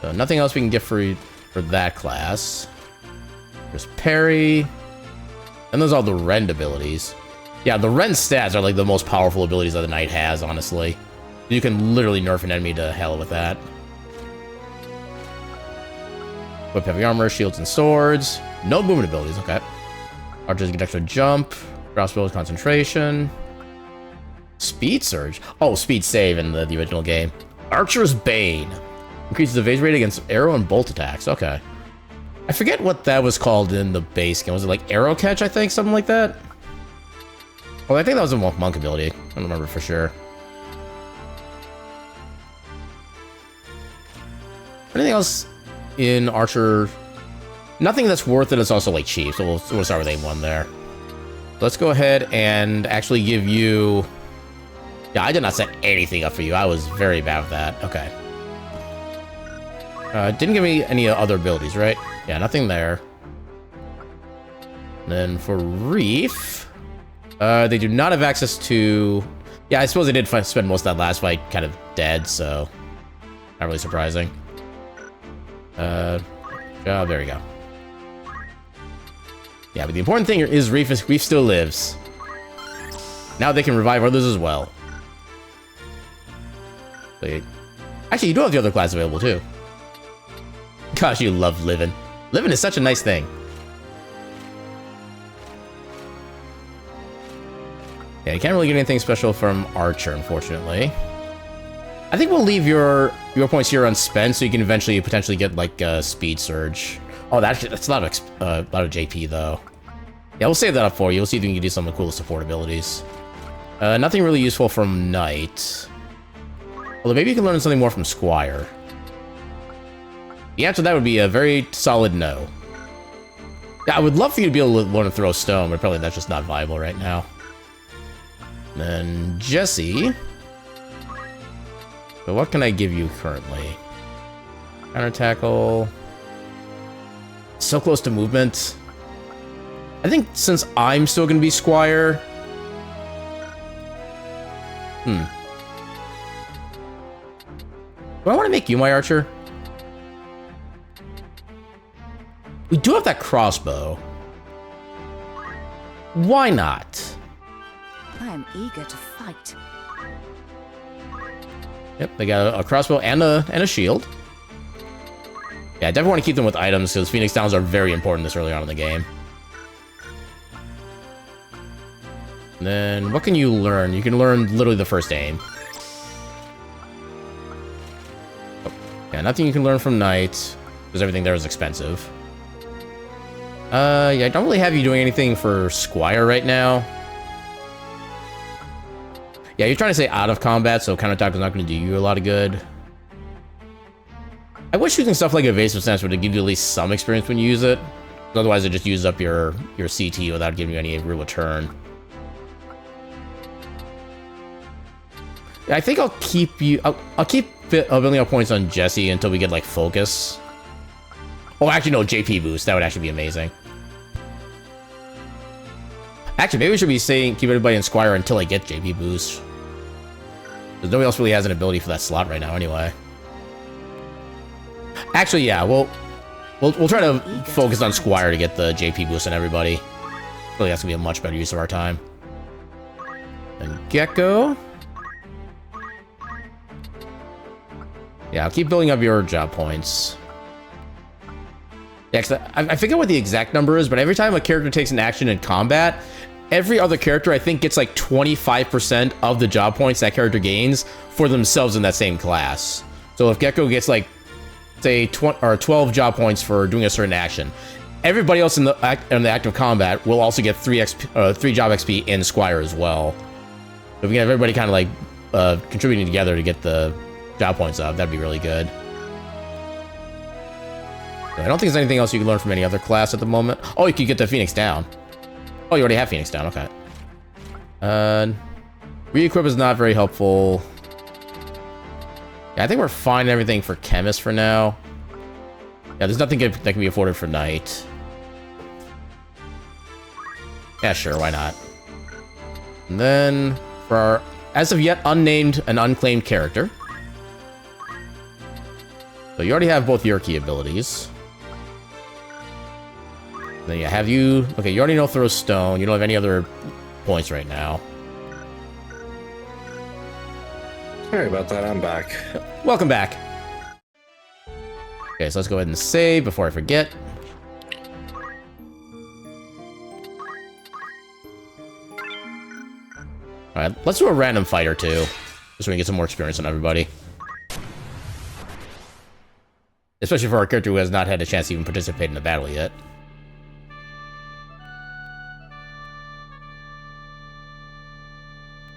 So nothing else we can get for that class. There's Parry. And there's all the Rend abilities. Yeah, the Rend stats are like the most powerful abilities that the Knight has, honestly. You can literally nerf an enemy to hell with that. Whip heavy armor, shields and swords. No movement abilities, okay. Archers get extra jump. Crossbow concentration. Speed surge. Oh, speed save in the original game. Archer's Bane. Increases evasion rate against arrow and bolt attacks. Okay. I forget what that was called in the base game. Was it like arrow catch, I think? Something like that? Well, I think that was a monk ability. I don't remember for sure. Anything else in Archer? Nothing that's worth it is also like cheap, so we'll start with A1 there. Let's go ahead and actually give you... Yeah, I did not set anything up for you. I was very bad with that. Okay. Didn't give me any other abilities, right? Yeah, nothing there. And then for Reef, they do not have access to... Yeah, I suppose they did spend most of that last fight kind of dead, so... Not really surprising. Oh, there we go. Yeah, but the important thing is Reef still lives. Now they can revive others as well. Actually, you do have the other class available too. Gosh, you love living. Living is such a nice thing. Yeah, you can't really get anything special from Archer, unfortunately. I think we'll leave your points here unspent, so you can eventually potentially get like a speed surge. Oh, that's a lot of JP though. Yeah, we'll save that up for you. We'll see if we can do some of the cool support abilities. Nothing really useful from Knight. Although maybe you can learn something more from Squire. The answer to that would be a very solid no. Yeah, I would love for you to be able to learn to throw stone, but probably that's just not viable right now. And then Jesse. But what can I give you currently? Counter tackle. So close to movement. I think since I'm still going to be Squire... Do I want to make you my archer? We do have that crossbow. Why not? I am eager to fight. Yep, they got a crossbow and a shield. Yeah, I definitely want to keep them with items because Phoenix Downs are very important this early on in the game. And then, what can you learn? You can learn literally the first aim. Oh, yeah, nothing you can learn from Knight, because everything there is expensive. Yeah, I don't really have you doing anything for Squire right now. Yeah, you're trying to say out of combat, so counterattack is not going to do you a lot of good. I wish using stuff like evasive stance would give you at least some experience when you use it. Otherwise, it just uses up your CT without giving you any real return. Yeah, I think I'll keep you. I'll keep building up points on Jesse until we get like focus. Oh, actually, no, JP boost. That would actually be amazing. Actually, maybe we should be saying keep everybody in Squire until I get JP boost. Because nobody else really has an ability for that slot right now, anyway. Actually, yeah, we'll try to focus on Squire to get the JP boost on everybody. Really, that's gonna be a much better use of our time. And Gecko. Yeah, I'll keep building up your job points. Yeah, 'cause I forget what the exact number is, but every time a character takes an action in combat, every other character, I think, gets like 25% of the job points that character gains for themselves in that same class. So if Gecko gets like, say, 12 job points for doing a certain action, everybody else in the act of combat will also get 3 job XP in Squire as well. So if we can have everybody kind of like contributing together to get the job points up, that'd be really good. I don't think there's anything else you can learn from any other class at the moment. Oh, you could get the Phoenix down. Oh, you already have Phoenix down, okay. Re-equip is not very helpful. Yeah, I think we're fine everything for Chemist for now. Yeah, there's nothing that can be afforded for Knight. Yeah, sure, why not? And then, for our, as of yet, unnamed and unclaimed character. So you already have both your key abilities. Then you have you... Okay, you already know Throw Stone. You don't have any other points right now. Sorry about that, I'm back. Welcome back. Okay, so let's go ahead and save before I forget. Alright, let's do a random fight or two. Just so we can get some more experience on everybody. Especially for our character who has not had a chance to even participate in the battle yet.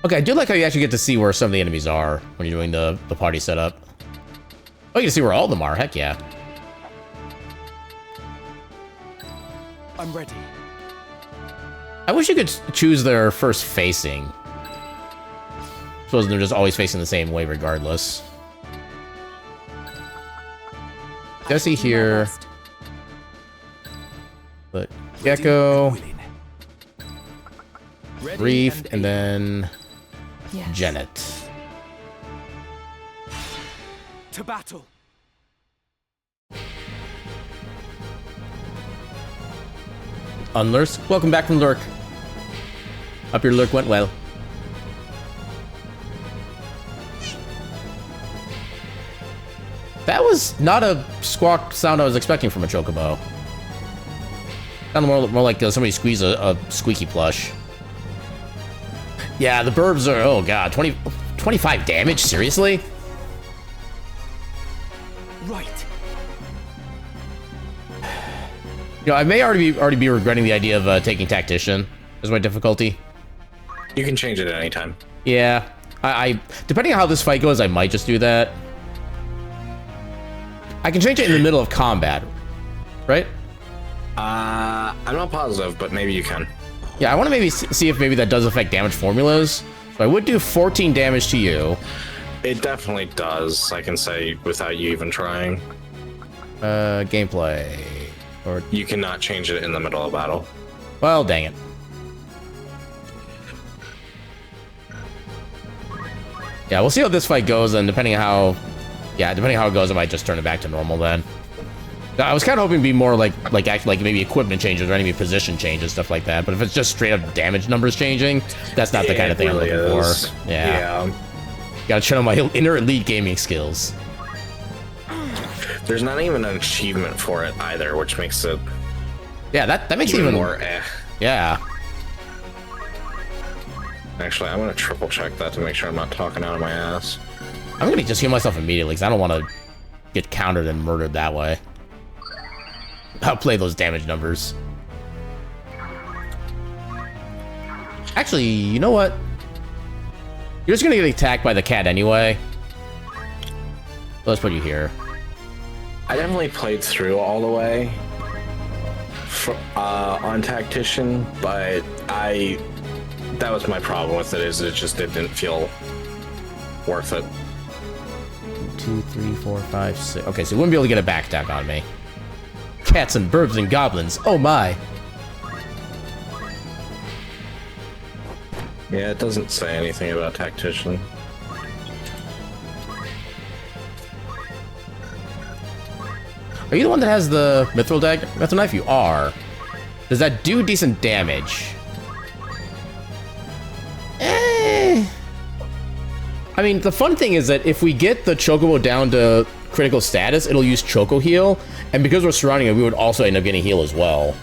Okay, I do like how you actually get to see where some of the enemies are when you're doing the party setup. Oh, you can see where all of them are, heck yeah. I'm ready. I wish you could choose their first facing. Suppose they're just always facing the same way regardless. Jesse here. But Gecko. Reef, and then Janet. To battle. Unlurse, welcome back from Lurk. Hope your Lurk went well. That was not a squawk sound I was expecting from a Chocobo. Sounded more like somebody squeezed a squeaky plush. Yeah, the burbs are, oh god, 25 damage? Seriously? Right. You know, I may already be regretting the idea of taking Tactician as my difficulty. You can change it at any time. Yeah, I depending on how this fight goes, I might just do that. I can change it in the middle of combat, right? I'm not positive, but maybe you can. Yeah, I want to maybe see if maybe that does affect damage formulas. So I would do 14 damage to you. It definitely does, I can say, without you even trying. Gameplay. Or you cannot change it in the middle of battle. Well, dang it. Yeah, we'll see how this fight goes, and depending on how it goes, I might just turn it back to normal then. I was kind of hoping to be more like maybe equipment changes or enemy position changes, stuff like that. But if it's just straight up damage numbers changing, that's not the kind of thing really I'm looking for. Yeah. Gotta channel my inner elite gaming skills. There's not even an achievement for it either, which makes it... Yeah, that makes it even more Yeah. Actually, I'm gonna triple check that to make sure I'm not talking out of my ass. I'm gonna just heal myself immediately, because I don't want to get countered and murdered that way. I'll play those damage numbers. Actually, you know what? You're just gonna get attacked by the cat anyway. Let's put you here. I definitely played through all the way on Tactician, but that was my problem with it, is it didn't feel worth it. 2, 3, 4, 5, 6. Okay, so you wouldn't be able to get a back attack on me. Cats and birds and goblins. Oh my. Yeah, it doesn't say anything about Tactician. Are you the one that has the mithril dagger? That's a knife. You are. Does that do decent damage? I mean, the fun thing is that if we get the Chocobo down to critical status, it'll use Choco Heal, and because we're surrounding it, we would also end up getting heal as well.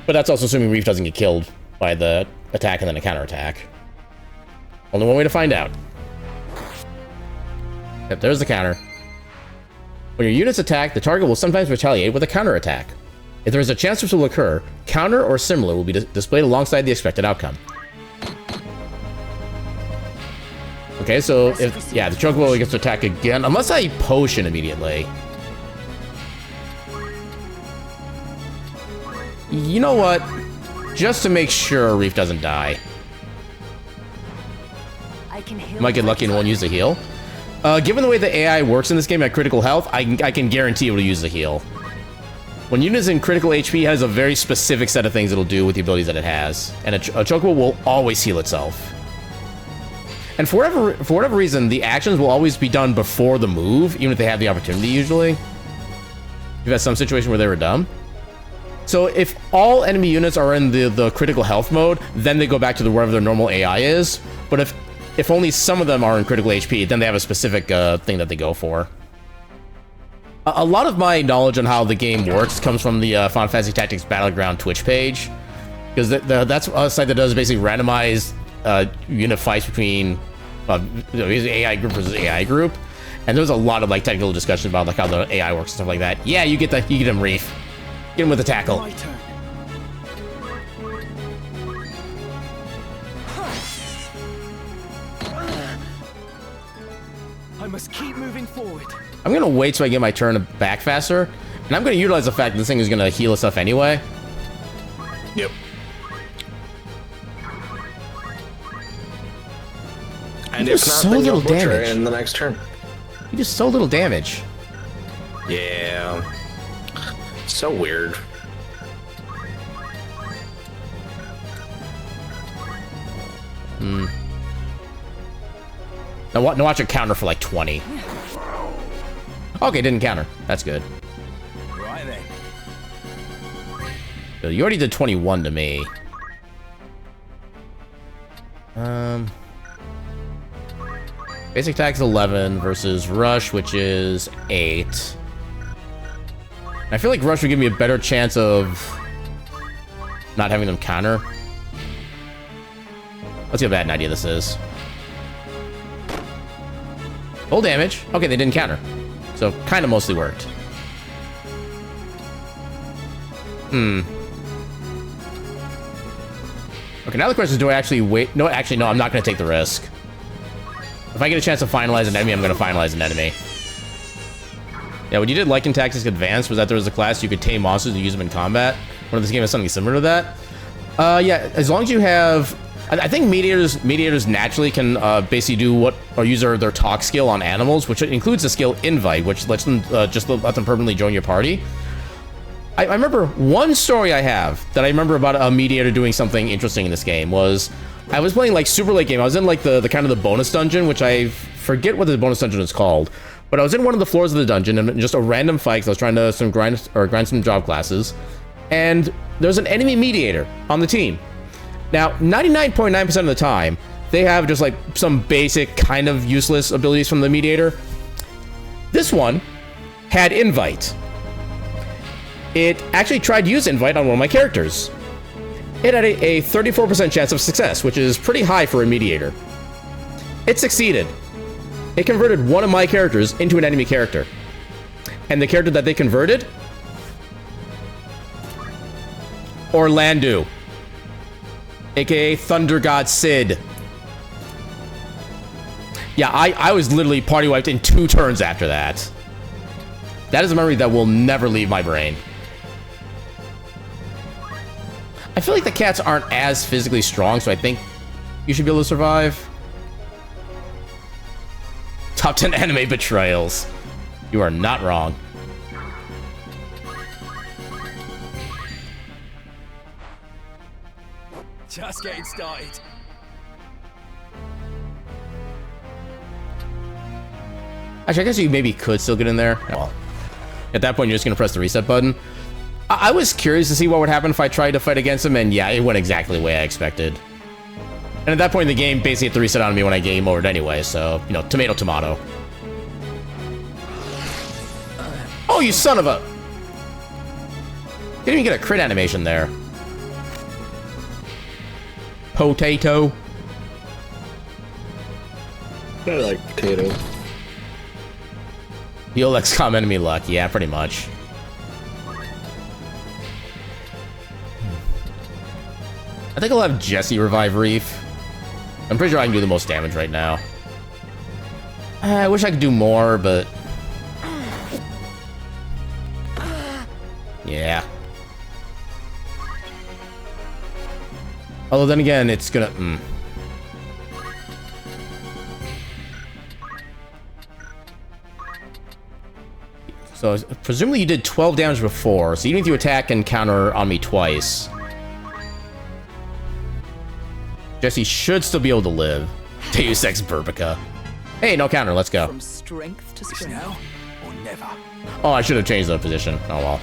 But that's also assuming Reef doesn't get killed by the attack and then a counterattack. Only one way to find out. Yep, there's the counter. When your units attack, the target will sometimes retaliate with a counterattack. If there is a chance this will occur, counter or similar will be displayed alongside the expected outcome. Okay, so if, yeah, the Chocobo gets to attack again, unless I potion immediately. You know what? Just to make sure Reef doesn't die. Might get lucky and won't use the heal. Given the way the AI works in this game at critical health, I can guarantee it will use the heal. When units in critical HP, it has a very specific set of things it'll do with the abilities that it has. And a Chocobo will always heal itself. And for whatever reason, the actions will always be done before the move, even if they have the opportunity usually. You've had some situation where they were dumb. So if all enemy units are in the critical health mode, then they go back to wherever their normal AI is. But if only some of them are in critical HP, then they have a specific thing that they go for. A lot of my knowledge on how the game works comes from the Final Fantasy Tactics Battleground Twitch page. Because that's a site that does basically randomize unit fights between AI group versus AI group. And there's a lot of like technical discussion about like how the AI works and stuff like that. Yeah, you get him, Reef. Get him with the tackle. My turn. I must keep moving forward. I'm gonna wait till I get my turn back faster, and I'm gonna utilize the fact that this thing is gonna heal itself anyway. Yep. And if not, so then little you'll butcher damage in the next turn. You do so little damage. Yeah. So weird. Hmm. Now watch it counter for like 20. Okay, didn't counter. That's good. Right then. So you already did 21 to me. Basic attack's 11 versus Rush, which is 8. I feel like Rush would give me a better chance of not having them counter. Let's see how bad an idea this is. Full damage. Okay, they didn't counter. So, kind of mostly worked. Hmm. Okay, now the question is, do I actually wait? No, actually, no, I'm not going to take the risk. If I get a chance to finalize an enemy, I'm going to finalize an enemy. Yeah, what you did like in Tactics Advanced was that there was a class you could tame monsters and use them in combat. One of this game has something similar to that. Yeah, as long as you have... I think mediators naturally can basically do what, or use their talk skill on animals, which includes the skill Invite, which lets them just let them permanently join your party. I remember one story I have that I remember about a mediator doing something interesting in this game was I was playing like super late game. I was in like the kind of the bonus dungeon, which I forget what the bonus dungeon is called, but I was in one of the floors of the dungeon and just a random fight because I was trying to grind some job classes, and there's an enemy mediator on the team. Now, 99.9% of the time, they have just like some basic kind of useless abilities from the mediator. This one had Invite. It actually tried to use Invite on one of my characters. It had a 34% chance of success, which is pretty high for a mediator. It succeeded. It converted one of my characters into an enemy character. And the character that they converted? Orlando. AKA Thunder God Sid. Yeah, I was literally party wiped in 2 turns after that. That is a memory that will never leave my brain. I feel like the cats aren't as physically strong, so I think you should be able to survive. Top 10 anime betrayals. You are not wrong. Just getting started. Actually, I guess you maybe could still get in there. Well, at that point, you're just going to press the reset button. I was curious to see what would happen if I tried to fight against him, and yeah, it went exactly the way I expected. And at that point in the game, basically hit the reset on me when I game over it anyway, so, you know, tomato, tomato. Oh, you son of a... Didn't even get a crit animation there. Potato. I like potato. Heal XCOM enemy luck. Yeah, pretty much. I think I'll have Jesse revive Reef. I'm pretty sure I can do the most damage right now. I wish I could do more, but... Yeah. Although then again, it's gonna... So, presumably you did 12 damage before, so even if you attack and counter on me twice... Jesse should still be able to live. Deus Ex Burbica. Hey, no counter, let's go. From strength to strength. Now or never. Oh, I should have changed the position. Oh well.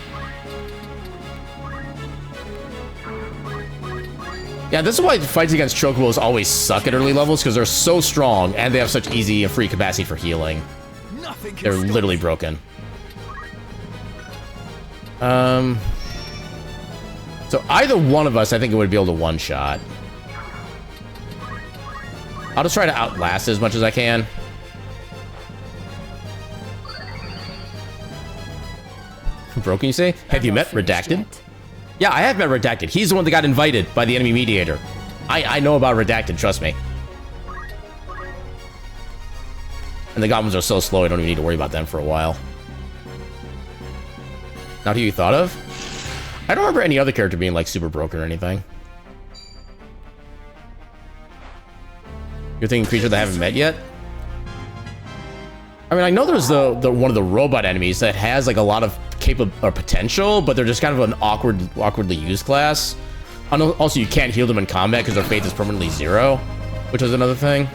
Yeah, this is why fights against Chocobos always suck at early levels, because they're so strong, and they have such easy and free capacity for healing. They're literally broken. So either one of us, I think it would be able to one-shot. I'll just try to outlast as much as I can. Broken, you say? Have you met Redacted? Yeah, I have met Redacted. He's the one that got invited by the enemy mediator. I know about Redacted, trust me. And the goblins are so slow, I don't even need to worry about them for a while. Not who you thought of? I don't remember any other character being, like, super broken or anything. You're thinking creature that I haven't met yet? I mean, I know there's the one of the robot enemies that has like a lot of potential, but they're just kind of an awkwardly used class. I know also you can't heal them in combat because their faith is permanently 0, which is another thing.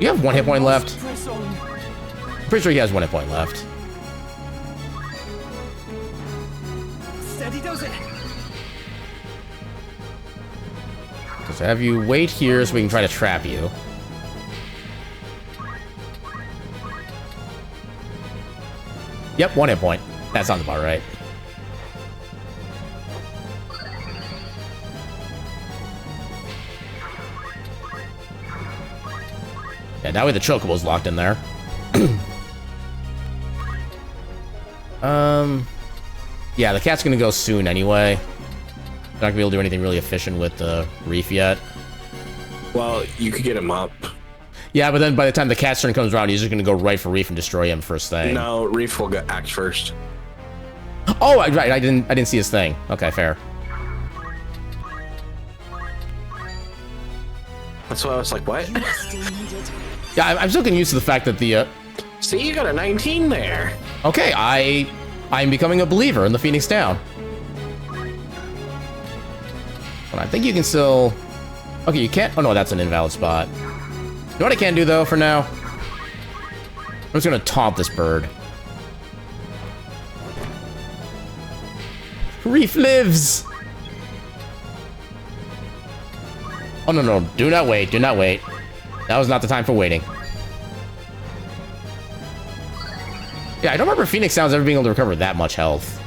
You have 1 hit point left. I'm pretty sure he has 1 hit point left. Steady does it. So have you wait here so we can try to trap you. Yep, 1 hit point. That sounds about right. Yeah, now we have the Chocobo's locked in there. Yeah, the cat's gonna go soon anyway. Not gonna be able to do anything really efficient with the Reef yet. Well, you could get him up. Yeah, but then by the time the cat's turn comes around, he's just gonna go right for Reef and destroy him first thing. No, Reef will go act first. Oh, right, I didn't see his thing. Okay, fair. That's why I was like, what? Yeah, I'm still getting used to the fact that the See, you got a 19 there. Okay, I'm becoming a believer in the Phoenix Down. But I think you can still... Okay, you can't... Oh, no, that's an invalid spot. You know what I can do, though, for now? I'm just gonna taunt this bird. Reef lives! Oh, no, no. Do not wait. Do not wait. That was not the time for waiting. Yeah, I don't remember Phoenix Down's ever being able to recover that much health.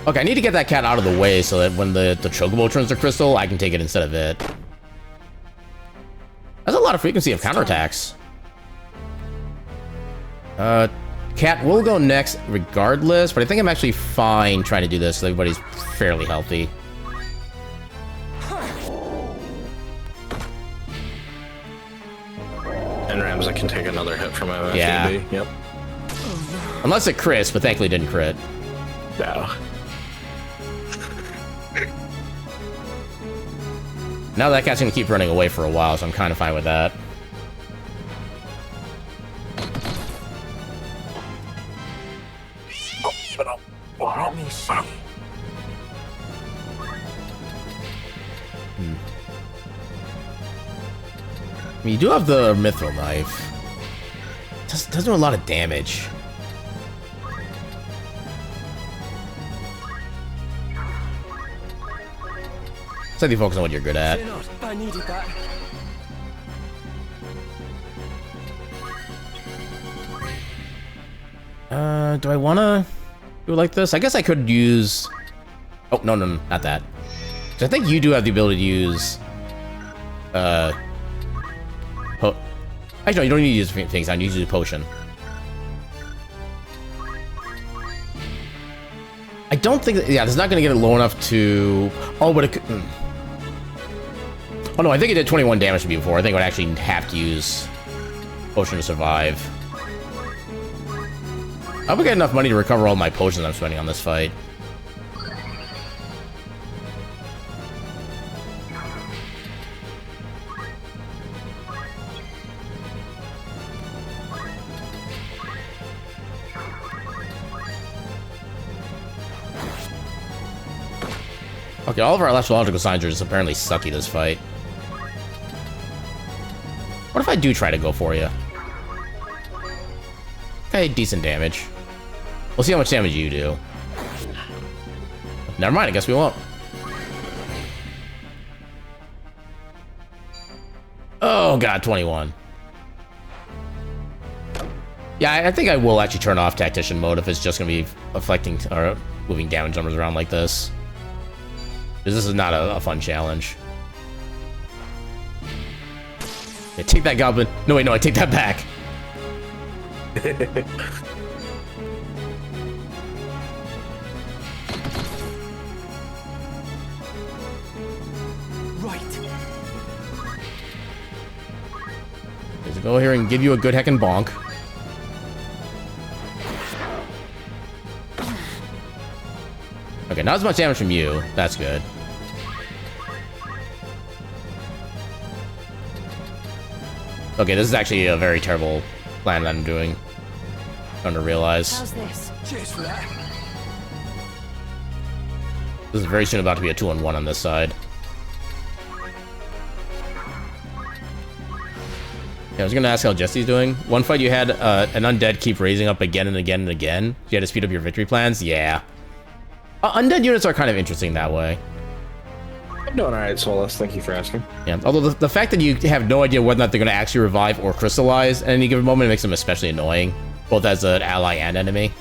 Okay, I need to get that cat out of the way so that when the Chocobo turns to crystal, I can take it instead of it. That's a lot of frequency of counterattacks. Cat will go next regardless, but I think I'm actually fine trying to do this so everybody's fairly healthy. times I can take another hit from him. Yeah. Yep. Unless it crits, but thankfully it didn't crit. No. Now that cat's gonna keep running away for a while, so I'm kind of fine with that. Let me see. I mean, you do have the mithril knife. Does do a lot of damage. So you focus on what you're good at. I needed that. Do I wanna do it like this? I guess I could use... Oh, no, not that. So I think you do have the ability to use... Actually, no, you don't need to use things on. You use a potion. I don't think that... Yeah, it's not gonna get it low enough to... Oh, but it could... Oh, no, I think it did 21 damage to me before. I think I would actually have to use potion to survive. I hope I get enough money to recover all my potions I'm spending on this fight. Okay, all of our astrological signs are just apparently sucky this fight. What if I do try to go for you? Okay, decent damage. We'll see how much damage you do. Never mind, I guess we won't. Oh god, 21. Yeah, I think I will actually turn off Tactician mode if it's just gonna be affecting or moving damage numbers around like this. Because this is not a fun challenge. Yeah, take that, Goblin. No, wait, no, I take that back. Let's go here and give you a good heckin' bonk. Okay, not as much damage from you. That's good. Okay, this is actually a very terrible plan that I'm doing. Starting to realize. How's this? Cheers for that. This is very soon about to be a 2-on-1 on this side. Yeah, I was gonna ask how Jesse's doing. One fight you had an undead keep raising up again and again and again. You had to speed up your victory plans? Yeah. Undead units are kind of interesting that way. I'm doing alright, Solus. Thank you for asking. Yeah, although the fact that you have no idea whether or not they're going to actually revive or crystallize at any given moment makes them especially annoying, both as an ally and enemy.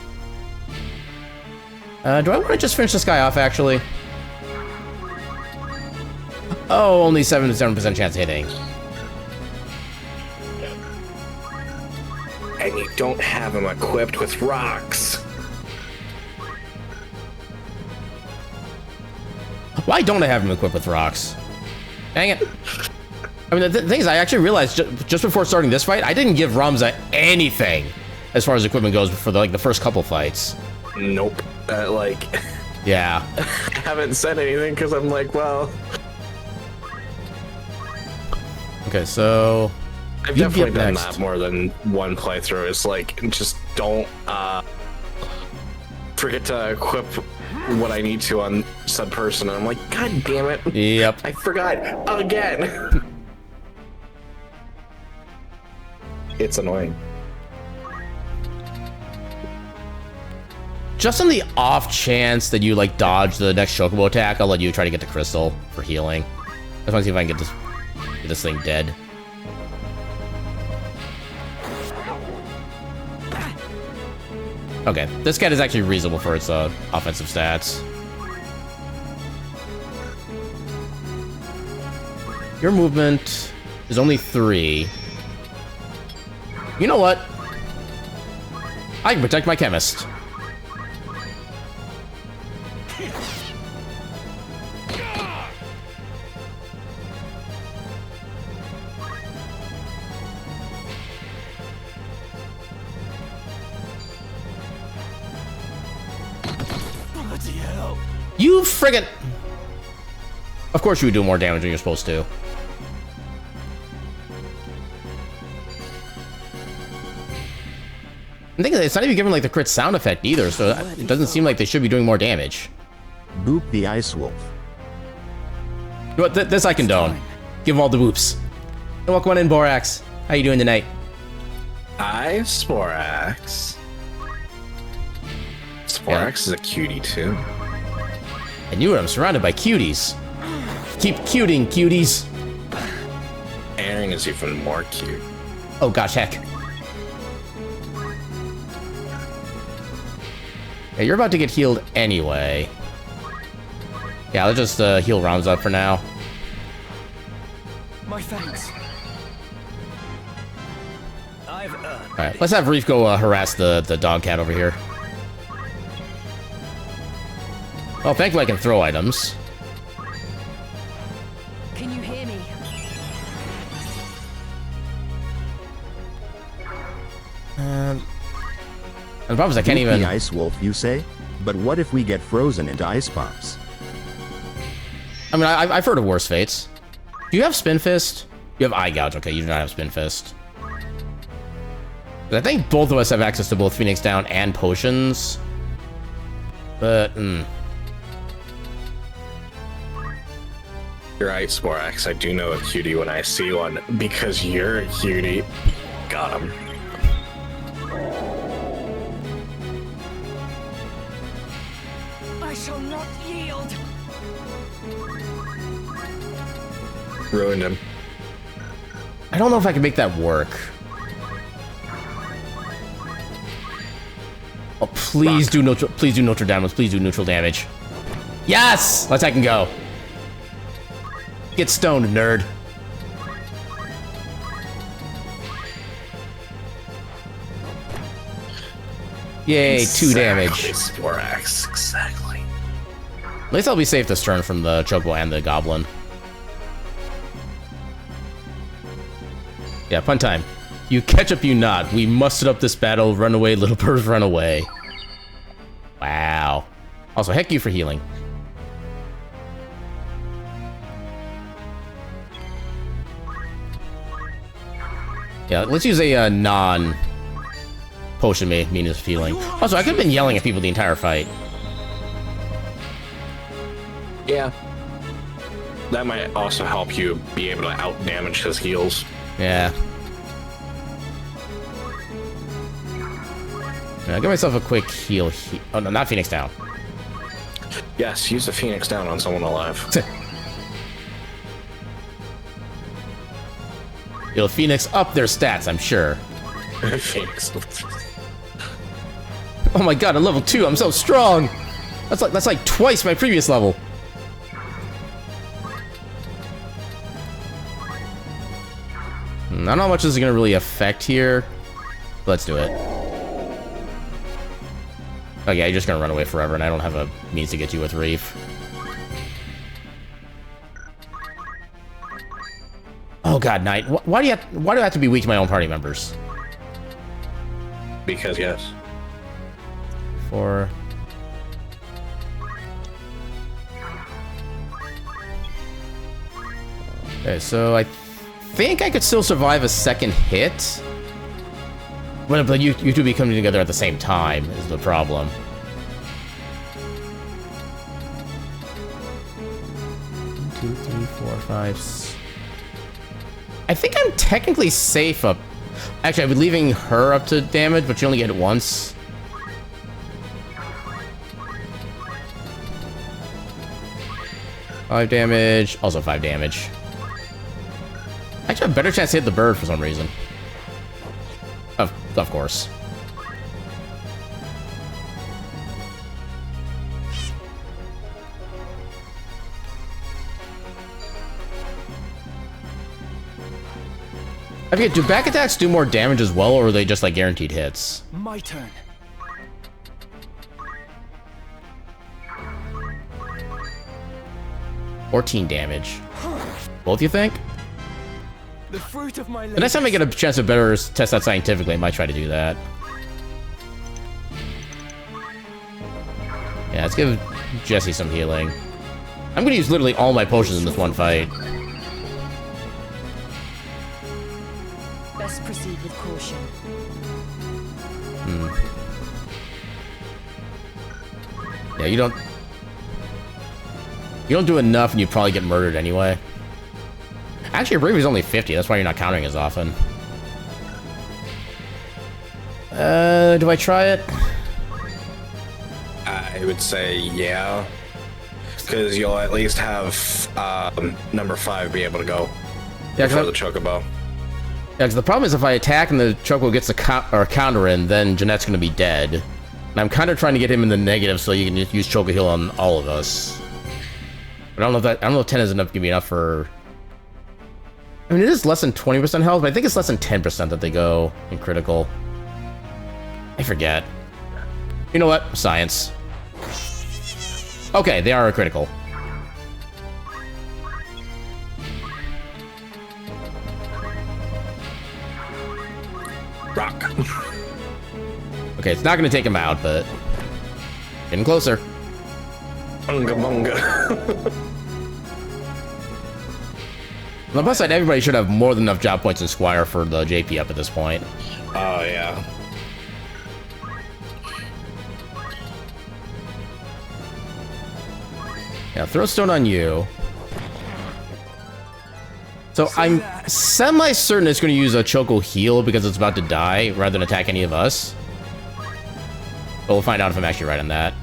Do I want to just finish this guy off, actually? Oh, only 77% chance of hitting. And you don't have him equipped with rocks. Why don't I have him equipped with rocks? Dang it. I mean, the thing is, I actually realized just before starting this fight, I didn't give Ramza anything as far as equipment goes for the first couple fights. Nope. Yeah. I haven't said anything because I'm like, well... Okay, so... I've definitely done that more than one playthrough. It's like, just don't forget to equip what I need to on said person. And I'm like, god damn it. Yep. I forgot again. It's annoying. Just on the off chance that you like dodge the next Chocobo attack, I'll let you try to get the crystal for healing. I just want to see if I can get this thing dead. Okay, this cat is actually reasonable for its offensive stats. Your movement is only 3. You know what? I can protect my chemist. Bloody hell. You friggin'... Of course you would do more damage than you're supposed to. I'm thinking it's not even giving like the crit sound effect either, so it doesn't seem like they should be doing more damage. Boop the Ice Wolf. You know what, this I condone. Give him all the whoops. And welcome on in, Borax. How you doing tonight? Sporax. Sporax is a cutie too. I knew it, I'm surrounded by cuties. Keep cuting, cuties. Aaron is even more cute. Oh gosh, heck. Yeah, you're about to get healed anyway. Yeah, let's just heal rounds up for now. My thanks. Alright, let's have Reef go harass the dog cat over here. Oh, thankfully I can throw items. Can you hear me? And the problem is I can't even... The Ice Wolf, you say? But what if we get frozen into ice pops? I mean, I've heard of worse fates. Do you have Spin Fist? You have Eye Gouge. Okay, you do not have Spin Fist. But I think both of us have access to both Phoenix Down and potions. But, You're right, Sporax. I do know a cutie when I see one. Because you're a cutie. Got him. I shall not yield. Ruined him. I don't know if I can make that work. Oh, please do neutral. Please do neutral damage. Please do neutral damage. Yes! Let's I can go. Get stoned, nerd. Yay, 2 damage. Sporax, exactly. At least I'll be safe this turn from the Chocobo and the Goblin. Yeah, fun time. You catch up, you not. We mustered up this battle. Run away, little birds, run away. Wow. Also, heck you for healing. Yeah, let's use a non-potion means of healing. Also, I could have been yelling at people the entire fight. Yeah. That might also help you be able to out-damage his heals. Yeah. I'll give myself a quick heal. Oh, no, not Phoenix Down. Yes, use the Phoenix Down on someone alive. It'll Phoenix up their stats, I'm sure. Phoenix. Oh my god, I'm level 2. I'm so strong. That's like twice my previous level. I don't know how much this is gonna really affect here. Let's do it. Oh yeah, you're just gonna run away forever, and I don't have a means to get you with Reef. Oh god, Knight. Why do I have to be weak to my own party members? Because yes. 4. Okay, so I think I could still survive a second hit. But you two be coming together at the same time is the problem. One, 2, 3, 4, 5, 6. I think I'm technically safe up. Actually, I've been leaving her up to damage, but you only get it once. Five damage, also 5 damage. I actually have a better chance to hit the bird for some reason. Of course. I forget, do back attacks do more damage as well, or are they just like guaranteed hits? My turn. $14 damage. Both, you think? The fruit of my The next time I get a chance to better test that scientifically, I might try to do that. Yeah, let's give Jesse some healing. I'm gonna use literally all my potions in this one fight. Best proceed with caution. Yeah, you don't do enough and you probably get murdered anyway. Actually, your bravery is only 50, that's why you're not countering as often. Do I try it? I would say yeah. Because you'll at least have number 5 be able to go before the chocobo. Yeah, because the problem is if I attack and the chocobo gets a counter in, then Jeanette's going to be dead. And I'm kind of trying to get him in the negative so you can just use Choco Heal on all of us. But I don't know if 10 is enough to give me enough for... I mean, it is less than 20% health, but I think it's less than 10% that they go in critical. I forget. You know what? Science. Okay, they are a critical. Rock. Okay, it's not going to take him out, but... Getting closer. Bunga bunga. On the plus side, everybody should have more than enough job points in Squire for the JP up at this point. Oh, yeah. Yeah, throw stone on you. So I'm semi-certain it's going to use a Choco Heal because it's about to die rather than attack any of us. But we'll find out if I'm actually right on that.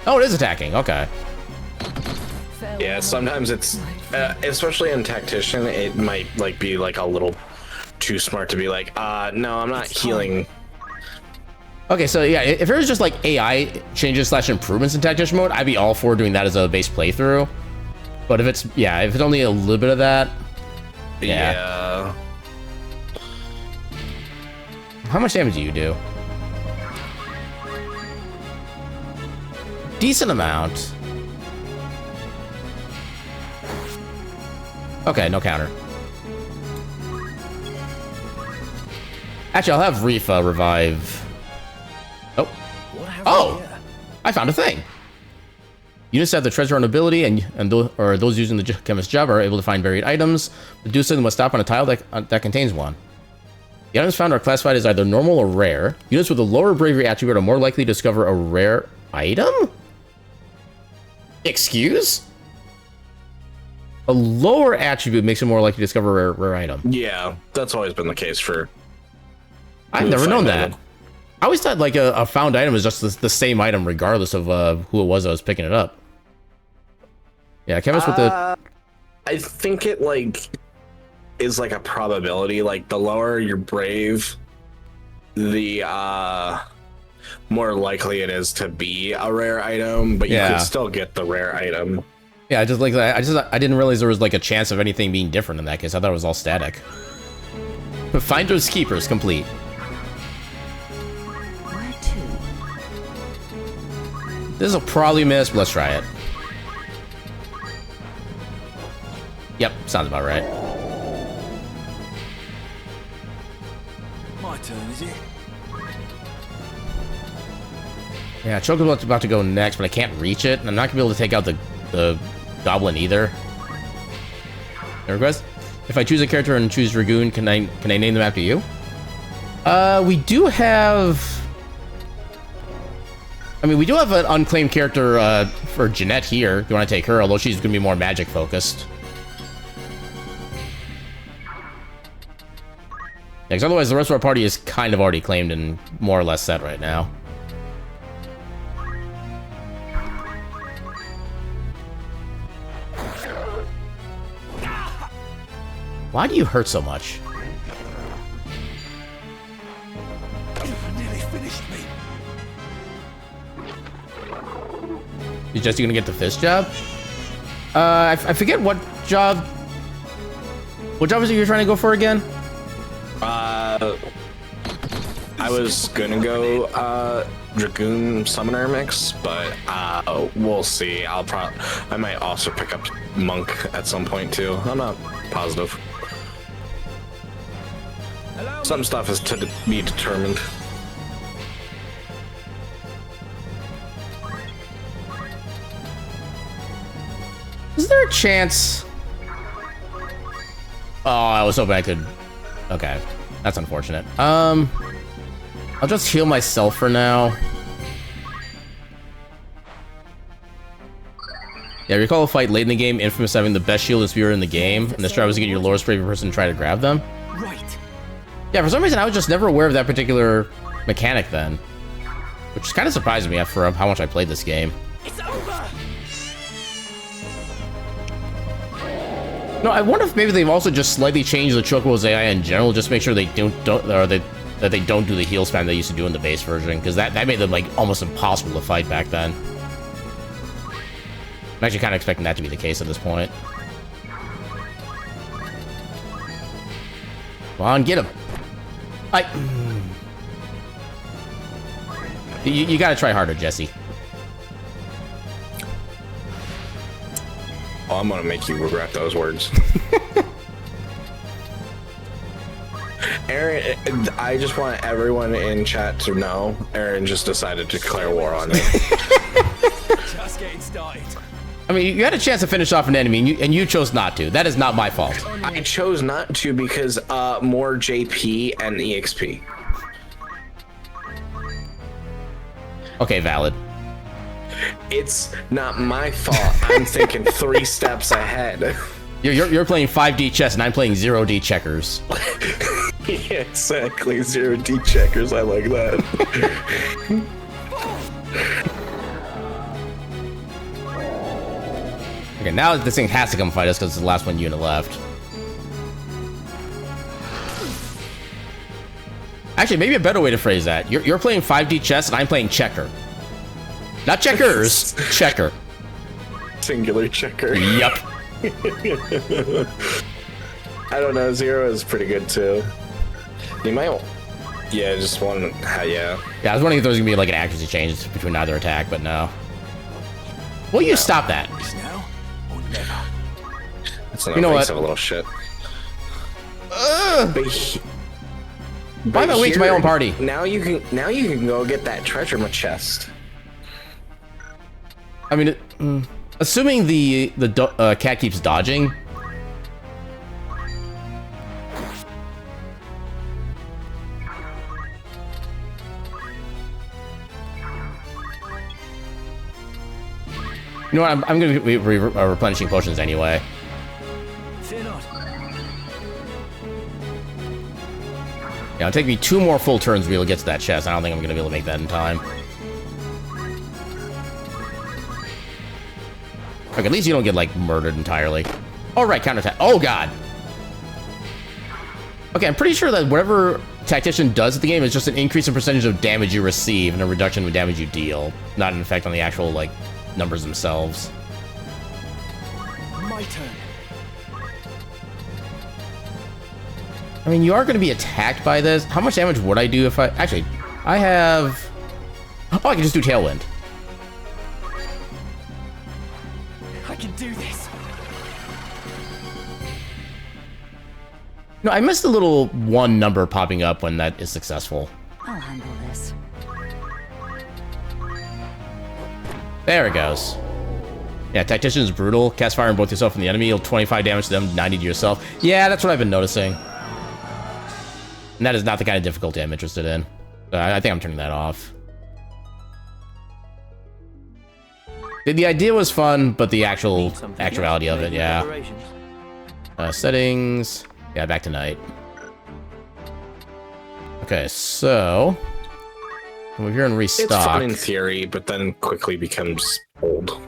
Oh, it is attacking. Okay. Yeah, sometimes it's, especially in Tactician, it might like be like a little too smart to be like, no, I'm not healing. Okay, so yeah, if there was just like AI changes / improvements in Tactician mode, I'd be all for doing that as a base playthrough. But if it's, yeah, if it's only a little bit of that, yeah. How much damage do you do? Decent amount. Okay, no counter. Actually, I'll have Reef revive. Oh. Oh! I found a thing. Units that have the treasure on ability and those using the chemist's job are able to find buried items. But do so, they must stop on a tile that contains one. The items found are classified as either normal or rare. Units with a lower bravery attribute are more likely to discover a rare item? Excuse? A lower attribute makes it more likely to discover a rare item. Yeah, that's always been the case for... I've never known that. I always thought like a found item is just the same item regardless of who it was that was picking it up. Yeah, chemist with the... I think it like is like a probability. Like the lower your brave, the more likely it is to be a rare item, but you could still get the rare item. Yeah, just like that. I didn't realize there was like a chance of anything being different in that case. I thought it was all static. But Finder's Keepers complete. Where to? This will probably miss, but let's try it. Yep, sounds about right. My turn, is it? Yeah, Chocobo's about to go next, but I can't reach it, and I'm not gonna be able to take out the goblin either. No request? If I choose a character and choose Dragoon, can I name them after you? We do have... I mean, we do have an unclaimed character for Jeanette here. If you want to take her, although she's gonna be more magic focused. Yeah, because otherwise the rest of our party is kind of already claimed and more or less set right now. Why do you hurt so much? Nearly finished me. You just gonna get the fist job? I forget what job. What job is it you're trying to go for again? I was gonna go Dragoon Summoner mix, but we'll see. I might also pick up Monk at some point too. I'm not positive. Some stuff is to be determined. Is there a chance? Oh, I was hoping I could... Okay, that's unfortunate. I'll just heal myself for now. Yeah, recall a fight late in the game, Infamous having the best shield and spear in the game, and the strat was to get your lowest rated person to try to grab them. Right. Yeah, for some reason I was just never aware of that particular mechanic then. Which is kind of surprising me after how much I played this game. It's over. No, I wonder if maybe they've also just slightly changed the Chocobo's AI in general, just to make sure they that they don't do the heal spam they used to do in the base version, because that made them like almost impossible to fight back then. I'm actually kind of expecting that to be the case at this point. Come on, get him! You gotta try harder, Jesse. Oh, I'm gonna make you regret those words. Aaron, I just want everyone in chat to know Aaron just decided to declare war on me. Just getting started. I mean, you had a chance to finish off an enemy, and you chose not to. That is not my fault. I chose not to because more JP and EXP. Okay, valid. It's not my fault. I'm thinking 3 steps ahead. You're playing 5D chess, and I'm playing 0D checkers. Yeah, exactly. 0D checkers. I like that. Okay, now this thing has to come fight us because it's the last one unit left. Actually, maybe a better way to phrase that. You're playing 5D chess and I'm playing checker. Not checkers, checker. Singular checker. Yup. I don't know, 0 is pretty good too. You might... Yeah, just one... yeah. Yeah, I was wondering if there was going to be like an accuracy change between either attack, but no. Will you stop that? That's not you know what? of a little shit. Why am I weak to my own party? Now you can go get that treasure chest. I mean, assuming the cat keeps dodging. You know what? I'm going to be replenishing potions anyway. Fear not. Yeah, it'll take me 2 more full turns to be able to get to that chest. I don't think I'm going to be able to make that in time. Okay, at least you don't get, like, murdered entirely. Oh, right, counterattack. Oh, God. Okay, I'm pretty sure that whatever Tactician does at the game is just an increase in percentage of damage you receive and a reduction in damage you deal. Not an effect on the actual, like, numbers themselves. My turn. I mean, you are going to be attacked by this. How much damage would I do if I... Actually, I have... Oh, I can just do Tailwind. I can do this. No, I missed the little 1 number popping up when that is successful. I'll handle this. There it goes. Yeah, Tactician is brutal. Cast fire on both yourself and the enemy. You'll 25 damage to them, 90 to yourself. Yeah, that's what I've been noticing. And that is not the kind of difficulty I'm interested in. I think I'm turning that off. The idea was fun, but the actuality of it, yeah. Settings. Yeah, back to night. Okay, so... We're here in restock. It's fun in theory, but then quickly becomes old.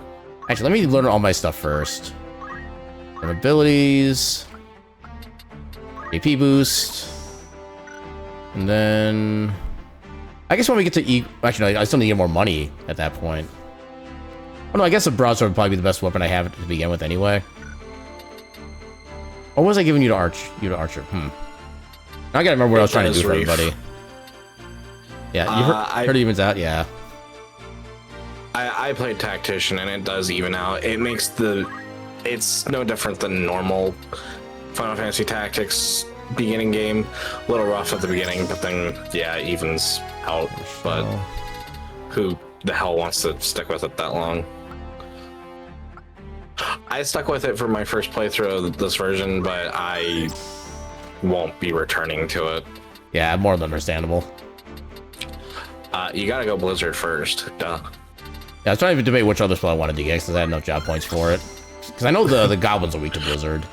Actually, let me learn all my stuff first. Abilities. AP boost. And then... I guess when we get to E... Actually, I still need to get more money at that point. Oh no, I guess a broadsword would probably be the best weapon I have to begin with anyway. Or was I giving you to Archer? Now I gotta remember what I was trying to do for everybody. Yeah, you heard it evens out? Yeah. I played Tactician and it does even out. It makes it's no different than normal Final Fantasy Tactics beginning game. A little rough at the beginning, but then, yeah, it evens out. But who the hell wants to stick with it that long? I stuck with it for my first playthrough of this version, but I won't be returning to it. Yeah, more than understandable. You gotta go Blizzard first. Duh. Yeah, I was trying to debate which other spell I wanted to get because I had enough job points for it. Because I know the goblins are weak to Blizzard.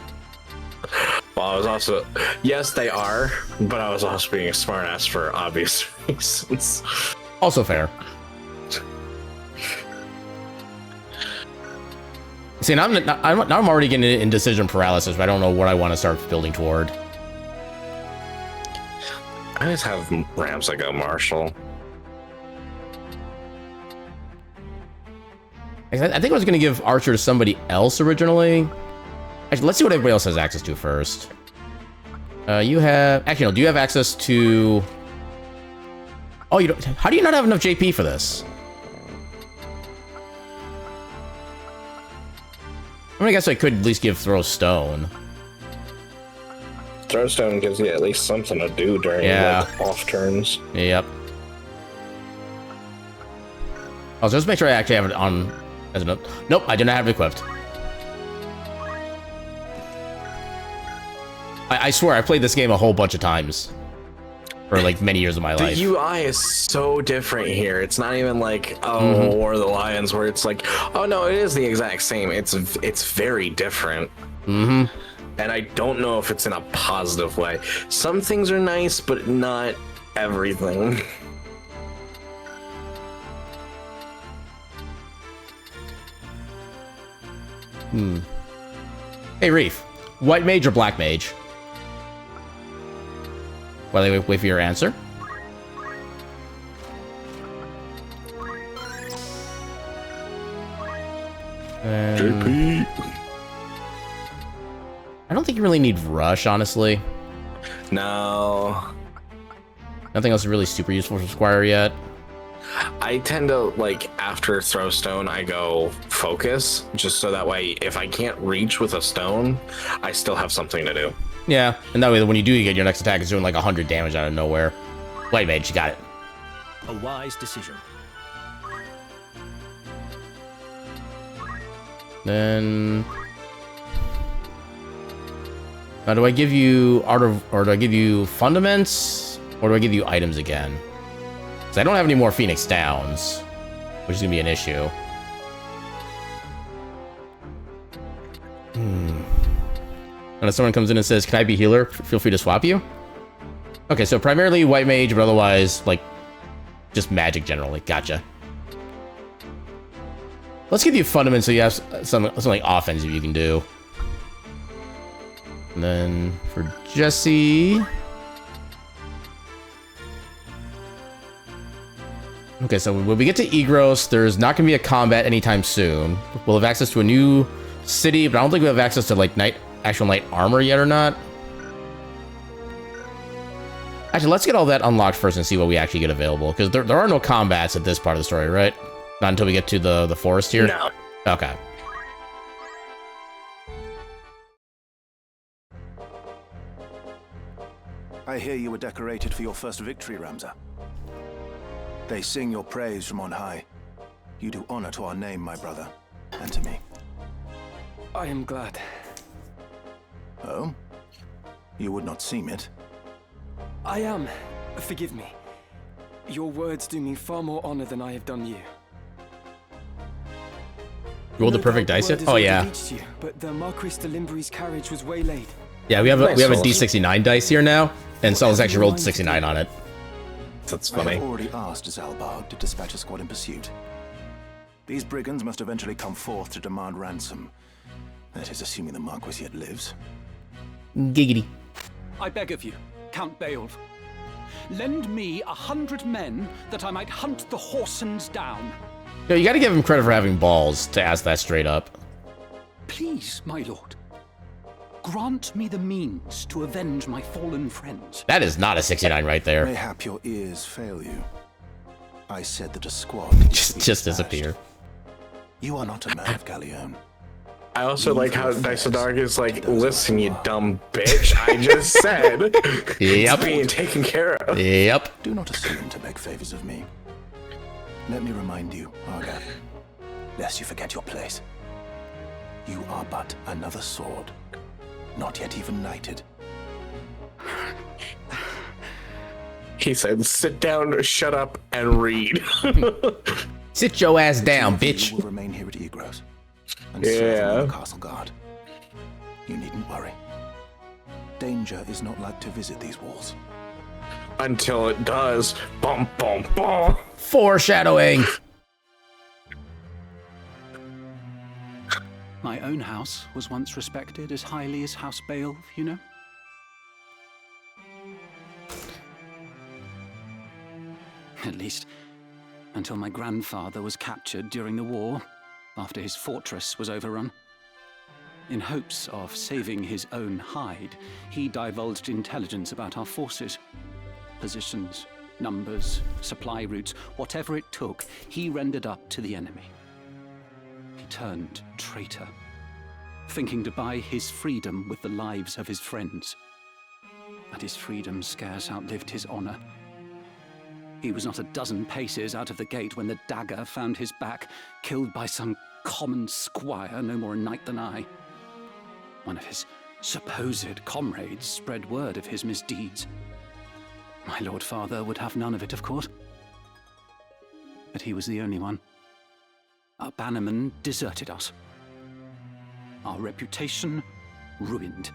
Well, I was also... Yes, they are, but I was also being a smartass for obvious reasons. Also fair. See, now I'm already getting indecision paralysis, but I don't know what I want to start building toward. I just have ramps that go Marshall. I think I was going to give Archer to somebody else originally. Actually, let's see what everybody else has access to first. You have... Actually, no. Do you have access to... Oh, you don't... How do you not have enough JP for this? I mean, I guess I could at least give Throw Stone. Throw Stone gives you at least something to do during like, off turns. Yep. Oh, so just make sure I actually have it on as a note. Nope, I do not have it equipped. I swear, I played this game a whole bunch of times. For like many years of my life. The UI is so different here. It's not even like, oh, War of the Lions, where it's like, oh no, it is the exact same. It's very different. Mm-hmm. And I don't know if it's in a positive way. Some things are nice, but not everything. Hey, Reef. White mage or black mage? While I wait for your answer. JP. I don't think you really need rush, honestly. No. Nothing else is really super useful for Squire yet. I tend to, like, after Throw Stone, I go Focus, just so that way, if I can't reach with a stone, I still have something to do. Yeah, and that way when you do get your next attack, it's doing like 100 damage out of nowhere. White mage, you got it. A wise decision. Then... Now, do I give you Art of... Or do I give you Fundaments? Or do I give you items again? Because I don't have any more Phoenix Downs, which is going to be an issue. And if someone comes in and says, can I be healer? Feel free to swap you. Okay, so primarily white mage, but otherwise, like, just magic generally. Gotcha. Let's give you Fundament so you have something like offensive you can do. And then for Jesse... Okay, so when we get to Egros, there's not going to be a combat anytime soon. We'll have access to a new city, but I don't think we have access to, like, actual knight armor yet or not. Actually, let's get all that unlocked first and see what we actually get available, because there are no combats at this part of the story, right? Not until we get to the forest here? No. Okay. I hear you were decorated for your first victory, Ramza. They sing your praise from on high. You do honor to our name, my brother, and to me. I am glad. Oh? You would not seem it. I am. Forgive me. Your words do me far more honor than I have done you. You rolled the perfect dice yet? Oh, yeah. You, but the Marquis de Limbre's carriage was waylaid. Yeah, we have a D69 dice here now, and someone's actually rolled 69 on it. That's funny. I have already asked Zalbarg to dispatch a squad in pursuit. These brigands must eventually come forth to demand ransom. That is, assuming the Marquis yet lives. Giggity. I beg of you, Count Beowulf, lend me 100 men that I might hunt the Horsens down. Yo, you gotta give him credit for having balls to ask that straight up. Please, my lord, grant me the means to avenge my fallen friends. That is not a 69 right there. Mayhap your ears fail you. I said that a squad just disappear. You are not a man of Galleon. I also like how Dysodark is like, listen, you dumb bitch. I just said it's being taken care of. Yep. Do not assume to beg favors of me. Let me remind you, Argath, lest you forget your place. You are but another sword, not yet even knighted. He said, sit down, shut up, and read. Sit your ass down, bitch. You will remain here at Egros and serve the castle guard. You needn't worry. Danger is not like to visit these walls. Until it does. Bum, bum, bum. Foreshadowing. My own house was once respected as highly as House Beowulf, you know? At least, until my grandfather was captured during the war, after his fortress was overrun. In hopes of saving his own hide, he divulged intelligence about our forces. Positions, numbers, supply routes, whatever it took, he rendered up to the enemy. He turned traitor, thinking to buy his freedom with the lives of his friends. But his freedom scarce outlived his honor. He was not a dozen paces out of the gate when the dagger found his back, killed by some common squire, no more a knight than I. One of his supposed comrades spread word of his misdeeds. My lord father would have none of it, of course. But he was the only one. Our bannerman deserted us. Our reputation ruined.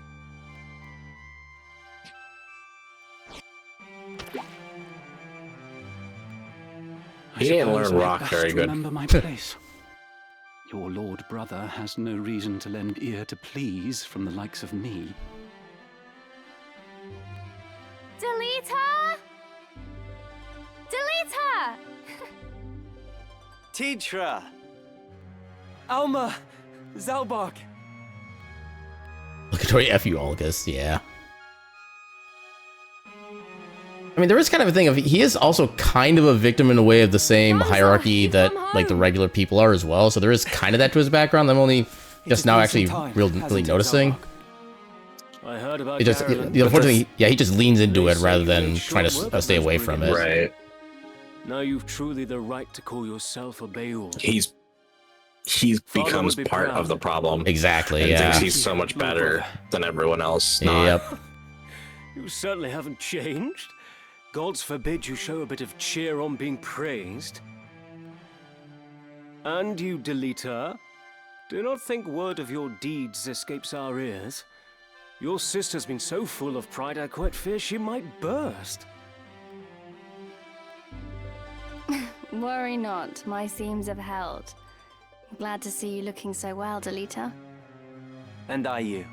He didn't learn rock very good. Remember my place. Your lord brother has no reason to lend ear to pleas from the likes of me. Delete her! Delete her! Tidra! Alma! Zalbark! Look at Tori F you, Algus. Yeah. I mean, there is kind of a thing of he is also kind of a victim in a way of the same hierarchy that like the regular people are as well. So there is kind of that to his background. I'm only just now actually really noticing. I heard about unfortunately, yeah, he just leans into it rather than trying to stay away from it. Right. Now you've truly the right to call yourself a Beowulf. He becomes part of the problem. Exactly. And yeah. thinks he's so much better than everyone else. Yep. You certainly haven't changed. Gods forbid you show a bit of cheer on being praised. And you, Deleter, do not think word of your deeds escapes our ears. Your sister's been so full of pride I quite fear she might burst. Worry not, my seams have held. Glad to see you looking so well, Deleter. And are you?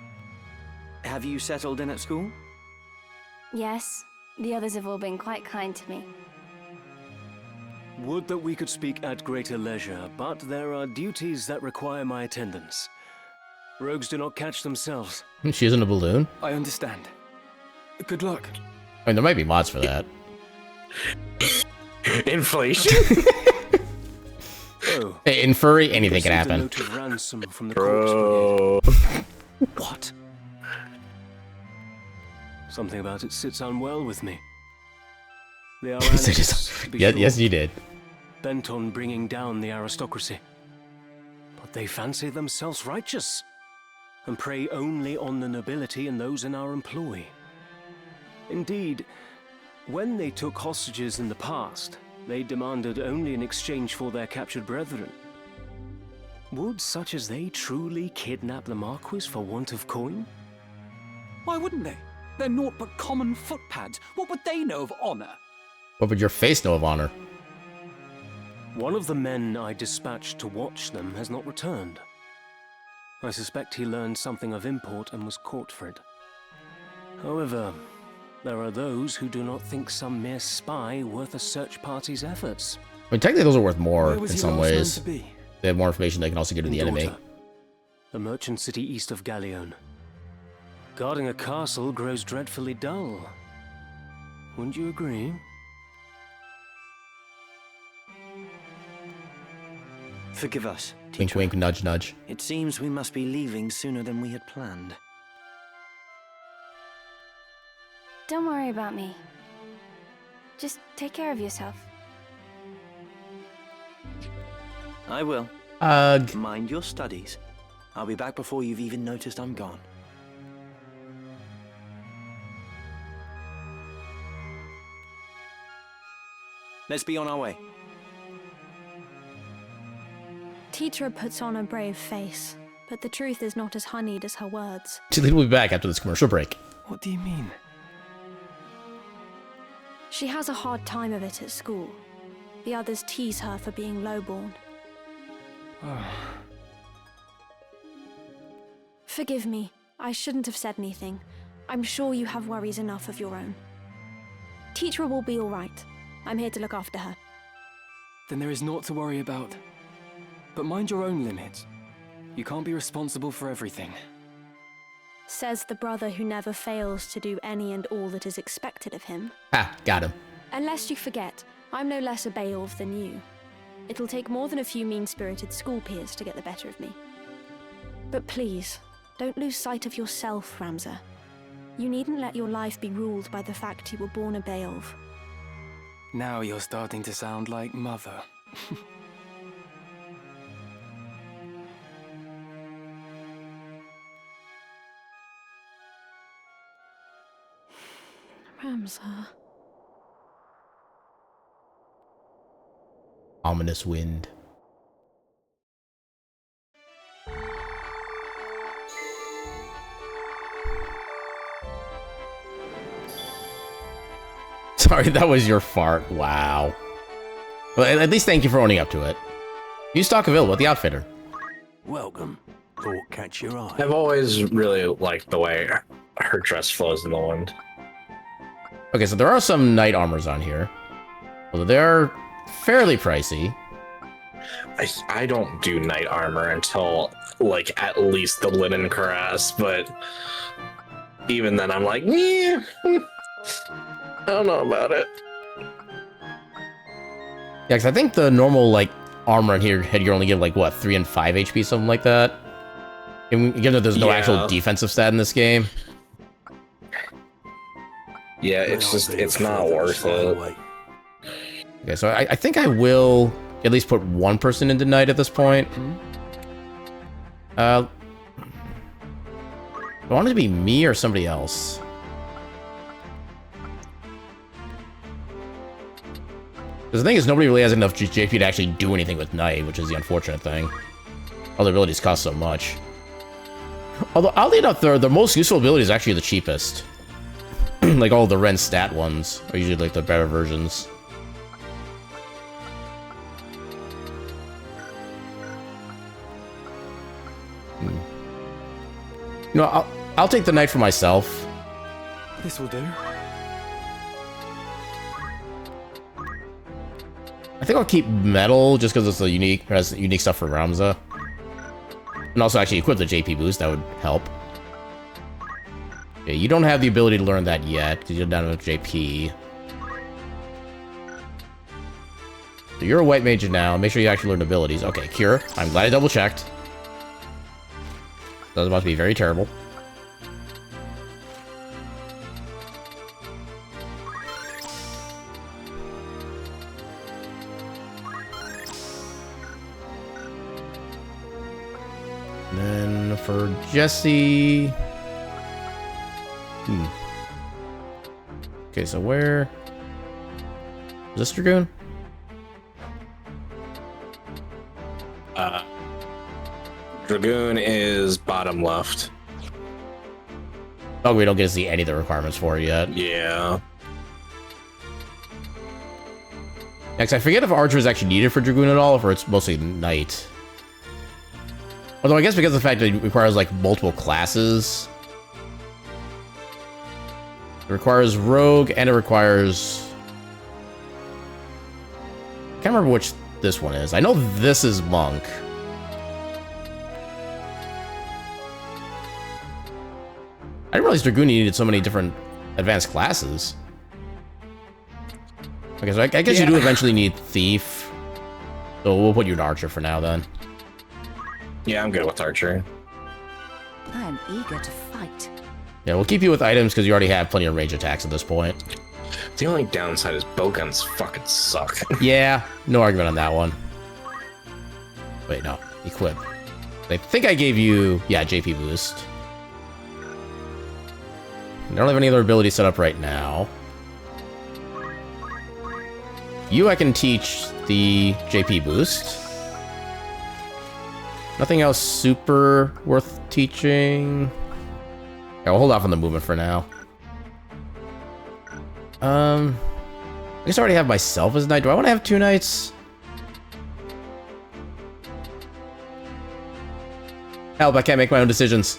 Have you settled in at school? Yes, the others have all been quite kind to me. Would that we could speak at greater leisure, but there are duties that require my attendance. Rogues do not catch themselves. She's in a balloon? I understand. Good luck. I mean, there might be mods for that. Inflation. Oh, hey, in furry, anything can happen. Note of ransom from the Bro. What? Something about it sits unwell with me. They are yes, you did. Bent on bringing down the aristocracy. But they fancy themselves righteous, and prey only on the nobility and those in our employ. Indeed, when they took hostages in the past, they demanded only in exchange for their captured brethren. Would such as they truly kidnap the Marquis for want of coin? Why wouldn't they? They're naught but common footpads. What would they know of honor? What would your face know of honor? One of the men I dispatched to watch them has not returned. I suspect he learned something of import and was caught for it. However, there are those who do not think some mere spy worth a search party's efforts. I mean, technically those are worth more in some ways. They have more information they can also give to the enemy. The merchant city east of Galleon. Guarding a castle grows dreadfully dull. Wouldn't you agree? Forgive us. Wink, wink, nudge, nudge. It seems we must be leaving sooner than we had planned. Don't worry about me. Just take care of yourself. I will. Ugh. Mind your studies. I'll be back before you've even noticed I'm gone. Let's be on our way. Teacher puts on a brave face, but the truth is not as honeyed as her words. We'll be back after this commercial break. What do you mean? She has a hard time of it at school. The others tease her for being lowborn. Forgive me. I shouldn't have said anything. I'm sure you have worries enough of your own. Teacher will be all right. I'm here to look after her. Then there is naught to worry about. But mind your own limits. You can't be responsible for everything. Says the brother who never fails to do any and all that is expected of him. Ha, got him. Unless you forget, I'm no less a Beowulf than you. It'll take more than a few mean-spirited school peers to get the better of me. But please, don't lose sight of yourself, Ramza. You needn't let your life be ruled by the fact you were born a Beowulf. Now you're starting to sound like Mother. Ramza. Ominous wind. Sorry, that was your fart. Wow. Well, at least thank you for owning up to it. New stock available at the Outfitter. Welcome. Thought catch your eye. I've always really liked the way her dress flows in the wind. Okay, so there are some knight armors on here. Although they're fairly pricey. I don't do knight armor until, like, at least the linen cuirass, but even then I'm like, yeah, I don't know about it. Yeah, because I think the normal, like, armor in here, headgear only give, like, what, 3 and 5 HP, something like that? And given that there's no actual defensive stat in this game. Yeah, it's just, it's not worth it. Okay, so I think I will at least put one person into knight at this point. I want it to be me or somebody else. Because the thing is, nobody really has enough JP to actually do anything with knight, which is the unfortunate thing. All the abilities cost so much. Although, oddly enough, the most useful ability is actually the cheapest. Like, all the Ren stat ones are usually, like, the better versions. You know, I'll take the knight for myself. This will do. I think I'll keep metal just because it's a has unique stuff for Ramza. And also actually equip the JP boost, that would help. Yeah, you don't have the ability to learn that yet, because you're down with JP. So you're a white mage now, make sure you actually learn abilities. Okay, Cure. I'm glad I double checked. That was about to be very terrible. And then for Jesse... Okay, so where... Is this Dragoon? Dragoon is bottom left. Oh, we don't get to see any of the requirements for it yet. Yeah. Next, I forget if Archer is actually needed for Dragoon at all, or if it's mostly Knight. Although I guess because of the fact that it requires, like, multiple classes. It requires Rogue, and it requires... I can't remember which this one is. I know this is Monk. I didn't realize Dragoon needed so many different advanced classes. Okay, so I guess you do eventually need Thief. So we'll put you in Archer for now, then. Yeah, I'm good with Archer. I am eager to fight. Yeah, we'll keep you with items because you already have plenty of range attacks at this point. The only downside is bowguns fucking suck. Yeah, no argument on that one. Wait, no. Equip. I think I gave you, yeah, JP boost. I don't have any other abilities set up right now. You, I can teach the JP boost. Nothing else super worth teaching. Yeah, we'll hold off on the movement for now. I guess I already have myself as a knight. Do I want to have 2 knights? Help, I can't make my own decisions.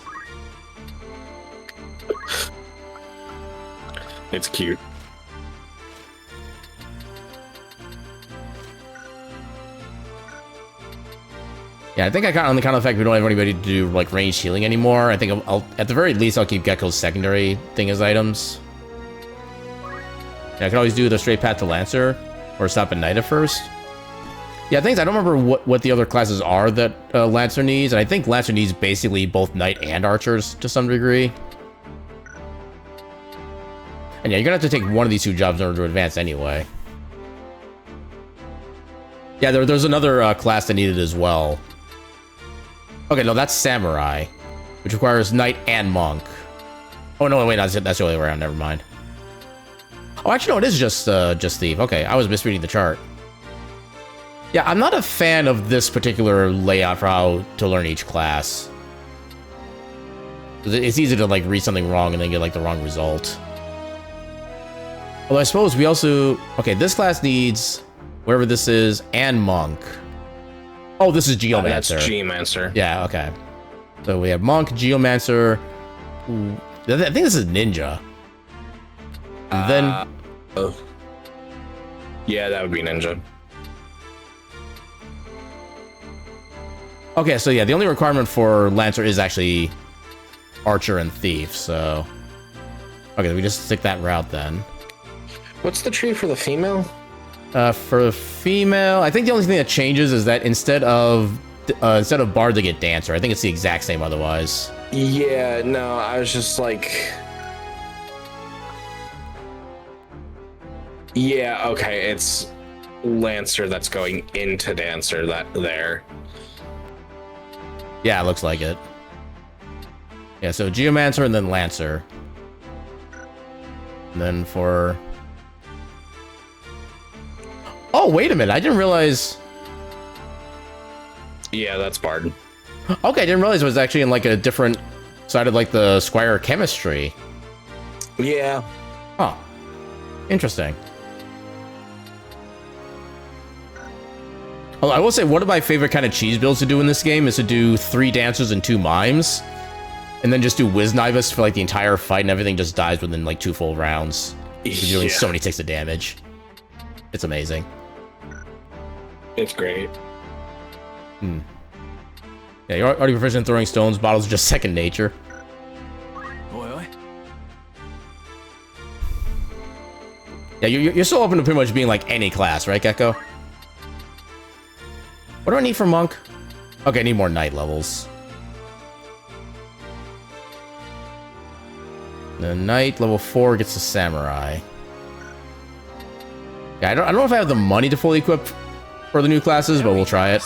It's cute. Yeah, I think I got on the kind of fact we don't have anybody to do like ranged healing anymore. I think I'll at the very least I'll keep Gecko's secondary thing as items. Yeah, I can always do the straight path to Lancer or stop at Knight at first. Yeah, things I don't remember what the other classes are that Lancer needs, and I think Lancer needs basically both Knight and Archers to some degree. And yeah, you're gonna have to take one of these 2 jobs in order to advance anyway. Yeah, there's another class that needed as well. Okay, no, that's Samurai, which requires Knight and Monk. Oh no, wait, that's the other way around. Never mind. Oh, actually, no, it is just Thief. Okay, I was misreading the chart. Yeah, I'm not a fan of this particular layout for how to learn each class. It's easy to like read something wrong and then get like the wrong result. Although I suppose we also... Okay, this class needs wherever this is and Monk. Oh, this is Geomancer. That's Geomancer. Yeah, okay. So we have Monk, Geomancer. Ooh, I think this is Ninja. And then... Oh. Yeah, that would be Ninja. Okay, so yeah, the only requirement for Lancer is actually Archer and Thief, so... Okay, we just stick that route then. What's the tree for the female? For the female, I think the only thing that changes is that instead of Bard, they get Dancer. I think it's the exact same otherwise. Yeah, no, I was just like... Yeah, okay, it's Lancer that's going into Dancer there. Yeah, it looks like it. Yeah, so Geomancer and then Lancer. And then for... Oh, wait a minute, I didn't realize... Yeah, that's Bard. Okay, I didn't realize it was actually in like a different side of like the Squire Chemistry. Yeah. Huh. Interesting. I will say one of my favorite kind of cheese builds to do in this game is to do 3 dancers and 2 mimes, and then just do Wiznivus for like the entire fight, and everything just dies within like 2 full rounds. You're doing so many ticks of damage. It's amazing. It's great. Yeah, you're already proficient in throwing stones. Bottles are just second nature. Yeah, you're still open to pretty much being like any class, right, Gecko? What do I need for Monk? Okay, I need more Knight levels. The Knight level 4 gets a Samurai. Yeah, I don't know if I have the money to fully equip for the new classes, but we'll try it.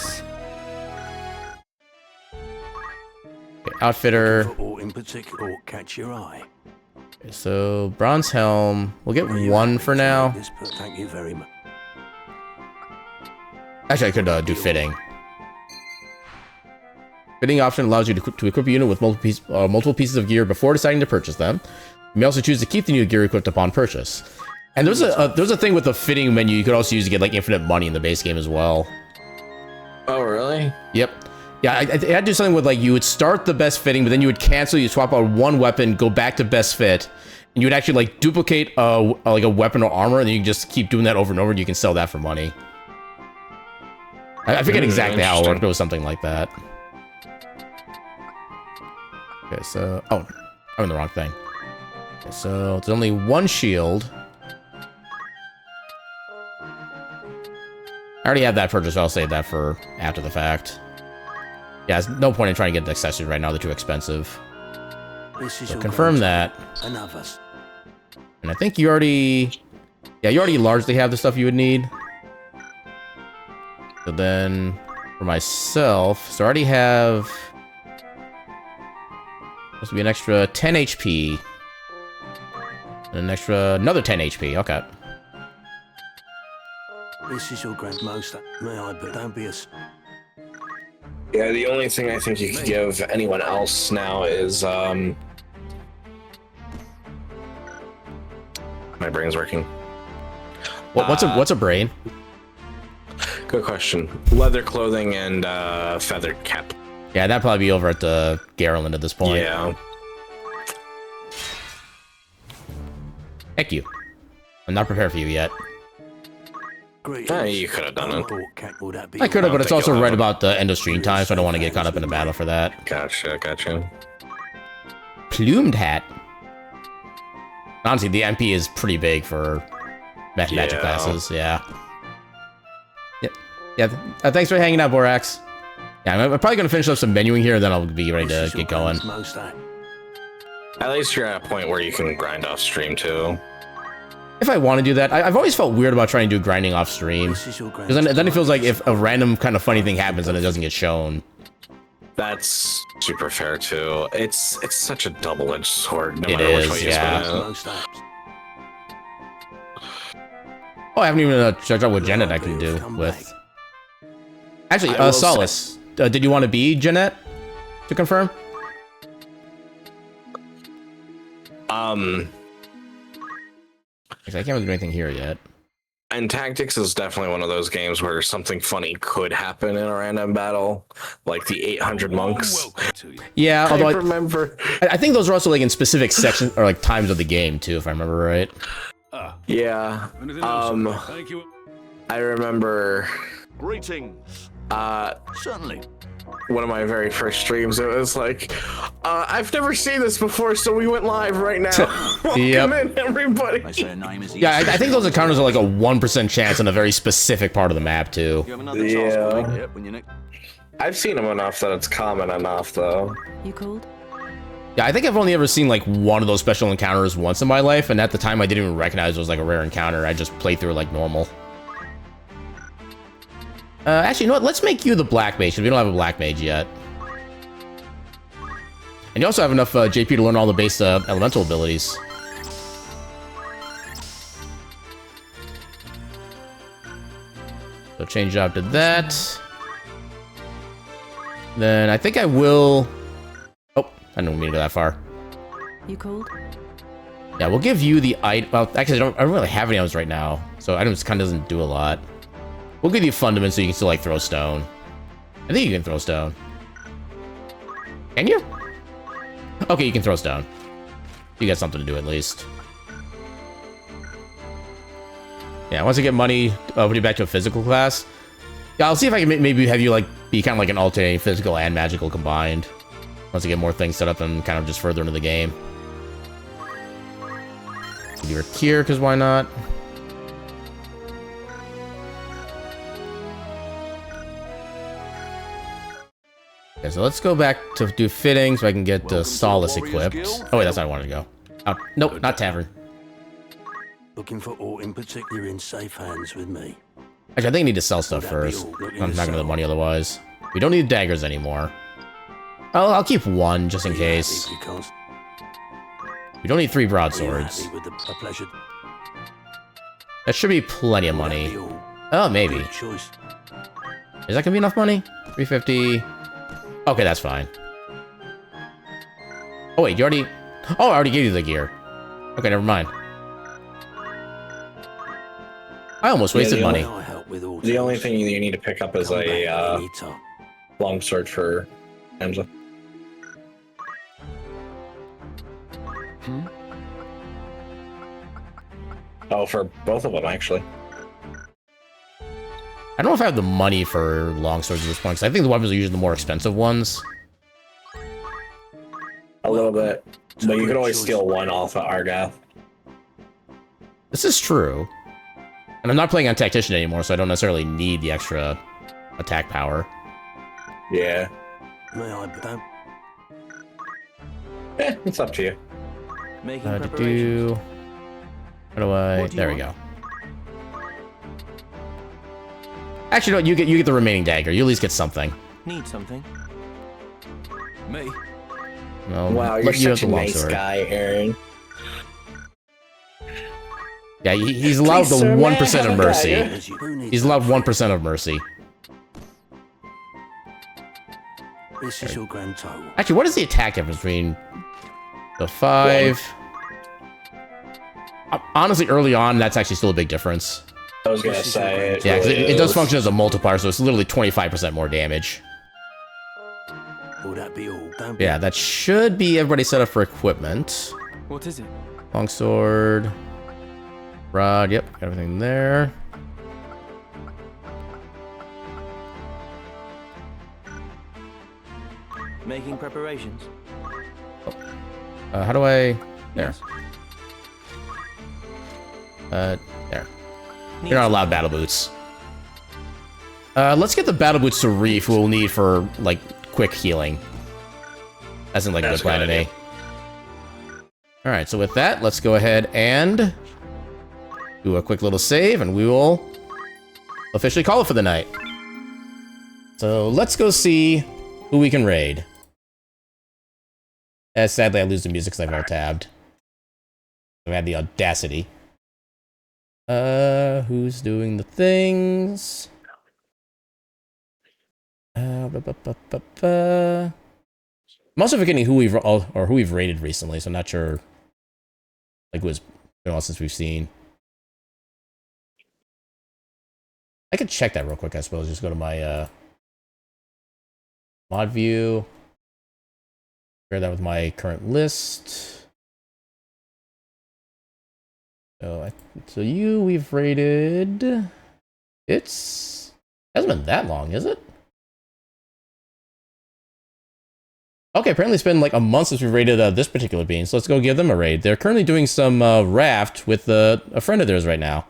Okay, Outfitter. Or in particular, catch your eye. Okay, so Bronze Helm. We'll get 1 for now. Thank you very much. Actually, I could do Fitting. Fitting option allows you to equip a unit with multiple pieces of gear before deciding to purchase them. You may also choose to keep the new gear equipped upon purchase. And there's a thing with the fitting menu you could also use to get like infinite money in the base game as well. Oh, really? Yep. Yeah, I had to do something with like you would start the best fitting, but then you would cancel, you swap out 1 weapon, go back to best fit, and you would actually like duplicate like a weapon or armor, and then you can just keep doing that over and over, and you can sell that for money. I forget exactly how it worked, but it was something like that. Okay, so... Oh, I'm in the wrong thing. Okay, so there's only 1 shield. I already have that purchase, so I'll save that for after the fact. Yeah, there's no point in trying to get the accessories right now, they're too expensive. So confirm that. And I think you already... Yeah, you already largely have the stuff you would need. So then, for myself, so I already have This will be an extra 10 HP. And another 10 HP. Okay. This is your grand master. May I, but don't be a... Yeah, the only thing I think you could give anyone else now is, my brain's working. What's a brain? Good question. Leather clothing and feathered cap. Yeah, that'd probably be over at the Garland at this point. Yeah. Heck you. I'm not prepared for you yet. You could have done it. I could have, but it's also right about the end of stream time, so I don't want to get caught up in a battle for that. Gotcha. Plumed hat. Honestly, the MP is pretty big for magic classes. Yeah. Yeah. Thanks for hanging out, Borax. Yeah, I'm probably gonna finish up some menuing here, then I'll be ready to get going. At least you're at a point where you can grind off stream too. If I want to do that, I've always felt weird about trying to do grinding off stream. Because then it feels like if a random kind of funny thing happens and it doesn't get shown. That's super fair too. It's such a double-edged sword, no It matter which is, way you yeah. spin it. Oh, I haven't even checked out what Jeanette I can do with. Actually, Solace, did you want to be Jeanette to confirm? I can't really do anything here yet. And Tactics is definitely one of those games where something funny could happen in a random battle, like the 800 monks. Yeah, although I remember. I think those are also like in specific sections or like times of the game too, if I remember right. Yeah. Thank you. I remember. Greetings. Certainly. One of my very first streams, it was like, I've never seen this before, so we went live right now. Welcome in, everybody. Yeah, I think those encounters are like a 1% chance in a very specific part of the map too. Yeah. I've seen them enough that it's common enough, though. You called? Yeah, I think I've only ever seen like one of those special encounters once in my life, and at the time I didn't even recognize it was like a rare encounter. I just played through it like normal. Actually, you know what? Let's make you the Black Mage, because we don't have a Black Mage yet. And you also have enough JP to learn all the base elemental abilities. So change job to that. Then I think I will... Oh, I didn't mean to go that far. You called? Yeah, we'll give you the item. Well, actually, I don't really have any items right now, so items kind of doesn't do a lot. We'll give you Fundament so you can still, like, throw stone. I think you can throw stone. Can you? Okay, you can throw stone. You got something to do, at least. Yeah, once I get money, I'll put you back to a physical class. Yeah, I'll see if I can maybe have you, like, be kind of like an alternating physical and magical combined. Once I get more things set up and kind of just further into the game. Give you a tier, because why not? Okay, so let's go back to do fitting so I can get Solace equipped. Oh wait, that's not where I wanted to go. Oh, nope, not Tavern. Looking for aught in particular in safe hands with me. Actually, I think I need to sell stuff first. I'm not gonna have the money otherwise. We don't need daggers anymore. I'll keep one just in case. We don't need 3 broadswords. That should be plenty of money. Oh, maybe. Is that gonna be enough money? 350. Okay, that's fine. Oh wait, you already... Oh, I already gave you the gear. Okay, never mind. I almost wasted money. The only thing you need to pick up is a longsword for Hamza. Oh, for both of them, actually. I don't know if I have the money for longswords at this point, because I think the weapons are usually the more expensive ones. A little bit. But you can always steal one off of Argath. This is true. And I'm not playing on Tactician anymore, so I don't necessarily need the extra attack power. Yeah. It's up to you. How do I... There we go. Actually, no, you get the remaining dagger. You at least get something. Need something? Me? Wow, you're such a nice guy, Aaron. Yeah, he's allowed the 1% of mercy. He's allowed 1% of mercy. This is your grand total. Actually, what is the attack difference between the 5? Honestly, early on, that's actually still a big difference. I was gonna say. Yeah, because it does function as a multiplier, so it's literally 25% more damage. Will that be all? Yeah, that should be everybody set up for equipment. What is it? Longsword. Rod, yep, got everything there. Making preparations. How do I... There. There. You're not allowed battle boots. Let's get the battle boots to Reef, who we'll need for, like, quick healing. As in, like, a good plan to me. Alright, so with that, let's go ahead and do a quick little save, and we will officially call it for the night. So, let's go see who we can raid. Sadly, I lose the music because I've tabbed. I've had the audacity. Who's doing the things? I'm also forgetting who we've raided recently, so I'm not sure. Like, who it's been all since we've seen. I could check that real quick, I suppose. Just go to my mod view. Compare that with my current list. So we've raided. Hasn't been that long, is it? Okay, apparently it's been like a month since we raided this particular bean, so let's go give them a raid. They're currently doing some raft with a friend of theirs right now.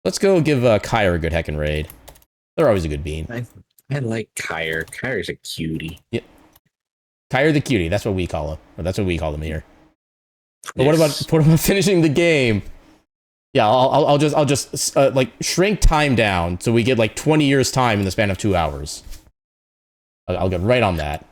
Let's go give Kyra a good heckin' raid. They're always a good bean. I like Kyra. Kyra's a cutie. Yep. Kyra the cutie, that's what we call him. Or that's what we call him here. But what about finishing the game? Yeah, I'll just like shrink time down so we get like 20 years time in the span of 2 hours. I'll get right on that.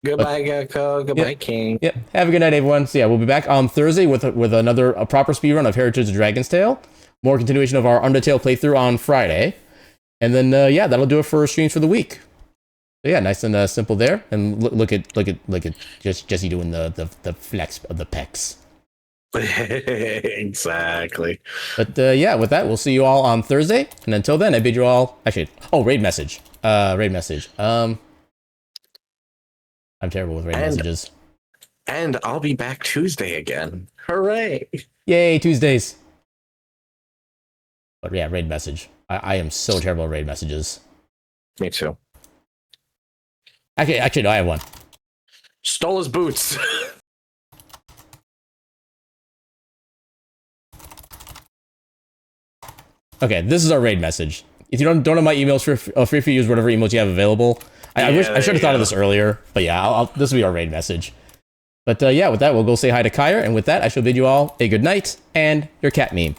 Goodbye, Gecko. Goodbye, King. Yep. Have a good night, everyone. So yeah, we'll be back on Thursday with another proper speedrun of Heritage of Dragon's Tale. More continuation of our Undertale playthrough on Friday. And then yeah, that'll do it for streams for the week. So yeah, nice and simple there. And look at just Jesse doing the flex of the pecs. Exactly. But yeah, with that, we'll see you all on Thursday. And until then, I bid you all actually. Oh, raid message. Raid message. I'm terrible with raid messages. And I'll be back Tuesday again. Hooray! Yay, Tuesdays. But yeah, raid message. I am so terrible at raid messages. Me too. Actually, no, I have one. Stole his boots. Okay, this is our raid message. If you don't have my emails, feel free to use whatever emails you have available. I should have thought of this earlier, but yeah, this will be our raid message. But yeah, with that, we'll go say hi to Kyra, and with that, I shall bid you all a good night and your cat meme.